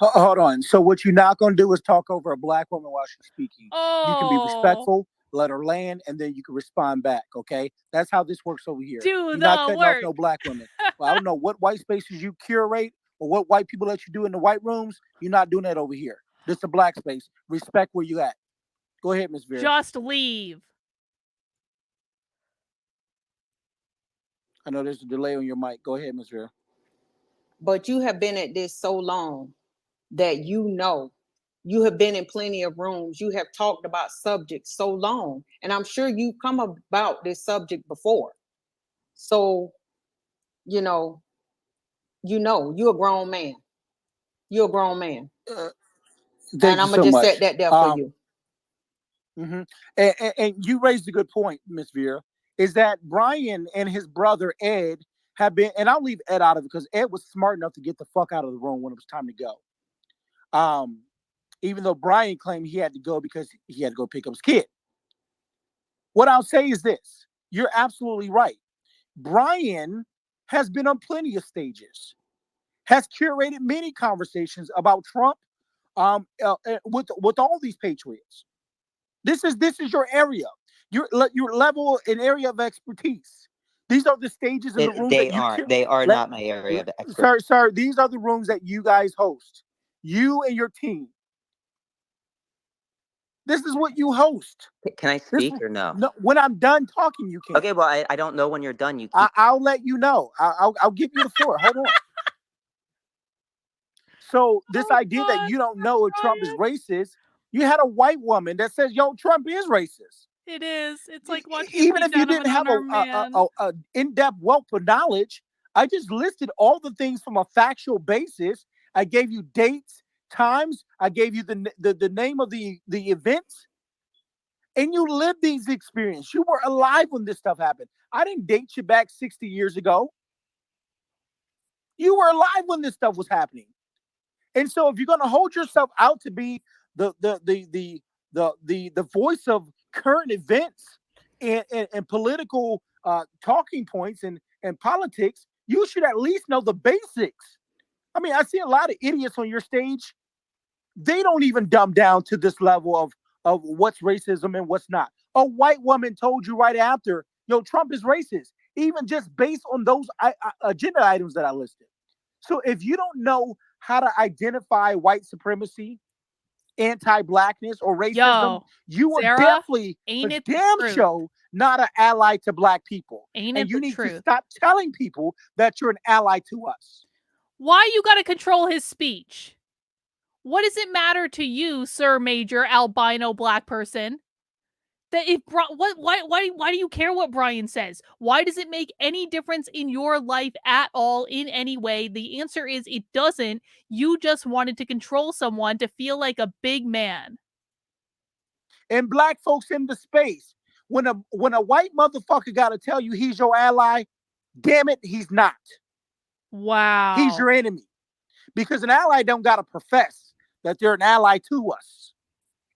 Hold on. So what you're not going to do is talk over a Black woman while she's speaking. You can be Oh. respectful, let her land, and then you can respond back. Okay, that's how this works over here. Do You're the not cutting off work. no Black women. Well, I don't know what white spaces you curate or what white people let you do in the white rooms. You're not doing that over here. This is a Black space. Respect where you at. Go ahead, Ms. Vera. Just leave. I know there's a delay on your mic. Go ahead, Ms. Vera. But you have been at this so long that you have been in plenty of rooms. You have talked about subjects so long, and I'm sure you've come about this subject before. So, you're a grown man. You're a grown man. Thank And you I'm so gonna just much. set that there for you. And you raised a good point, Miss Vera, is that Brian and his brother Ed have been, and I'll leave Ed out of it because Ed was smart enough to get the fuck out of the room when it was time to go. Even though Brian claimed he had to go because he had to go pick up his kid. What I'll say is this: you're absolutely right. Brian has been on plenty of stages, has curated many conversations about Trump with all these patriots. This is your area, your level and area of expertise. These are the stages in the rooms They that you aren't. They are not my area of expertise. Sir, these are the rooms that you guys host. You and your team. This is what you host. Can I speak or no? No, when I'm done talking, you can. Okay, well, I don't know when you're done. You keep... I'll let you know. I'll give you the floor. Hold on. So this idea that you don't know if Trump is racist, you had a white woman that says, "Yo, Trump is racist." It is. It's like watching Even if you didn't have a in-depth wealth of knowledge, I just listed all the things from a factual basis. I gave you dates, times. I gave you the name of the events, and you lived these experiences. You were alive when this stuff happened. I didn't date you back 60 years ago. You were alive when this stuff was happening. And so, if you're going to hold yourself out to be the voice of current events and political talking points and politics, you should at least know the basics. I mean, I see a lot of idiots on your stage. They don't even dumb down to this level of what's racism and what's not. A white woman told you right after, "Yo, Trump is racist," even just based on those agenda items that I listed. So if you don't know how to identify white supremacy, anti-blackness, or racism, Yo, you are Sarah, definitely ain't for it the damn truth? show not an ally to black people. Ain't And it you the need to truth? stop telling people that you're an ally to us. Why you gotta control his speech? What does it matter to you, Sir Major albino black person? That if why do you care what Brian says? Why does it make any difference in your life at all in any way? The answer is it doesn't. You just wanted to control someone to feel like a big man. And black folks in the space, when a white motherfucker got to tell you he's your ally, damn it, he's not. Wow. He's your enemy. Because an ally don't got to profess that they're an ally to us.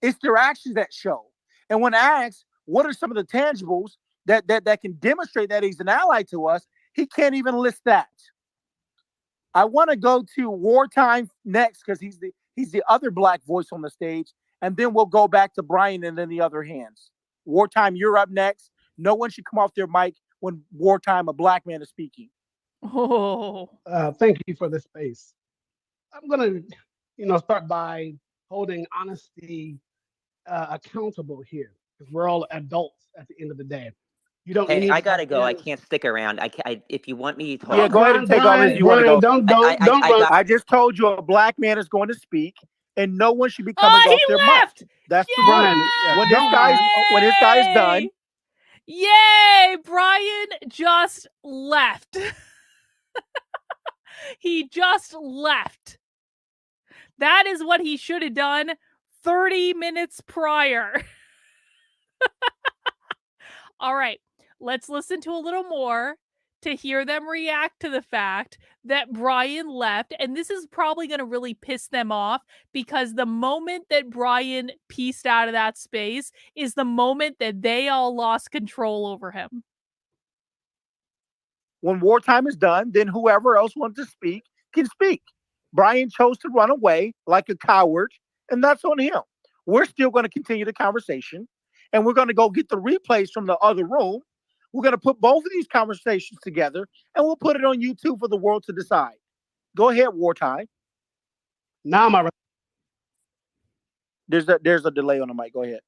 It's their actions that show. And when asked, what are some of the tangibles that can demonstrate that he's an ally to us, he can't even list that. I want to go to Wartime next because he's the other black voice on the stage, and then we'll go back to Brian and then the other hands. Wartime, you're up next. No one should come off their mic when Wartime, a black man, is speaking. Oh. Thank you for the space. I'm gonna, start by holding honesty accountable here, because we're all adults at the end of the day. You don't Hey, need I to have gotta go. I ends. can't stick around. If you want me to talk, Yeah, go ahead and take over as you want to go. Don't run. I just told you a black man is going to speak, and no one should be coming Oh, off he their left! mic. That's the Brian, rule. yeah, When this guy is done, Yay! Brian just left. He just left. That is what he should have done 30 minutes prior. All right, let's listen to a little more to hear them react to the fact that Brian left. And this is probably going to really piss them off because the moment that Brian pieced out of that space is the moment that they all lost control over him. when wartime is done, then whoever else wants to speak can speak. Brian chose to run away like a coward, and that's on him. We're still going to continue the conversation, and we're going to go get the replays from the other room. We're going to put both of these conversations together, and we'll put it on YouTube for the world to decide. Go ahead, Wartime. Now my there's a delay on the mic. Go ahead.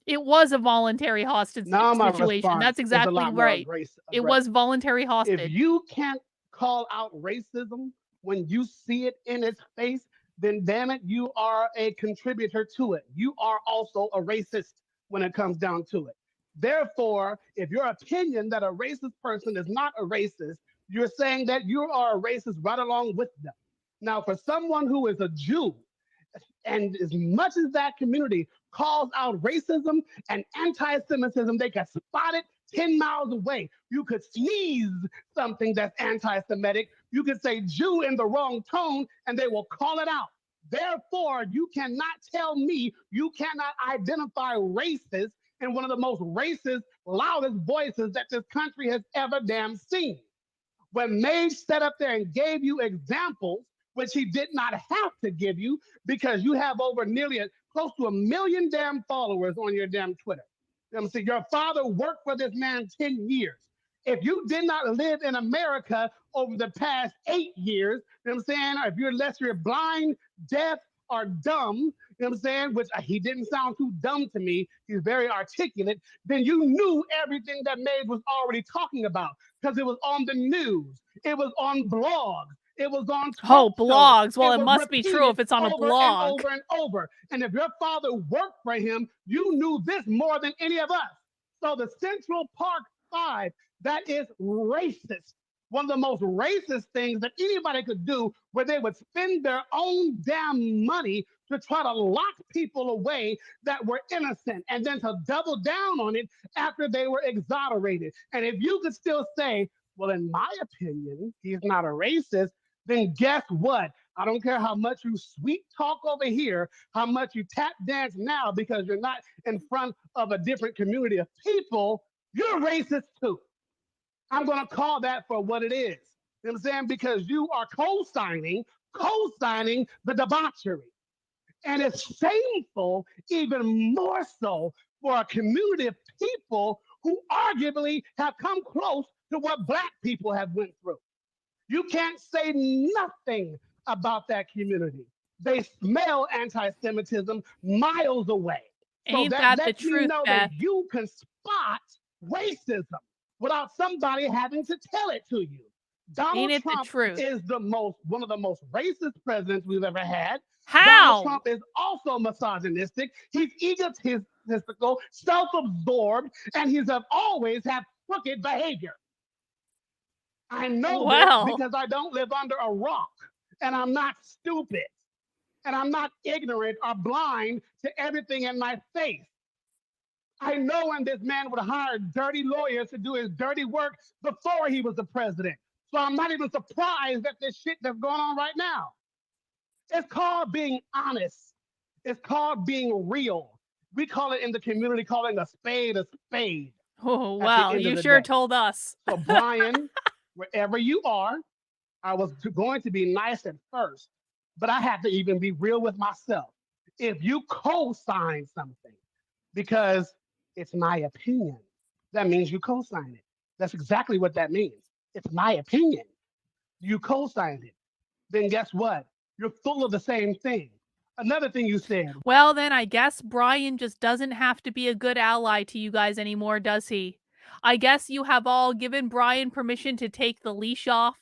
It was a voluntary hostage Now my situation. response That's is a exactly lot more right. It was voluntary hostage. If you can't call out racism when you see it in its face, then damn it, you are a contributor to it. You are also a racist when it comes down to it. Therefore, if your opinion that a racist person is not a racist, you're saying that you are a racist right along with them. Now, for someone who is a Jew, and as much as that community calls out racism and anti-Semitism, they can spot it 10 miles away. You could sneeze something that's anti-Semitic. You could say Jew in the wrong tone, and they will call it out. Therefore, you cannot tell me you cannot identify racist in one of the most racist, loudest voices that this country has ever damn seen. When Mage sat up there and gave you examples, which he did not have to give you because you have over close to 1 million damn followers on your damn Twitter. You know what I'm saying? Your father worked for this man 10 years. If you did not live in America over the past 8 years, you know what I'm saying? Or if you're blind, deaf, or dumb, you know what I'm saying? Which he didn't sound too dumb to me. He's very articulate. Then you knew everything that Mage was already talking about because it was on the news. It was on blogs. It was on talk blogs. Well, it was must be true if it's on a over blog. and over and over. And if your father worked for him, you knew this more than any of us. So the Central Park 5, that is racist. One of the most racist things that anybody could do, where they would spend their own damn money to try to lock people away that were innocent and then to double down on it after they were exonerated. And if you could still say, well, in my opinion, he's not a racist, then guess what? I don't care how much you sweet talk over here, how much you tap dance now because you're not in front of a different community of people, you're racist too. I'm going to call that for what it is. You know what I'm saying? Because you are co-signing the debauchery. And it's shameful, even more so, for a community of people who arguably have come close to what Black people have went through. You can't say nothing about that community. They smell anti-Semitism miles away. So Ain't that that the lets me truth, know Beth? that you can spot racism without somebody having to tell it to you. Ain't Donald it the Trump truth? is one of the most racist presidents we've ever had. Donald How? Trump is also misogynistic. He's egotistical, self-absorbed, and he's always had crooked behavior. I know this Well, because I don't live under a rock, and I'm not stupid, and I'm not ignorant or blind to everything in my face. I know when this man would hire dirty lawyers to do his dirty work before he was the president. So I'm not even surprised at this shit that's going on right now. It's called being honest. It's called being real. We call it in the community calling a spade oh, at the well, end of you the sure day. told us. So, Brian, wherever you are, I was going to be nice at first, but I have to even be real with myself. If you co-sign something because it's my opinion, that means you co-sign it. That's exactly what that means. It's my opinion. You co-signed it. Then guess what? You're full of the same thing. Another thing you said. Well, then I guess Brian just doesn't have to be a good ally to you guys anymore, does he? I guess you have all given Brian permission to take the leash off,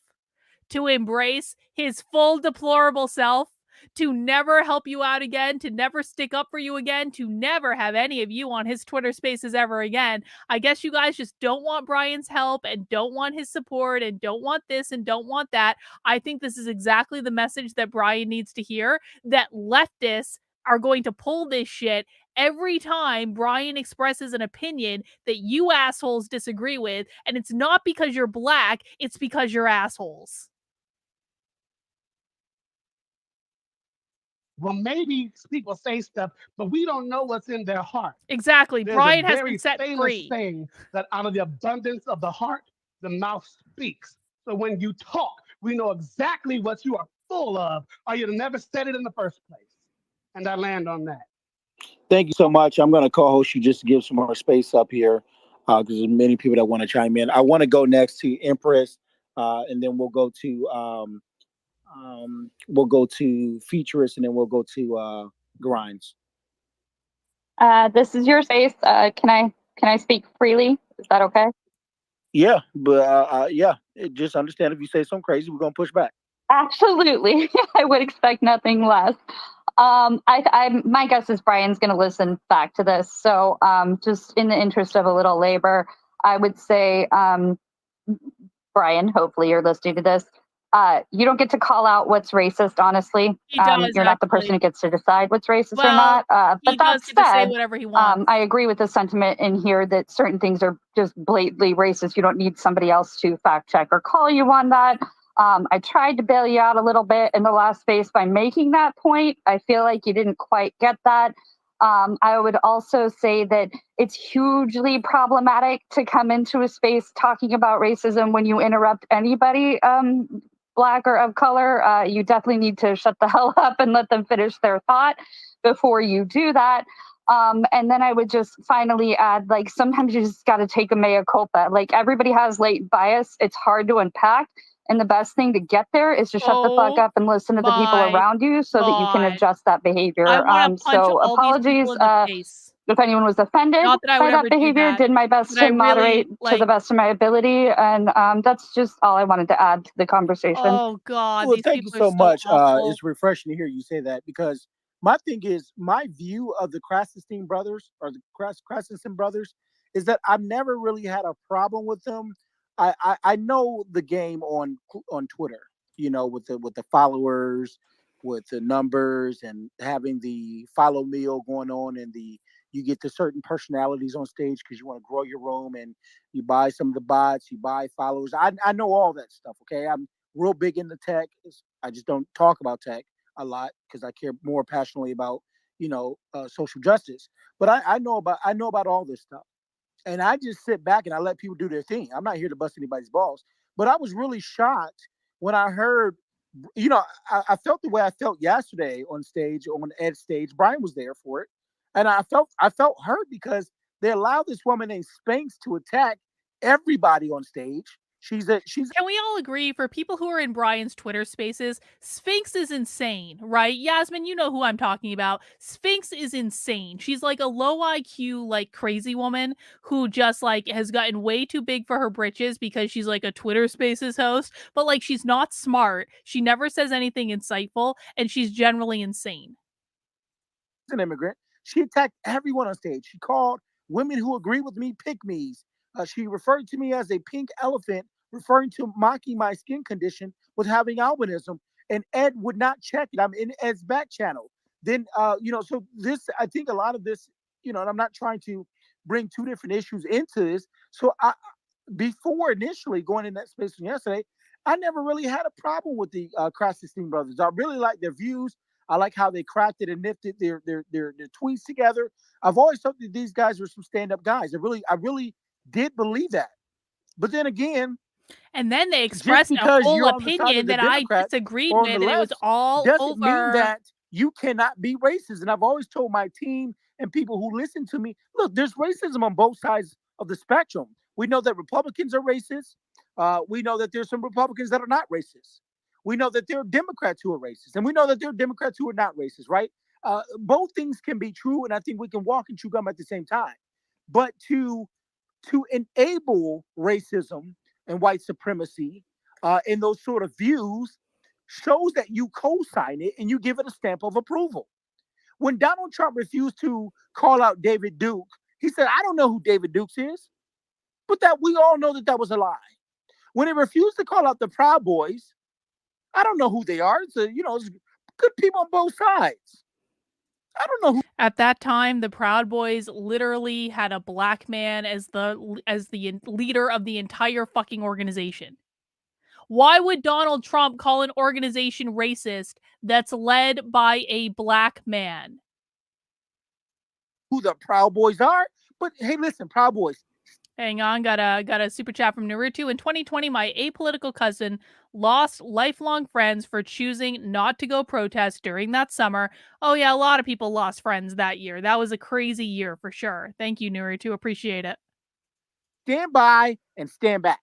to embrace his full deplorable self, to never help you out again, to never stick up for you again, to never have any of you on his Twitter spaces ever again. I guess you guys just don't want Brian's help and don't want his support and don't want this and don't want that. I think this is exactly the message that Brian needs to hear, that leftists are going to pull this shit every time Brian expresses an opinion that you assholes disagree with. And it's not because you're black, it's because you're assholes. Well, maybe people say stuff, but we don't know what's in their heart. Exactly. There's Brian a has very been set famous free. saying that out of the abundance of the heart, the mouth speaks. So when you talk, we know exactly what you are full of, or you'd have never said it in the first place. And I land on that. Thank you so much. I'm going to co-host you just to give some more space up here because there's many people that want to chime in. I want to go next to Empress, and then we'll go to Futurist, and then we'll go to Grinds. This is your space. Can I speak freely? Is that okay? Yeah, but just understand if you say something crazy, we're gonna push back. Absolutely. I would expect nothing less. My guess is Brian's going to listen back to this. So, just in the interest of a little labor, I would say, Brian, hopefully you're listening to this. You don't get to call out what's racist, honestly. He does, You're not the person actually. who gets to decide what's racist or Well, not. he But that does get to say said, whatever he wants. I agree with the sentiment in here that certain things are just blatantly racist. You don't need somebody else to fact check or call you on that. I tried to bail you out a little bit in the last space by making that point. I feel like you didn't quite get that. I would also say that it's hugely problematic to come into a space talking about racism when you interrupt anybody, black or of color. You definitely need to shut the hell up and let them finish their thought before you do that. And then I would just finally add, like, sometimes you just got to take a mea culpa. Like, everybody has latent bias. It's hard to unpack. And the best thing to get there is to shut the fuck up and listen to the people around you so that you can adjust that behavior. I want to punch So all these apologies people in the face. if anyone was offended Not that I by would that ever do behavior. that, Did my best but I to really, moderate to like- the best of my ability. And that's just all I wanted to add to the conversation. Oh God, Well, these thank you people are so much. awful. It's refreshing to hear you say that because my thing is my view of the Krassenstein brothers or the Krassenstein brothers is that I've never really had a problem with them. I know the game on Twitter, you know, with the followers, with the numbers, and having the follow meal going on, and you get to certain personalities on stage because you want to grow your room, and you buy some of the bots, you buy followers. I know all that stuff. Okay, I'm real big into tech. I just don't talk about tech a lot because I care more passionately about social justice. But I know about all this stuff. And I just sit back and I let people do their thing. I'm not here to bust anybody's balls. But I was really shocked when I heard, I felt the way I felt yesterday on stage, on Ed's stage. Brian was there for it. And I felt hurt because they allowed this woman named Spanx to attack everybody on stage. She's Can we all agree, for people who are in Brian's Twitter spaces, Sphinx is insane, right? Yasmin, you know who I'm talking about. Sphinx is insane. She's like a low IQ, like crazy woman who just like has gotten way too big for her britches because she's like a Twitter spaces host, but like she's not smart. She never says anything insightful, and she's generally insane. an immigrant. She attacked everyone on stage. She called women who agree with me pygmies. She referred to me as a pink elephant, referring to mocking my skin condition with having albinism. And Ed would not check it. I'm in Ed's back channel. Then, so this, I think a lot of this, and I'm not trying to bring two different issues into this. So before initially going in that space from yesterday, I never really had a problem with the Krassenstein brothers. I really like their views. I like how they crafted and knitted their tweets together. I've always thought that these guys were some stand-up guys. I really did believe that. But then again, and then they just expressed a because whole you're on the side of opinion the that I Democrats disagreed or on with, the and it was left all doesn't mean over. that you cannot be racist. And I've always told my team and people who listen to me, look, there's racism on both sides of the spectrum. We know that Republicans are racist. We know that there's some Republicans that are not racist. We know that there are Democrats who are racist, and we know that there are Democrats who are not racist, right? Both things can be true, and I think we can walk and chew gum at the same time. But to enable racism and white supremacy in those sort of views shows that you co-sign it and you give it a stamp of approval. When Donald Trump refused to call out David Duke, he said, I don't know who David Dukes is, but that we all know that was a lie. When he refused to call out the Proud Boys, I don't know who they are. It's good people on both sides. I don't know who. At that time, the Proud Boys literally had a black man as the leader of the entire fucking organization. Why would Donald Trump call an organization racist that's led by a black man? Who the Proud Boys are? But hey, listen, Proud Boys. Hang on, got a super chat from Naruto. In 2020, my apolitical cousin lost lifelong friends for choosing not to go protest during that summer. Oh yeah, a lot of people lost friends that year. That was a crazy year for sure. Thank you, Naruto. Appreciate it. Stand by and stand back.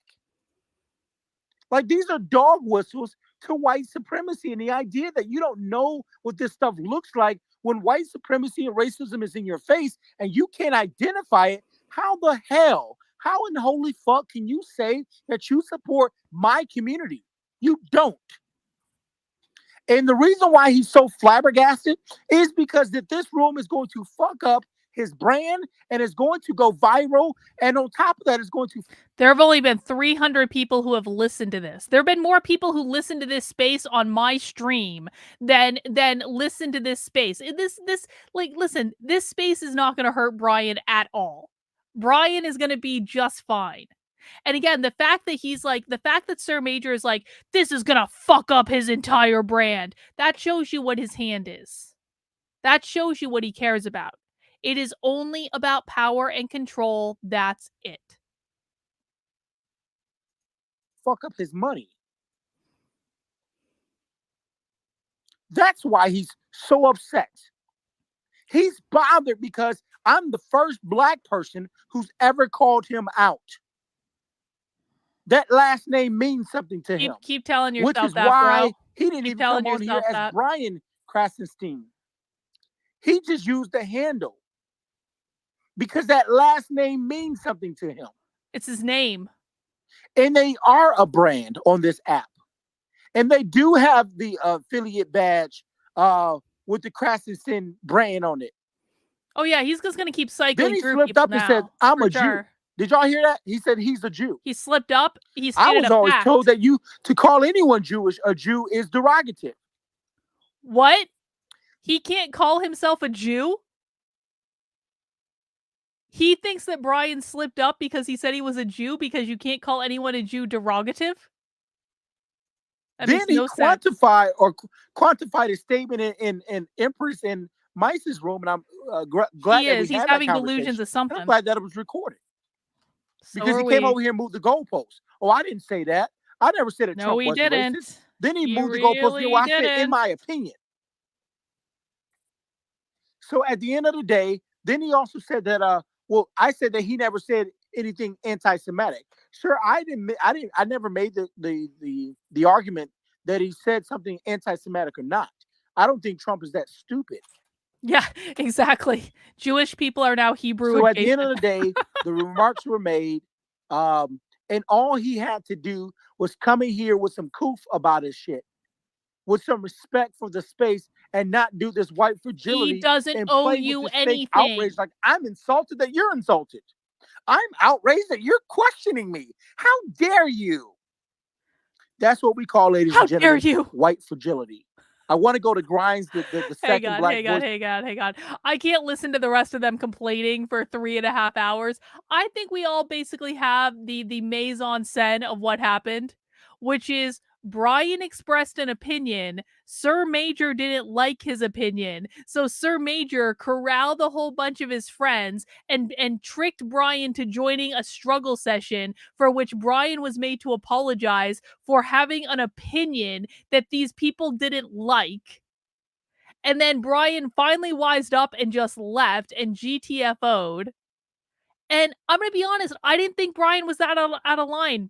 Like, these are dog whistles to white supremacy, and the idea that you don't know what this stuff looks like when white supremacy and racism is in your face and you can't identify it. How the hell, how in the holy fuck can you say that you support my community? You don't. And the reason why he's so flabbergasted is because that this room is going to fuck up his brand and is going to go viral. And on top of that, it's going to. There have only been 300 people who have listened to this. There have been more people who listen to this space on my stream than listen to this space. Listen, this space is not going to hurt Brian at all. Brian is going to be just fine. And again, the fact that Sir Major is like, this is going to fuck up his entire brand, that shows you what his hand is. That shows you what he cares about. It is only about power and control. That's it. Fuck up his money. That's why he's so upset. He's bothered because I'm the first black person who's ever called him out. That last name means something to him. Keep telling yourself which is that, why bro. he didn't even come on here as Brian Krassenstein. He just used the handle because that last name means something to him. It's his name. And they are a brand on this app. And they do have the affiliate badge with the Krassenstein brand on it. Oh yeah, he's just gonna keep cycling. Then he through slipped up and said, "I'm a sure. Jew." Did y'all hear that? He said he's a Jew. He slipped up. I was always told that to call anyone Jewish a Jew is derogative. What? He can't call himself a Jew? He thinks that Brian slipped up because he said he was a Jew because you can't call anyone a Jew derogative? Then he quantified his statement in Empress and Mice's room, and I'm glad he that is. we He's had having that delusions of something. I'm glad that it was recorded. So because he came over here and moved the goalposts. Oh, I didn't say that. I never said that Trump wasn't racist. Then he moved the goalposts. You know, I said, in my opinion. So at the end of the day, then he also said that, I said that he never said anything anti-Semitic. Sure, I never made the argument that he said something anti-Semitic or not. I don't think Trump is that stupid. Yeah, exactly. Jewish people are now Hebrew So at the end adjacent. of the day, the remarks were made, and all he had to do was come in here with some coof about his shit, with some respect for the space, and not do this white He fragility doesn't and owe play with you this fake anything. outrage. Like, I'm insulted that you're insulted. I'm outraged that you're questioning me. How dare you? That's what we call, ladies and gentlemen, you? white fragility. I want to go to Grimes, the second black voice. Hang on. I can't listen to the rest of them complaining for 3.5 hours. I think we all basically have the mise en scène of what happened, which is Brian expressed an opinion. Sir Major didn't like his opinion. So Sir Major corralled a whole bunch of his friends and tricked Brian to joining a struggle session for which Brian was made to apologize for having an opinion that these people didn't like. And then Brian finally wised up and just left and GTFO'd. And I'm going to be honest, I didn't think Brian was that out of line.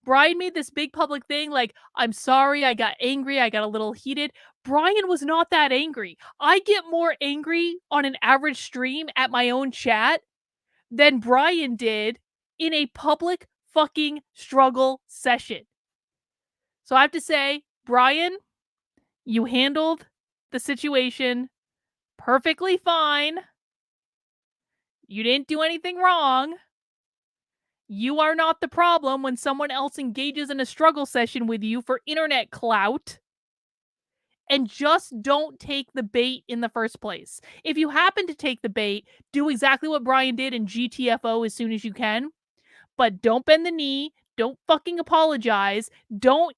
Brian made this big public thing like, I'm sorry, I got angry, I got a little heated. Brian was not that angry. I get more angry on an average stream at my own chat than Brian did in a public fucking struggle session. So I have to say, Brian, you handled the situation perfectly fine. You didn't do anything wrong. You are not the problem when someone else engages in a struggle session with you for internet clout. And just don't take the bait in the first place. If you happen to take the bait, do exactly what Brian did and GTFO as soon as you can. But don't bend the knee. Don't fucking apologize. Don't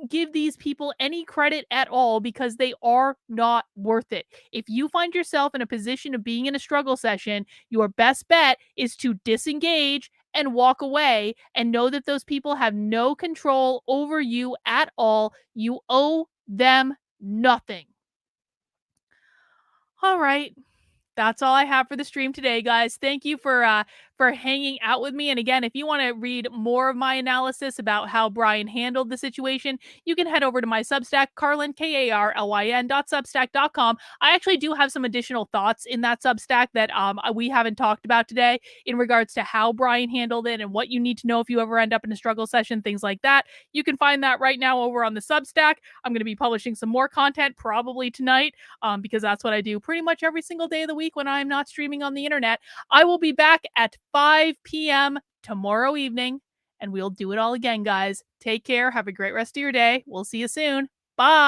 give these people any credit at all because they are not worth it. If you find yourself in a position of being in a struggle session, your best bet is to disengage and walk away and know that those people have no control over you at all. You owe them nothing. All right. That's all I have for the stream today, guys. Thank you for hanging out with me. And again, if you want to read more of my analysis about how Brian handled the situation, you can head over to my Substack, Carlin, KARLYN.substack.com. I actually do have some additional thoughts in that Substack that we haven't talked about today in regards to how Brian handled it and what you need to know if you ever end up in a struggle session, things like that. You can find that right now over on the Substack. I'm going to be publishing some more content probably tonight because that's what I do pretty much every single day of the week when I'm not streaming on the internet. I will be back at 5 p.m. tomorrow evening, and we'll do it all again, guys. Take care. Have a great rest of your day. We'll see you soon. Bye.